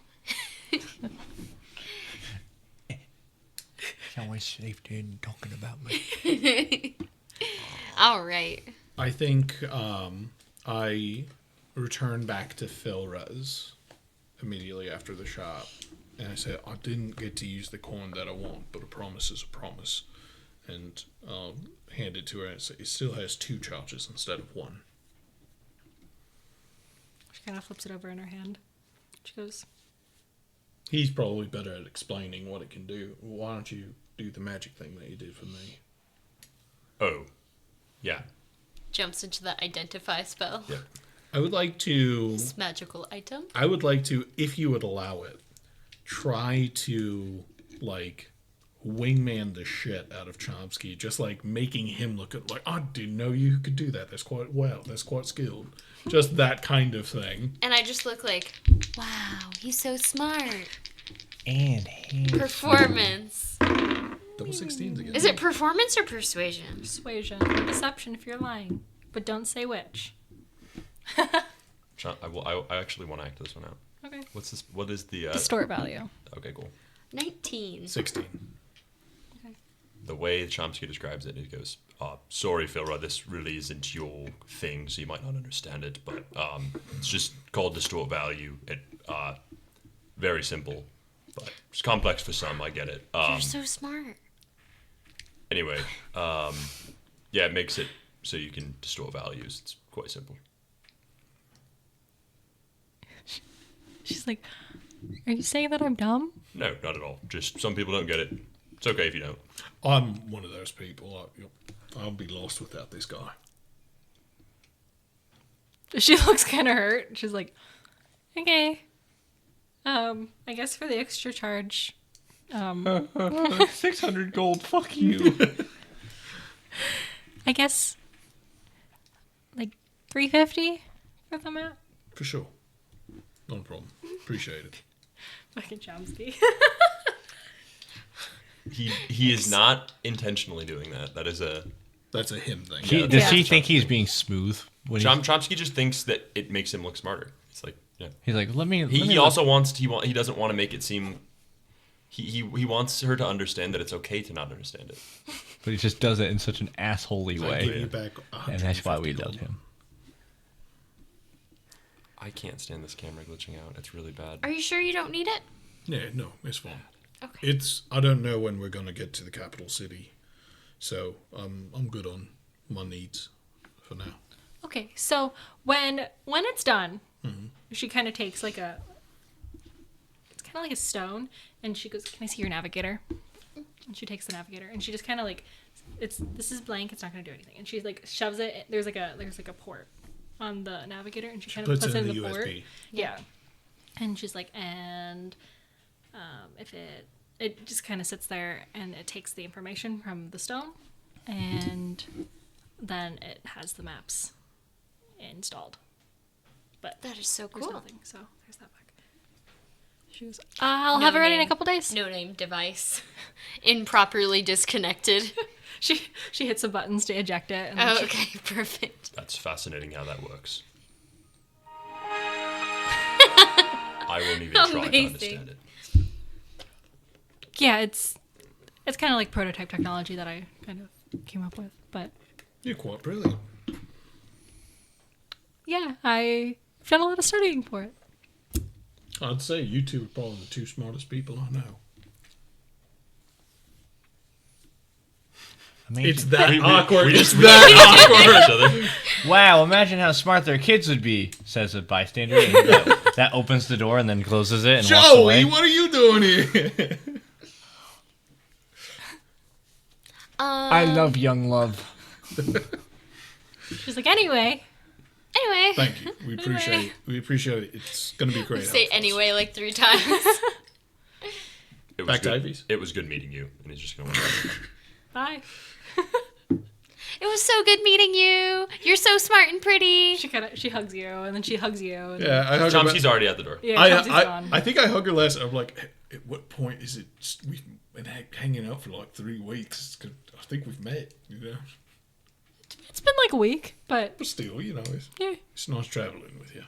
S7: It's always safe dude talking about me.
S4: All right.
S3: I think I return back to Philra's immediately after the shop. And I say, I didn't get to use the coin that I want, but a promise is a promise. And hand it to her and say, it still has 2 charges instead of 1.
S1: She kind of flips it over in her hand. She goes,
S3: He's probably better at explaining what it can do. Why don't you do the magic thing that you did for me?
S5: Oh, yeah.
S4: Jumps into the identify spell.
S5: Yeah.
S3: I would like to,
S4: This magical item.
S3: if you would allow it, try to, like, wingman the shit out of Chomsky, just like making him look at, like, I didn't know you could do that. That's quite skilled. Just that kind of thing.
S4: And I just look like, wow, he's so smart.
S7: And he.
S4: Performance.
S3: Double 16s again.
S4: Is it performance or persuasion?
S1: persuasion or deception if you're lying, but don't say which.
S5: Sean, I actually want to act this one out.
S1: Okay.
S5: What's this? What is the?
S1: Distort value.
S5: Okay, cool.
S4: 19.
S3: 16.
S5: The way Chomsky describes it, it goes, sorry, Philra, this really isn't your thing, so you might not understand it, but it's just called distort value. It very simple, but it's complex for some, I get it.
S4: You're so smart.
S5: Anyway, yeah, it makes it so you can distort values. It's quite simple.
S1: She's like, are you saying that I'm dumb?
S5: No, not at all. Just some people don't get it. It's okay if you don't.
S3: I'm one of those people. I'll be lost without this guy.
S1: She looks kind of hurt. She's like, okay. I guess for the extra charge,
S7: 600 gold, fuck you.
S1: I guess like 350 for the map.
S3: For sure. Not a problem. Appreciate it.
S1: Fucking Chomsky.
S5: He is not intentionally doing that. That is a
S3: That's a him thing.
S6: Does he think he's being smooth? When
S5: Chomsky just thinks that it makes him look smarter. It's like, yeah.
S6: he's like, let me.
S5: He also wants he doesn't want to make it seem. He wants her to understand that it's okay to not understand it.
S6: But he just does it in such an assholey
S3: I
S6: way,
S3: give you back
S6: and that's why we
S3: 150
S6: love
S3: gold.
S6: him.
S5: I can't stand this camera glitching out. It's really bad.
S4: Are you sure you don't need it?
S3: Yeah, no, it's fine.
S4: Okay.
S3: I don't know when we're gonna get to the capital city, so I'm good on my needs for now.
S1: Okay, so when it's done, she kind of takes like it's kind of like a stone, and she goes, "Can I see your navigator?" And she takes the navigator, and she just kind of like, this is blank. It's not gonna do anything. And she like shoves it. There's like a port on the navigator, and she kind of puts it in the port.
S3: USB.
S1: Yeah, and she's like, and if it just kind of sits there, and it takes the information from the stone, and then it has the maps installed. But
S4: That is so
S1: there's
S4: cool.
S1: nothing, so there's that back. She goes, I'll have it ready in a couple days.
S4: No name device. Improperly disconnected.
S1: She hits the buttons to eject it. And
S4: Oh,
S1: she-
S4: okay, perfect.
S5: That's fascinating how that works. I won't even try to
S4: Amazing.
S5: understand it.
S1: Yeah, it's kind of like prototype technology that I kind of came up with. But
S3: You're quite brilliant.
S1: yeah, I've done a lot of studying for it.
S3: I'd say you two are probably the two smartest people I know. It's that awkward.
S5: We
S3: It's
S5: just
S3: that awkward.
S5: each other.
S6: Wow, imagine how smart their kids would be, says a bystander. And that opens the door and then closes it and walks away.
S3: Joey, what are you doing here?
S6: I love young love.
S1: She's like, anyway.
S4: Anyway,
S3: Thank you. We appreciate it. We appreciate it. It's going to be great.
S4: say
S3: help for us.
S4: anyway like 3 times.
S5: It was
S3: Back to
S5: good.
S3: Ivy's.
S5: It was good meeting you, and he's just gonna.
S1: Bye.
S4: It was so good meeting you. You're so smart and pretty.
S1: She hugs you, and then she hugs you. And
S3: Yeah, I hug her.
S5: Chomsky's already at the door.
S1: yeah, Chelsea
S3: I
S1: gone.
S3: think I hug her last. I'm like, at what point is it? We've been hanging out for like 3 weeks. 'Cause I think we've met. You know,
S1: It's been like a week, but
S3: but still, you know,
S1: yeah.
S3: it's nice traveling with you.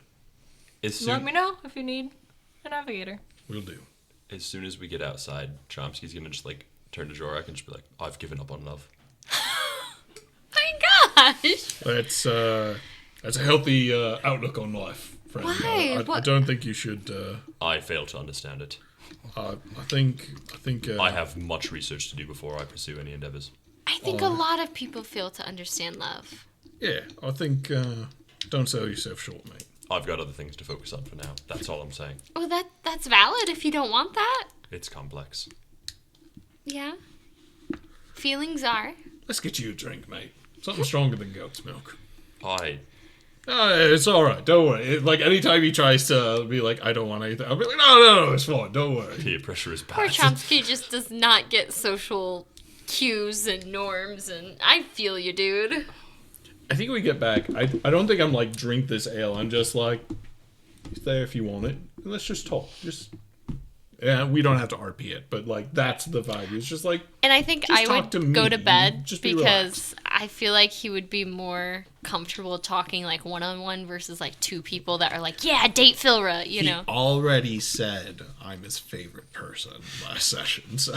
S1: Let me know if you need a navigator.
S3: We'll do.
S5: As soon as we get outside, Chomsky's gonna just like turn to Jorak and just be like, "I've given up on love."
S4: My gosh.
S3: That's a healthy outlook on life, friend.
S4: Why?
S3: I
S4: What?
S3: don't think you should.
S5: I fail to understand it.
S3: I think.
S5: I have much research to do before I pursue any endeavors.
S4: I think a lot of people fail to understand love.
S3: Yeah, I think. Don't sell yourself short, mate.
S5: I've got other things to focus on for now. That's all I'm saying.
S4: Well, that's valid if you don't want that.
S5: It's complex.
S4: Yeah. Feelings are.
S3: Let's get you a drink, mate. Something stronger than goat's milk. It's all right. Don't worry. Like anytime he tries to be like, I don't want anything, I'll be like, no, it's fine. Don't worry.
S5: Peer pressure is bad.
S4: Poor Chomsky just does not get social cues and norms, and I feel you, dude.
S3: I think we get back. I don't think I'm like drink this ale. I'm just like, it's there if you want it. And let's just talk. Yeah, we don't have to RP it, but like that's the vibe. It's just like,
S4: And I think
S3: Just
S4: I
S3: talk to
S4: would go
S3: me.
S4: to bed
S3: Just be
S4: because I feel like he would be more comfortable talking like one-on-one versus like 2 people that are like, yeah, date Philra, you
S3: he
S4: know.
S3: already said I'm his favorite person last session. So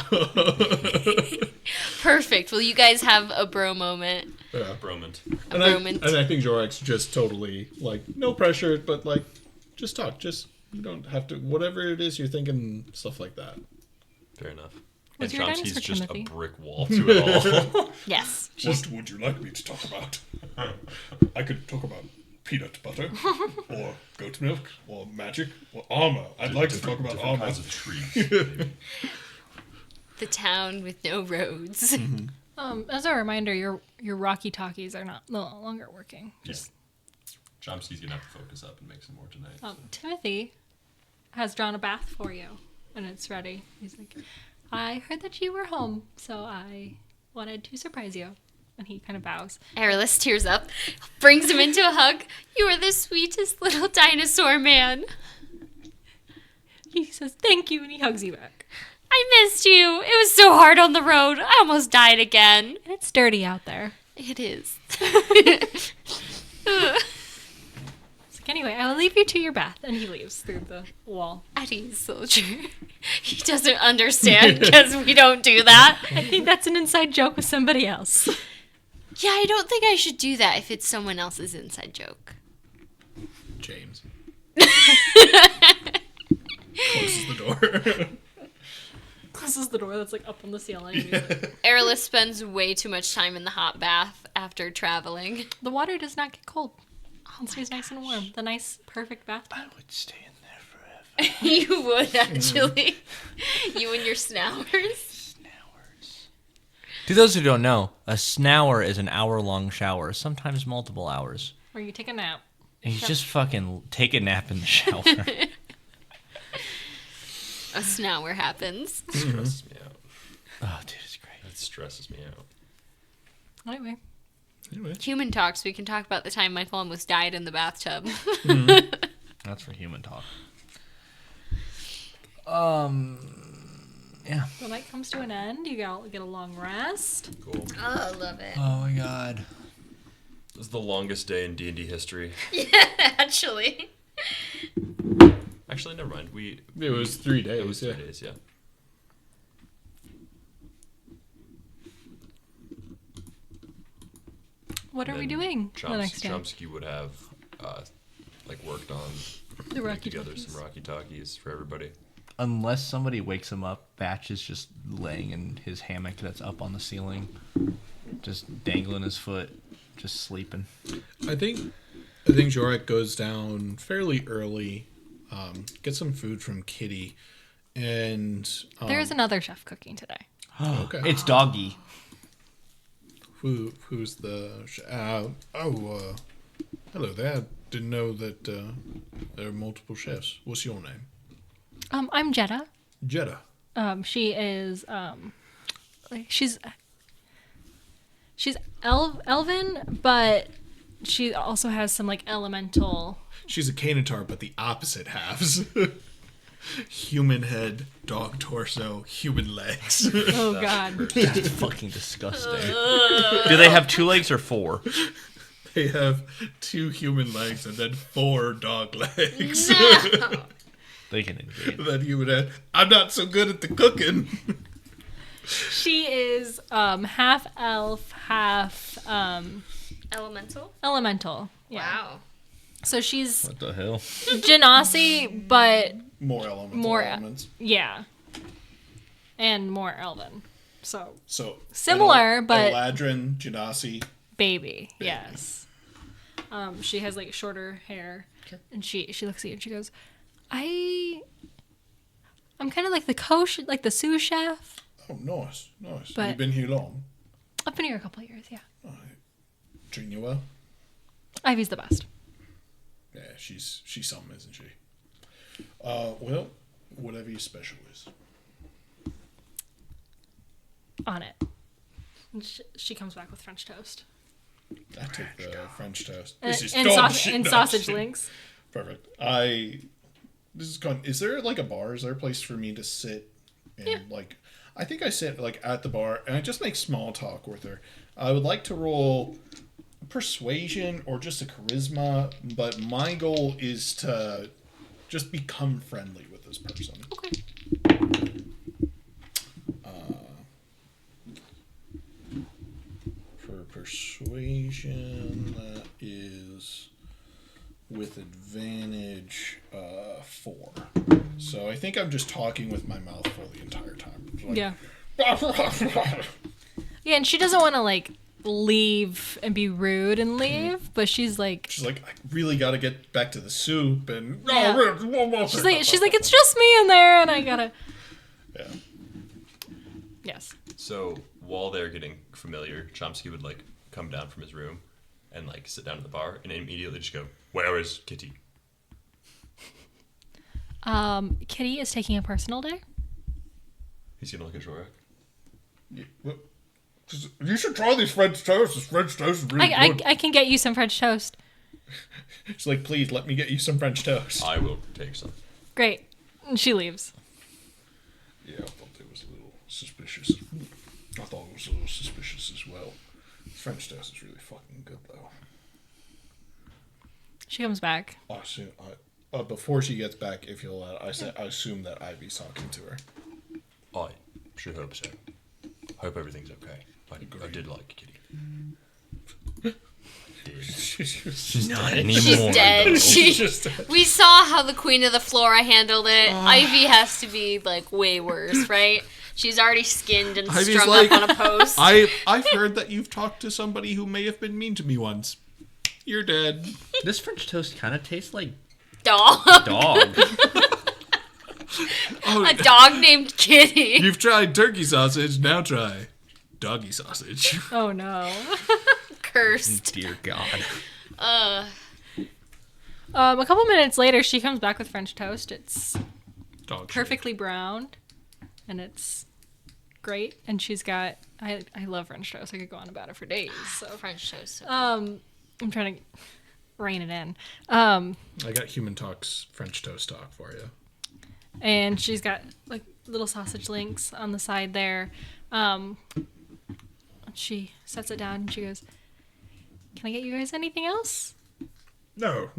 S4: Perfect. Well, you guys have a bro moment.
S3: yeah.
S5: Bromant.
S3: And
S4: moment.
S3: I think Jorak's just totally like no pressure, but like just talk. Just you don't have to whatever it is you're thinking, stuff like that.
S5: Fair enough.
S1: What's
S5: And
S1: your
S5: Chomsky's
S1: dinosaur,
S5: just
S1: Timothy?
S5: a brick wall to it all.
S4: Yes.
S3: What would you like me to talk about? I could talk about peanut butter, or goat milk, or magic, or armor. I'd like to talk about
S5: Different
S3: armor.
S5: kinds of trees. maybe.
S4: The town with no roads.
S1: As a reminder, your Rocky Talkies are no longer working.
S5: Yeah. Chomsky's gonna have to focus up and make some more tonight. so.
S1: Timothy has drawn a bath for you, and it's ready. He's like, I heard that you were home, so I wanted to surprise you. And he kind of bows.
S4: Aerolus tears up, brings him into a hug. You are the sweetest little dinosaur man.
S1: He says, thank you, and he hugs you back.
S4: I missed you. It was so hard on the road. I almost died again.
S1: And it's dirty out there.
S4: It is.
S1: It's like, anyway, I will leave you to your bath. And he leaves through the wall.
S4: Eddie's soldier. He doesn't understand because we don't do that.
S1: I think that's an inside joke with somebody else.
S4: Yeah, I don't think I should do that if it's someone else's inside joke.
S3: James. Closes the door.
S1: Closes the door that's like up on the ceiling. And he's like,
S4: Airless spends way too much time in the hot bath after traveling.
S1: the water does not get cold. It stays nice and warm. The nice, perfect bathtub.
S7: I would stay in there forever.
S4: You would, actually. You and your snowers.
S7: Snowers.
S2: To those who don't know, a snour is an hour-long shower, sometimes multiple hours.
S1: Or you take a nap.
S2: And you just fucking take a nap in the shower.
S4: A snower happens.
S5: Stresses me out.
S2: Oh, dude, it's great.
S5: That stresses me out.
S1: Anyway.
S3: Anyway.
S4: Human talks. We can talk about the time Michael almost died in the bathtub.
S2: That's for human talk. Yeah.
S1: The night comes to an end. You get a long rest.
S5: Cool.
S4: Oh, I love it.
S7: Oh my god.
S5: This is the longest day in D&D history.
S4: Yeah, actually.
S5: Actually, never mind.
S3: It was 3 days.
S5: It was 3
S3: yeah.
S5: days, yeah.
S1: What are we
S5: And
S1: doing the next day?
S5: Chomsky would have worked on
S1: The
S5: putting
S1: Rocky
S5: together
S1: Talkies.
S5: some Rocky Talkies for everybody.
S2: Unless somebody wakes him up, Batch is just laying in his hammock that's up on the ceiling, just dangling his foot, just sleeping.
S3: I think Jorak goes down fairly early, gets some food from Kitty, and
S1: There's another chef cooking today.
S3: okay.
S2: It's Doggy.
S3: Who's the hello there. Didn't know that there are multiple chefs. What's your name?
S1: I'm Jetta.
S3: Jetta.
S1: She is she's elven, but she also has some like elemental.
S3: She's a Canatar, but the opposite halves. Human head, dog torso, human legs.
S1: Oh god.
S2: That's fucking disgusting. Do they have 2 legs or 4?
S3: They have 2 human legs and then 4 dog legs.
S4: No.
S2: They can invade.
S3: That human head. I'm not so good at the cooking.
S1: She is half elf, half
S4: Elemental?
S1: elemental. Yeah.
S4: Wow.
S1: So she's
S2: What the hell?
S1: Genasi, but
S3: More elemental
S1: More-
S3: elements.
S1: yeah. And more elven. So
S3: So
S1: Similar, but-
S3: Eladrin, Genasi.
S1: baby. Yes. She has like shorter hair, and she looks at you and she goes, I'm kind of like the sous chef.
S3: Oh, nice.
S1: But-
S3: You've been here long.
S1: I've been here a couple of years. Yeah,
S3: Treating you well?
S1: Ivy's the best.
S3: Yeah, she's something, isn't she? Well, whatever your special is.
S1: On it. And she comes back with French toast
S3: I took the French toast.
S1: and,
S3: This is
S1: and,
S3: dog
S1: saus-
S3: shit,
S1: and
S3: no,
S1: sausage
S3: shit.
S1: links.
S3: Perfect. Is there like a bar? Is there a place for me to sit and
S1: Yeah.
S3: I think I sit like at the bar and I just make small talk with her. I would like to roll persuasion or just a charisma, but my goal is to just become friendly with this person.
S1: Okay.
S3: For persuasion, that is with advantage 4. So I think I'm just talking with my mouth full the entire time. It's like,
S1: Yeah. Yeah, and she doesn't want to like leave and be rude and leave, but she's like,
S3: She's like, I really got to get back to the soup, and
S1: Yeah. she's like, it's just me in there, and I gotta.
S3: yeah.
S1: Yes.
S5: So while they're getting familiar, Chomsky would come down from his room and sit down at the bar and immediately just go, "Where is Kitty?"
S1: Kitty is taking a personal day.
S5: He's gonna look at Jorak.
S3: You should try these French toast. This French toast is really good.
S1: I can get you some French toast.
S3: She's like, please let me get you some French toast.
S5: I will take some.
S1: Great. And she leaves.
S3: Yeah, I thought it was a little suspicious. I thought it was a little suspicious as well. French toast is really fucking good, though.
S1: She comes back.
S3: Before she gets back, if you'll allow, I assume that Ivy's talking to her.
S5: I should hope so. Hope everything's okay. I did like Kitty.
S2: She's not anymore.
S4: She's dead.
S3: She's just dead.
S4: We saw how the Queen of the Flora handled it. Ivy has to be like way worse, right? She's already skinned and
S3: Ivy's
S4: strung
S3: like,
S4: up on a post.
S3: I've heard that you've talked to somebody who may have been mean to me once. You're dead.
S2: This French toast kind of tastes like
S4: Dog.
S2: dog.
S4: A dog named Kitty.
S3: You've tried turkey sausage, now try doggy sausage.
S1: Oh no.
S4: Cursed.
S2: Dear God.
S1: A couple minutes later, she comes back with French toast. It's
S3: Dog
S1: perfectly browned, and it's great. And she's got I love French toast. I could go on about it for days. So
S4: French toast.
S1: I'm trying to rein it in.
S3: I got Human Talk's French toast talk for you.
S1: And she's got like little sausage links on the side there. She sets it down and she goes, "Can I get you guys anything else?"
S3: No,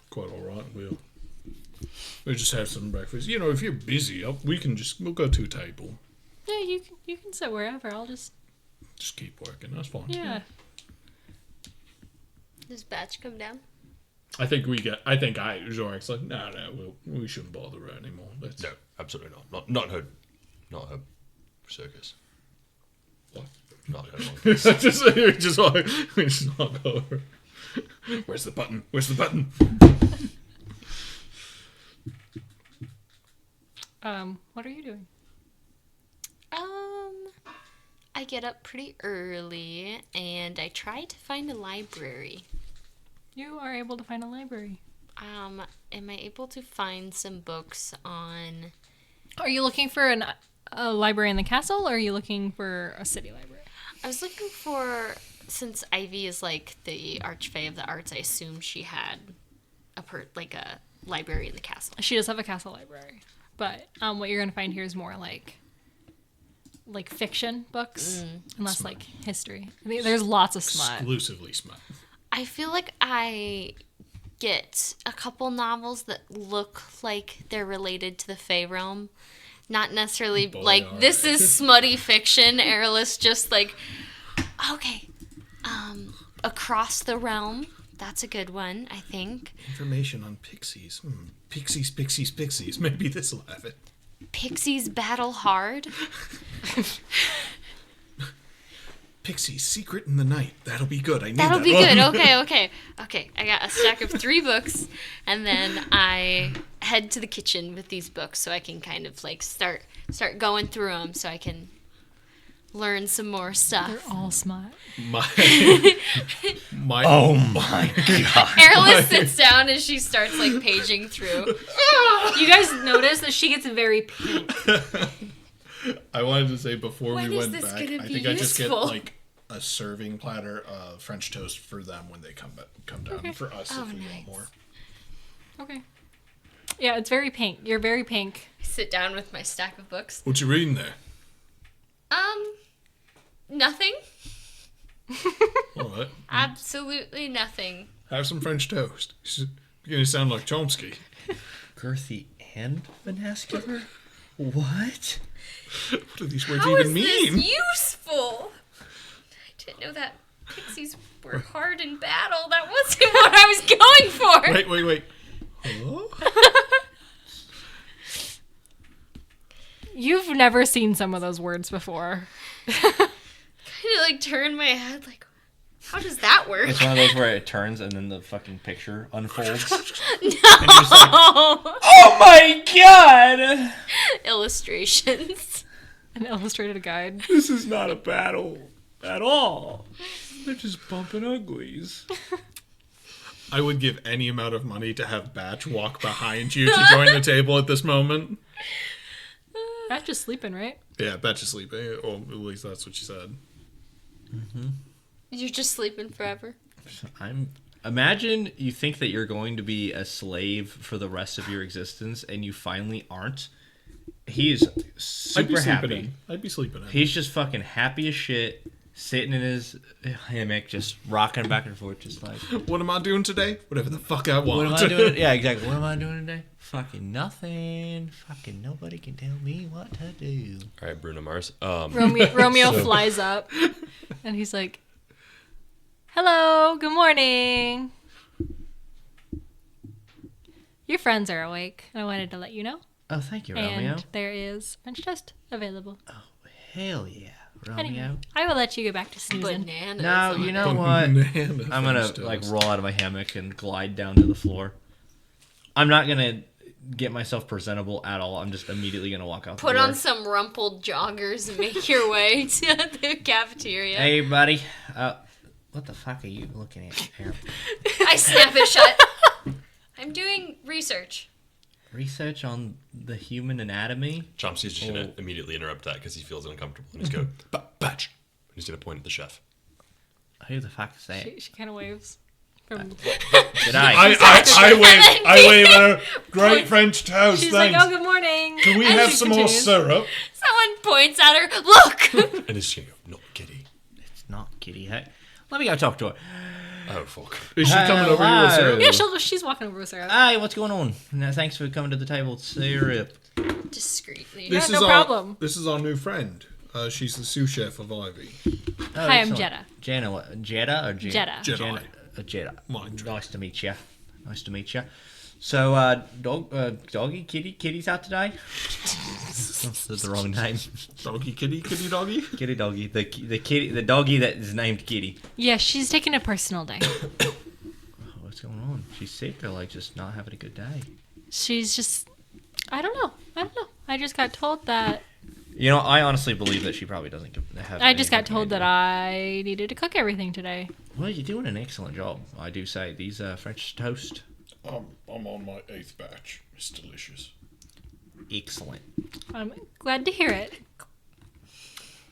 S3: quite all right. We'll just have some breakfast. You know, if you're busy, we'll go to a table.
S1: Yeah, you can sit wherever. I'll just
S3: keep working. That's fine.
S1: yeah.
S4: Does Batch come down?
S3: I think Zorak's like, no, we shouldn't bother her anymore.
S5: No, absolutely not. Not her circus.
S3: What?
S5: Not her long.
S3: just not go over. Where's the button?
S1: What are you doing?
S4: I get up pretty early and I try to find a library.
S1: You are able to find a library.
S4: Am I able to find some books on...
S1: Are you looking for a library in the castle, or are you looking for a city library?
S4: I was looking for... Since Ivy is like the archfey of the arts, I assume she had a library in the castle.
S1: She does have a castle library, but what you're gonna find here is more like fiction books, and less like history. I mean, there's lots of smut.
S3: Exclusively smut.
S4: I feel like I get a couple novels that look like they're related to the Fae realm. Not necessarily this is smutty fiction. Airless just like, okay, Across the Realm. That's a good one, I think.
S3: Information on pixies. Pixies. Maybe this will have it.
S4: Pixies Battle Hard.
S3: Pixies Secret in the Night. That'll be good. I need
S4: That'll
S3: that
S4: be
S3: one.
S4: good. Okay. I got a stack of 3 books, and then I head to the kitchen with these books so I can kind of like start going through them so I can learn some more stuff.
S1: They're all smut.
S2: Oh my God.
S4: Airless sits down and she starts like paging through.
S1: You guys notice that she gets very pink.
S3: I wanted to say before
S4: When
S3: we
S4: is
S3: went
S4: this
S3: back,
S4: gonna
S3: I
S4: be
S3: think I just get
S4: useful?
S3: like a serving platter of French toast for them when they come down.
S1: Okay.
S3: For us,
S4: Oh,
S3: if we
S4: nice.
S3: want more.
S1: Okay. Yeah, it's very pink. You're very pink.
S4: I sit down with my stack of books.
S3: What you reading there?
S4: Nothing.
S3: All right.
S4: Absolutely nothing.
S3: Have some French toast. You're beginning to sound like Chomsky.
S2: Girthy and vernacular? What?
S3: What do these words
S4: How
S3: even
S4: is
S3: mean?
S4: this useful? I didn't know that pixies were hard in battle. That wasn't what I was going for.
S3: Wait. Hello?
S1: You've never seen some of those words before.
S4: Kind of like turned my head like, how does that work?
S2: It's one of those where it turns and then the fucking picture unfolds.
S1: Oh
S2: my God!
S4: Illustrations.
S1: An illustrated guide.
S6: This is not a battle at all. They're just bumping uglies.
S3: I would give any amount of money to have Batch walk behind you to join the table at this moment.
S1: That's just sleeping, right?
S3: Yeah, Batch is sleeping. Or at least that's what she said.
S4: You're just sleeping forever.
S2: Imagine you think that you're going to be a slave for the rest of your existence, and you finally aren't. He is super happy.
S3: I'd be sleeping in.
S2: He's just fucking happy as shit, sitting in his hammock, just rocking back and forth, just like,
S3: What am I doing today? Whatever the fuck I want.
S2: what am I doing? Yeah, exactly. What am I doing today? Fucking nothing. Fucking nobody can tell me what to do.
S5: All right, Bruno Mars.
S1: Romeo flies up, and he's like, "Hello, good morning. Your friends are awake, and I wanted to let you know.
S2: Oh, thank you, Romeo.
S1: And there is French toast available.
S2: Hell yeah, Romeo.
S1: Anyway, I will let you get back to snoozing.
S4: Bananas.
S2: No,
S4: on
S2: you
S4: it.
S2: know what?
S3: Banana
S2: I'm gonna
S3: French
S2: like
S3: toast.
S2: roll out of my hammock and glide down to the floor. I'm not gonna get myself presentable at all. I'm just immediately gonna walk out.
S4: Put
S2: the door.
S4: on some rumpled joggers and make your way to the cafeteria.
S2: Hey, buddy. What the fuck are you looking at here?
S4: I snap it shut. I'm doing research.
S2: Research on the human anatomy?
S5: Chomsky's just going to immediately interrupt that because he feels uncomfortable. And he's go, Batch! And he's going to point at the chef.
S2: Who the fuck is that?
S1: She kind of waves. From,
S2: G'day.
S3: I wave at her. Great French toast,
S1: she's
S3: thanks.
S1: like, "Oh, good morning."
S3: Can we
S1: And
S3: have
S1: she
S3: some more
S1: continues.
S3: syrup?
S4: Someone points at her. Look!
S5: And he's going to go, not Kitty.
S2: It's not Kitty. Hey, let me go talk to her.
S5: Oh, fuck.
S3: Is she coming over here with syrup?
S1: Yeah, she's walking over with her.
S2: Hey, what's going on? No, thanks for coming to the table. It's syrup.
S4: Discreetly.
S3: This
S1: no
S3: is
S1: problem.
S3: This is our new friend. She's the sous chef of Ivy.
S2: Oh,
S1: Hi, I'm
S2: excellent.
S1: Jetta.
S2: Jenna, what? Jetta or Jetta?
S1: Jetta.
S3: Jedi.
S2: Jetta.
S3: Mine, Jedi.
S2: Nice to meet you. Nice to meet you. So, doggy, kitty's out today? That's the wrong name.
S3: Doggy, kitty, kitty, doggy.
S2: Kitty doggy. The doggy that is named Kitty.
S1: Yeah, she's taking a personal day.
S2: What's going on? She's sick or like just not having a good day?
S1: She's just, I don't know. I just got told that.
S2: You know, I honestly believe that she probably doesn't have.
S1: I just
S2: any
S1: got told that I needed to cook everything today.
S2: Well, you're doing an excellent job, I do say. These French toast,
S3: I'm on my 8th batch. It's delicious.
S2: excellent.
S1: I'm glad to hear it.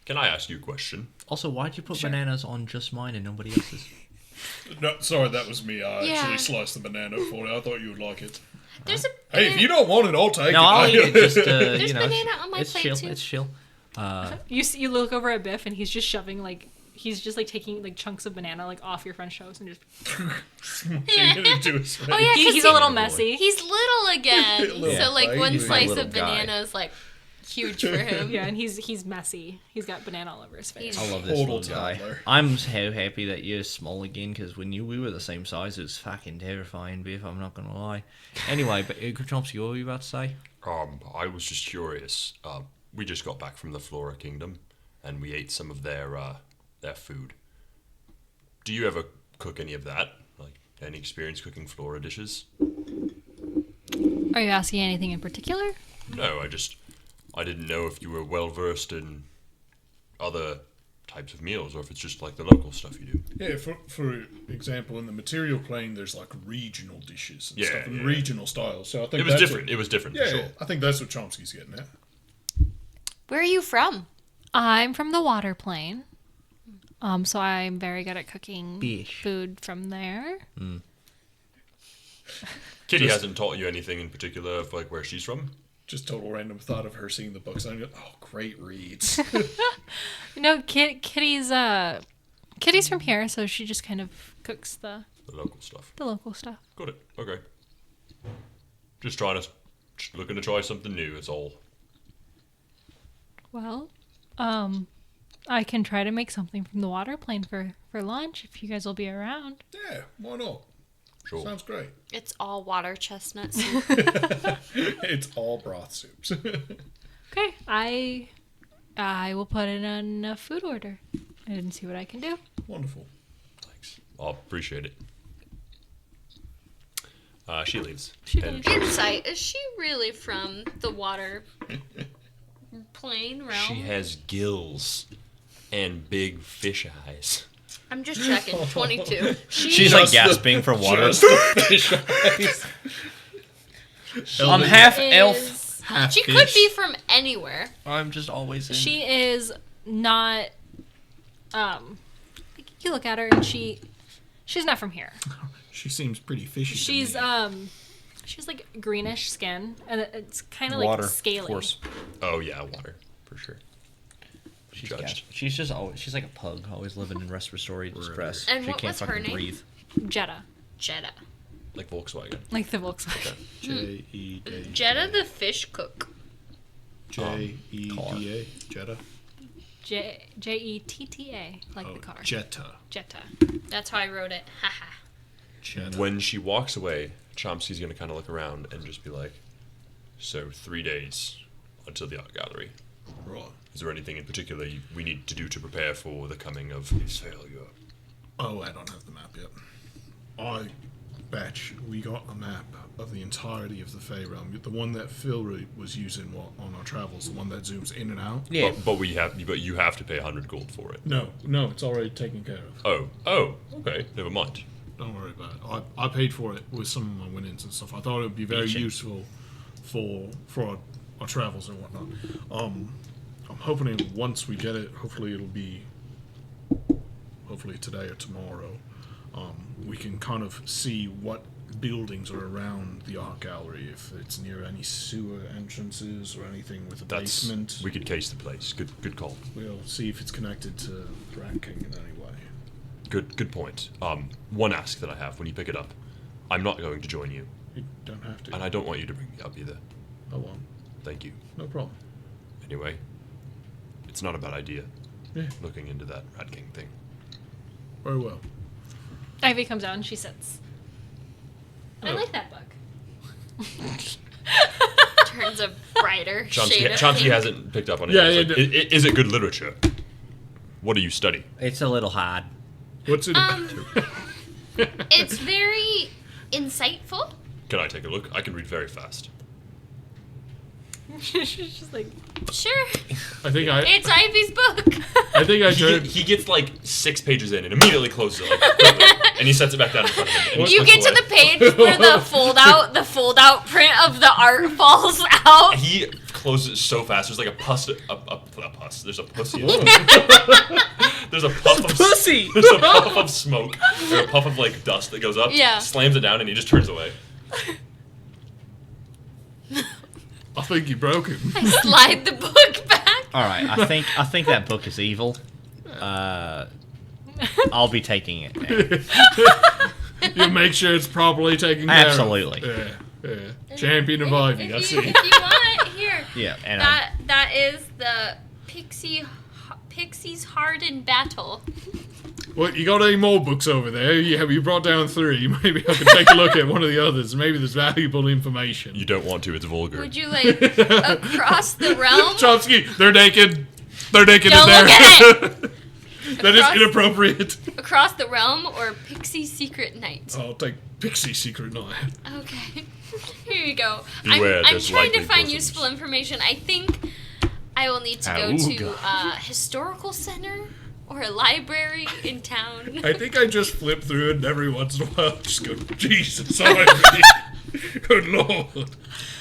S5: Can I ask you a question?
S2: Also, why'd you put
S1: Sure.
S2: bananas on just mine and nobody else's?
S3: No, sorry, that was me. I
S4: Yeah.
S3: actually sliced the banana for you. I thought you would like it.
S4: There's a
S3: Hey, if you don't want it, I'll take
S2: No,
S3: it.
S2: I'll eat it. Just
S4: There's
S2: you know,
S4: banana on my
S2: it's
S4: plate,
S2: chill.
S4: too.
S2: It's chill.
S1: You look over at Biff and he's just shoving he's just taking chunks of banana off your French toast and just.
S3: Into his face.
S4: Oh yeah, 'cause
S1: He's a little messy.
S4: He's little again.
S3: Little
S4: So one
S3: baby.
S4: slice
S2: Little
S4: of
S2: guy.
S4: banana is huge for him.
S1: Yeah, and he's messy. He's got banana all over his face.
S2: I love this
S3: Total
S2: little guy.
S3: toddler.
S2: I'm so happy that you're small again because when we were the same size, it was fucking terrifying, Biff. I'm not gonna lie. Anyway, but Chomsky, what were you about to say?
S5: I was just curious. We just got back from the Flora Kingdom, and we ate some of their food. Do you ever cook any of that? Like, any experience cooking Flora dishes?
S1: Are you asking anything in particular?
S5: No, I didn't know if you were well versed in other types of meals, or if it's just the local stuff you do.
S3: Yeah, for example, in the material plane, there's regional dishes and
S5: Yeah,
S3: stuff, and
S5: yeah.
S3: regional styles. So I think
S5: It was
S3: that's
S5: different.
S3: What,
S5: It was different
S3: yeah,
S5: for sure.
S3: yeah, I think that's what Chomsky's getting at.
S4: Where are you from?
S1: I'm from the water plane. So I'm very good at cooking
S2: Fish.
S1: food from there.
S5: Kitty hasn't taught you anything in particular of where she's from?
S3: Just total random thought of her seeing the books. And I go, oh, great reads.
S1: No, Kitty's from here, so she just kind of cooks the
S5: The local stuff.
S1: local stuff.
S5: Got it. Okay. Just looking to try something new, it's all.
S1: Well, I can try to make something from the water plane for lunch if you guys will be around.
S3: Yeah, why not?
S5: Sure.
S3: Sounds great.
S4: It's all water chestnut soup.
S3: It's all broth soups.
S1: Okay, I will put in a food order and see what I can do.
S3: Wonderful.
S5: Thanks. I'll appreciate it. She leaves.
S1: She
S5: And
S1: leaves.
S4: Insight, is she really from the water plane realm?
S5: She has gills and big fish eyes.
S4: I'm just checking. 22.
S2: She's
S3: Just
S2: gasping for water.
S3: Just the fish eyes.
S2: I'm half elf.
S3: Half
S4: She could
S3: fish.
S4: be from anywhere.
S2: I'm just always in.
S1: She is not. You look at her and she's not from here.
S3: She seems pretty fishy.
S1: She's
S3: to me.
S1: she's greenish skin and it's kind of
S2: Water,
S1: scaly.
S2: of course.
S5: Oh, yeah, water. For sure. judged.
S2: She's just always, she's like a pug, always living in respiratory distress.
S4: And
S2: she
S4: what
S2: can't
S4: was her
S2: fucking
S4: name?
S2: breathe.
S1: Jetta.
S4: Jetta.
S5: Like Volkswagen.
S1: Like the Volkswagen.
S3: J-E-D.
S4: Jetta the fish cook.
S3: J-E-D-A. Jetta.
S1: Jetta, like the car.
S3: Jetta.
S1: Jetta.
S4: That's how I wrote it. Haha.
S3: Jetta.
S5: When she walks away, Chomsky's going to kind of look around and just be like, so 3 days until the art gallery.
S3: Right.
S5: Is there anything in particular we need to do to prepare for the coming of his failure?
S3: Oh, I don't have the map yet. I bet we got a map of the entirety of the Fey Realm. The one that Phil was using on our travels, the one that zooms in and out.
S2: Yeah.
S5: But you have to pay 100 gold for it.
S3: No, it's already taken care of.
S5: Oh, okay, never mind.
S3: Don't worry about it. I paid for it with some of my winnings and stuff. I thought it would be very useful for our travels and whatnot. I'm hoping once we get it, hopefully it'll be today or tomorrow. We can kind of see what buildings are around the art gallery, if it's near any sewer entrances or anything with a basement.
S5: We could case the place. Good call.
S3: We'll see if it's connected to the Rat King in any way.
S5: Good point. One ask that I have when you pick it up. I'm not going to join you,
S3: You don't have to.
S5: and I don't want you to bring me up either.
S3: I won't.
S5: Thank you.
S3: No problem.
S5: Anyway, it's not a bad idea.
S3: Yeah.
S5: Looking into that Rat King thing.
S3: Very well.
S1: Ivy comes out and she sits. I
S3: Oh.
S1: like that book.
S4: Turns a brighter shade of
S5: Chomsky
S4: pink.
S5: hasn't picked up on it.
S3: Yeah,
S5: yet.
S3: yeah,
S5: It's like, is it good literature? What do you study?
S2: It's a little hard.
S3: What's it about?
S4: It's very insightful.
S5: Can I take a look? I can read very fast.
S1: She's just like,
S4: Sure.
S3: I think
S4: It's Ivy's book.
S5: He gets like 6 pages in and immediately closes it, like, quickly, and he sets it back down in front of him. and he
S4: You
S5: flips
S4: get to
S5: away.
S4: the page where the fold out print of the art falls out.
S5: He closes it so fast. There's like a pus. There's a pussy. There's a puff of
S2: Pussy!
S5: There's a puff of smoke or a puff of like dust that goes up.
S4: Yeah.
S5: Slams it down and he just turns away.
S3: I think you broke him.
S4: I slide the book back.
S2: All right, I think that book is evil. I'll be taking it.
S3: You make sure it's properly taken care of.
S2: Absolutely.
S3: Yeah. Champion of Ivy, I see.
S4: If you want, here.
S2: Yeah, and
S4: That is the Pixie's Heart in Battle.
S3: Well, you got any more books over there? You brought down 3. Maybe I can take a look at one of the others. Maybe there's valuable information.
S5: You don't want to. It's vulgar.
S4: Would you like across the realm?
S3: Chomsky, they're naked. They're naked
S4: Don't
S3: in there.
S4: look at
S3: That is
S4: Across-
S3: inappropriate.
S4: Across the realm or Pixie's Secret Night?
S3: I'll take Pixie Secret Night.
S4: Okay. Here you go.
S5: Beware,
S4: I'm
S5: there's
S4: trying to
S5: likely
S4: find
S5: bosoms.
S4: useful information. I think I will need to go to
S2: Auga.
S4: historical center or a library in town.
S3: I think I just flip through it and every once in a while just go, Jesus, Ivy. Good Lord.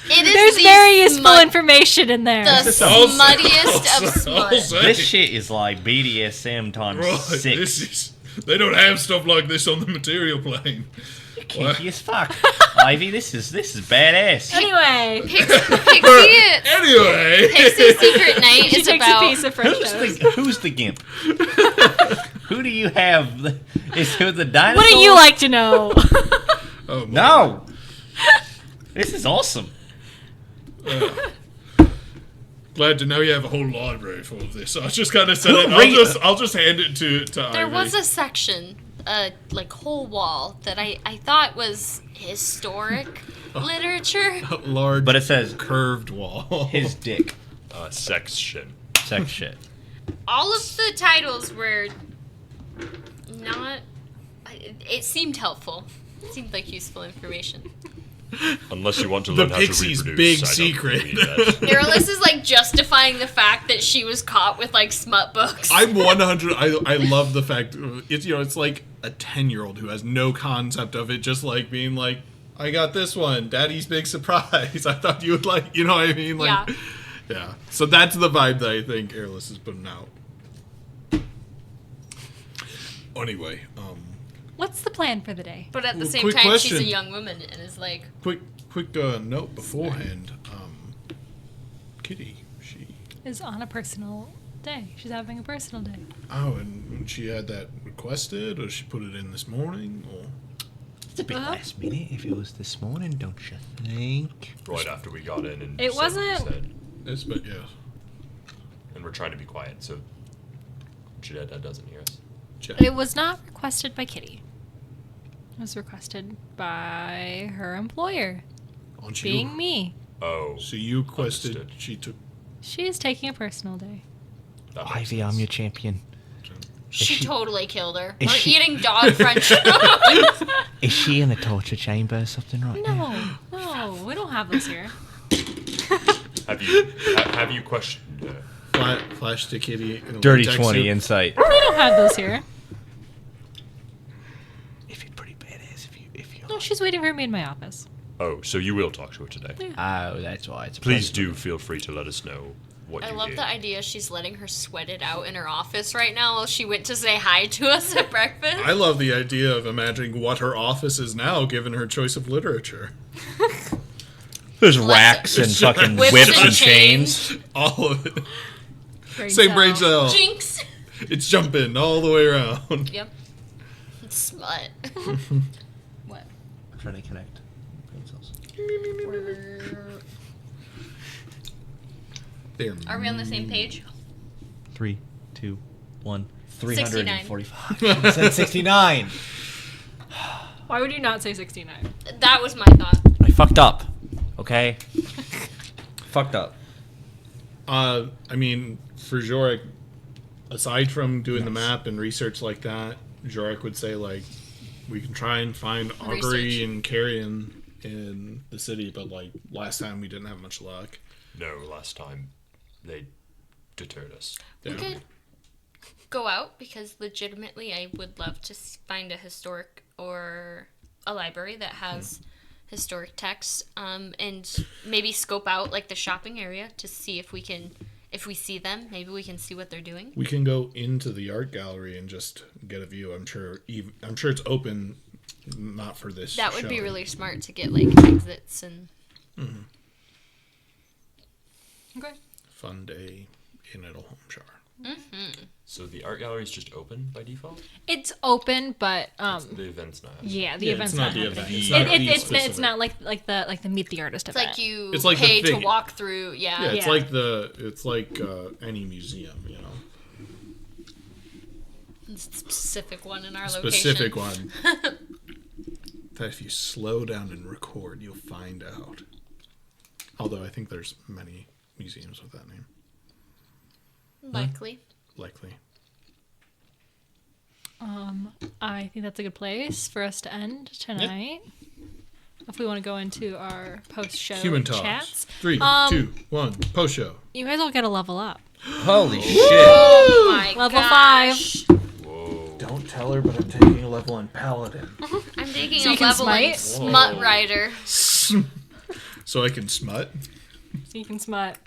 S4: It is
S1: there's
S4: the
S1: very useful
S4: smut-
S1: information in there.
S4: The
S3: I'll
S4: smuttiest of
S3: I'll
S4: smut.
S3: say.
S2: this shit is like BDSM times
S3: Right,
S2: 6.
S3: this is... They don't have stuff like this on the material plane.
S2: Kinky as fuck. Ivy, this is badass.
S1: Anyway,
S3: Anyway.
S4: Pixie's Secret Night
S1: she
S4: is
S1: takes
S4: about
S1: a piece of French toast.
S2: Who's the gimp? Who do you have? Is it the dinosaur?
S1: What do you like to know?
S3: Oh, my.
S2: No. This is awesome.
S3: Glad to know you have a whole library full of this. I just kind of said it.
S2: Read it.
S3: I'll just hand it to
S4: There
S3: Ivy.
S4: was a section, like whole wall, that I thought was historic literature.
S3: large,
S2: But it says
S3: curved wall.
S2: his dick.
S5: Section.
S2: Sex shit.
S4: All of the titles were not. It seemed helpful. It seemed like useful information.
S5: Unless you want to
S3: The
S5: learn how
S3: Pixie's
S5: to reproduce.
S3: big
S5: I don't
S3: secret.
S5: believe that.
S4: Neurolis is like justifying the fact that she was caught with like smut books.
S3: I'm 100. I love the fact it's it's like a 10-year-old who has no concept of it, just like being like, I got this one, Daddy's big surprise. I thought you would like, you know what I mean? Like, yeah. So that's the vibe that I think Airless is putting out. Anyway,
S1: What's the plan for the day?
S4: But at the
S3: Well,
S4: same
S3: quick
S4: time, she's a
S3: question.
S4: young woman and is like,
S3: quick note beforehand. Kitty, she
S1: Is on a personal day. She's having a personal day.
S3: Oh, and she had that requested, or she put it in this morning, or
S7: It's a bit last minute if it was this morning, don't you think?
S5: Right after we got in and
S1: It
S5: said what we
S1: wasn't-
S5: said.
S3: it's but yeah.
S5: And we're trying to be quiet so Jeddah doesn't hear us.
S1: It was not requested by Kitty. It was requested by her employer,
S3: Aren't
S1: being
S3: you?
S1: me.
S5: Oh,
S3: So you requested.
S5: Understood.
S3: She took.
S1: She is taking a personal day.
S5: that makes
S7: Ivy, I'm
S5: sense.
S7: your champion.
S4: She
S7: she-
S4: totally killed her.
S7: is
S4: We're
S7: she-
S4: eating dog french fries.
S7: Is she in the torture chamber or something right now?
S1: No, we don't have those here.
S5: Have you questioned her?
S3: Flash to Kitty. In a
S2: Dirty
S3: latex
S2: 20
S3: suit.
S2: insight.
S1: We don't have those here.
S7: If it's pretty badass if you're...
S1: No, she's waiting for me in my office.
S5: Oh, so you will talk to her today.
S7: Oh, that's why it's a
S5: Please
S7: pleasure.
S5: do feel free to let us know what
S4: I
S5: you
S4: love
S5: hear.
S4: the idea she's letting her sweat it out in her office right now while she went to say hi to us at breakfast.
S3: I love the idea of imagining what her office is now, given her choice of literature.
S2: There's racks and fucking
S4: Whips
S2: whips
S4: and
S2: and chains.
S3: All of it.
S1: Brain
S3: Same
S1: cell.
S3: brain cell.
S4: Jinx.
S3: It's jumping all the way around.
S4: Yep. Smut. What?
S2: I'm trying to connect. brain cells.
S3: There.
S4: Are we on the same page?
S2: 3, 2, 1.
S4: 69.
S2: 345. I said 69.
S1: Why would you not say 69?
S4: That was my thought.
S2: I fucked up. Okay? Fucked up.
S3: I mean, for Jorik, aside from doing the map and research like that, Jorik would say, like, we can try and find Augury
S4: Research.
S3: and Carrion in the city, but, like, last time we didn't have much luck.
S5: No, last time they deterred us.
S4: We
S3: Yeah.
S4: could go out because legitimately I would love to find a historic or a library that has historic texts, and maybe scope out like the shopping area to see if we see them, maybe we can see what they're doing.
S3: We can go into the art gallery and just get a view. I'm sure it's open, not for this.
S4: That would be
S3: showing.
S4: really smart to get like exits and
S1: Okay.
S3: Fun day in Edolholme Sharr.
S5: So the art gallery is just open by default?
S1: It's open, but
S5: The event's not happening.
S1: yeah, the
S3: Yeah,
S1: event's
S3: it's not
S1: not
S3: the
S1: happening.
S3: event. It's not the
S1: It's
S3: specific.
S1: not like the meet the artist
S4: it's
S1: event.
S4: like you
S3: It's like the
S4: pay to
S3: thing.
S4: walk through.
S3: Yeah,
S4: Yeah.
S3: it's
S1: Yeah.
S3: like any museum, you know.
S4: It's a specific one in our
S3: Specific
S4: location.
S3: one. That if you slow down and record, you'll find out. Although I think there's many museums with that name.
S4: Likely.
S3: Likely.
S1: I think that's a good place for us to end tonight. If we want to go into our post-show
S3: Human talks.
S1: chats,
S3: 3, 2, 1. Post show.
S1: you guys all get a level up.
S2: Holy shit.
S4: Oh my
S1: Level
S4: gosh.
S5: Whoa.
S3: Don't tell her, but I'm taking a level on Paladin.
S4: I'm taking
S1: So
S4: a
S1: you can
S4: level in
S1: smite?
S4: Smut Rider.
S3: So I can smut.
S1: So you can smut.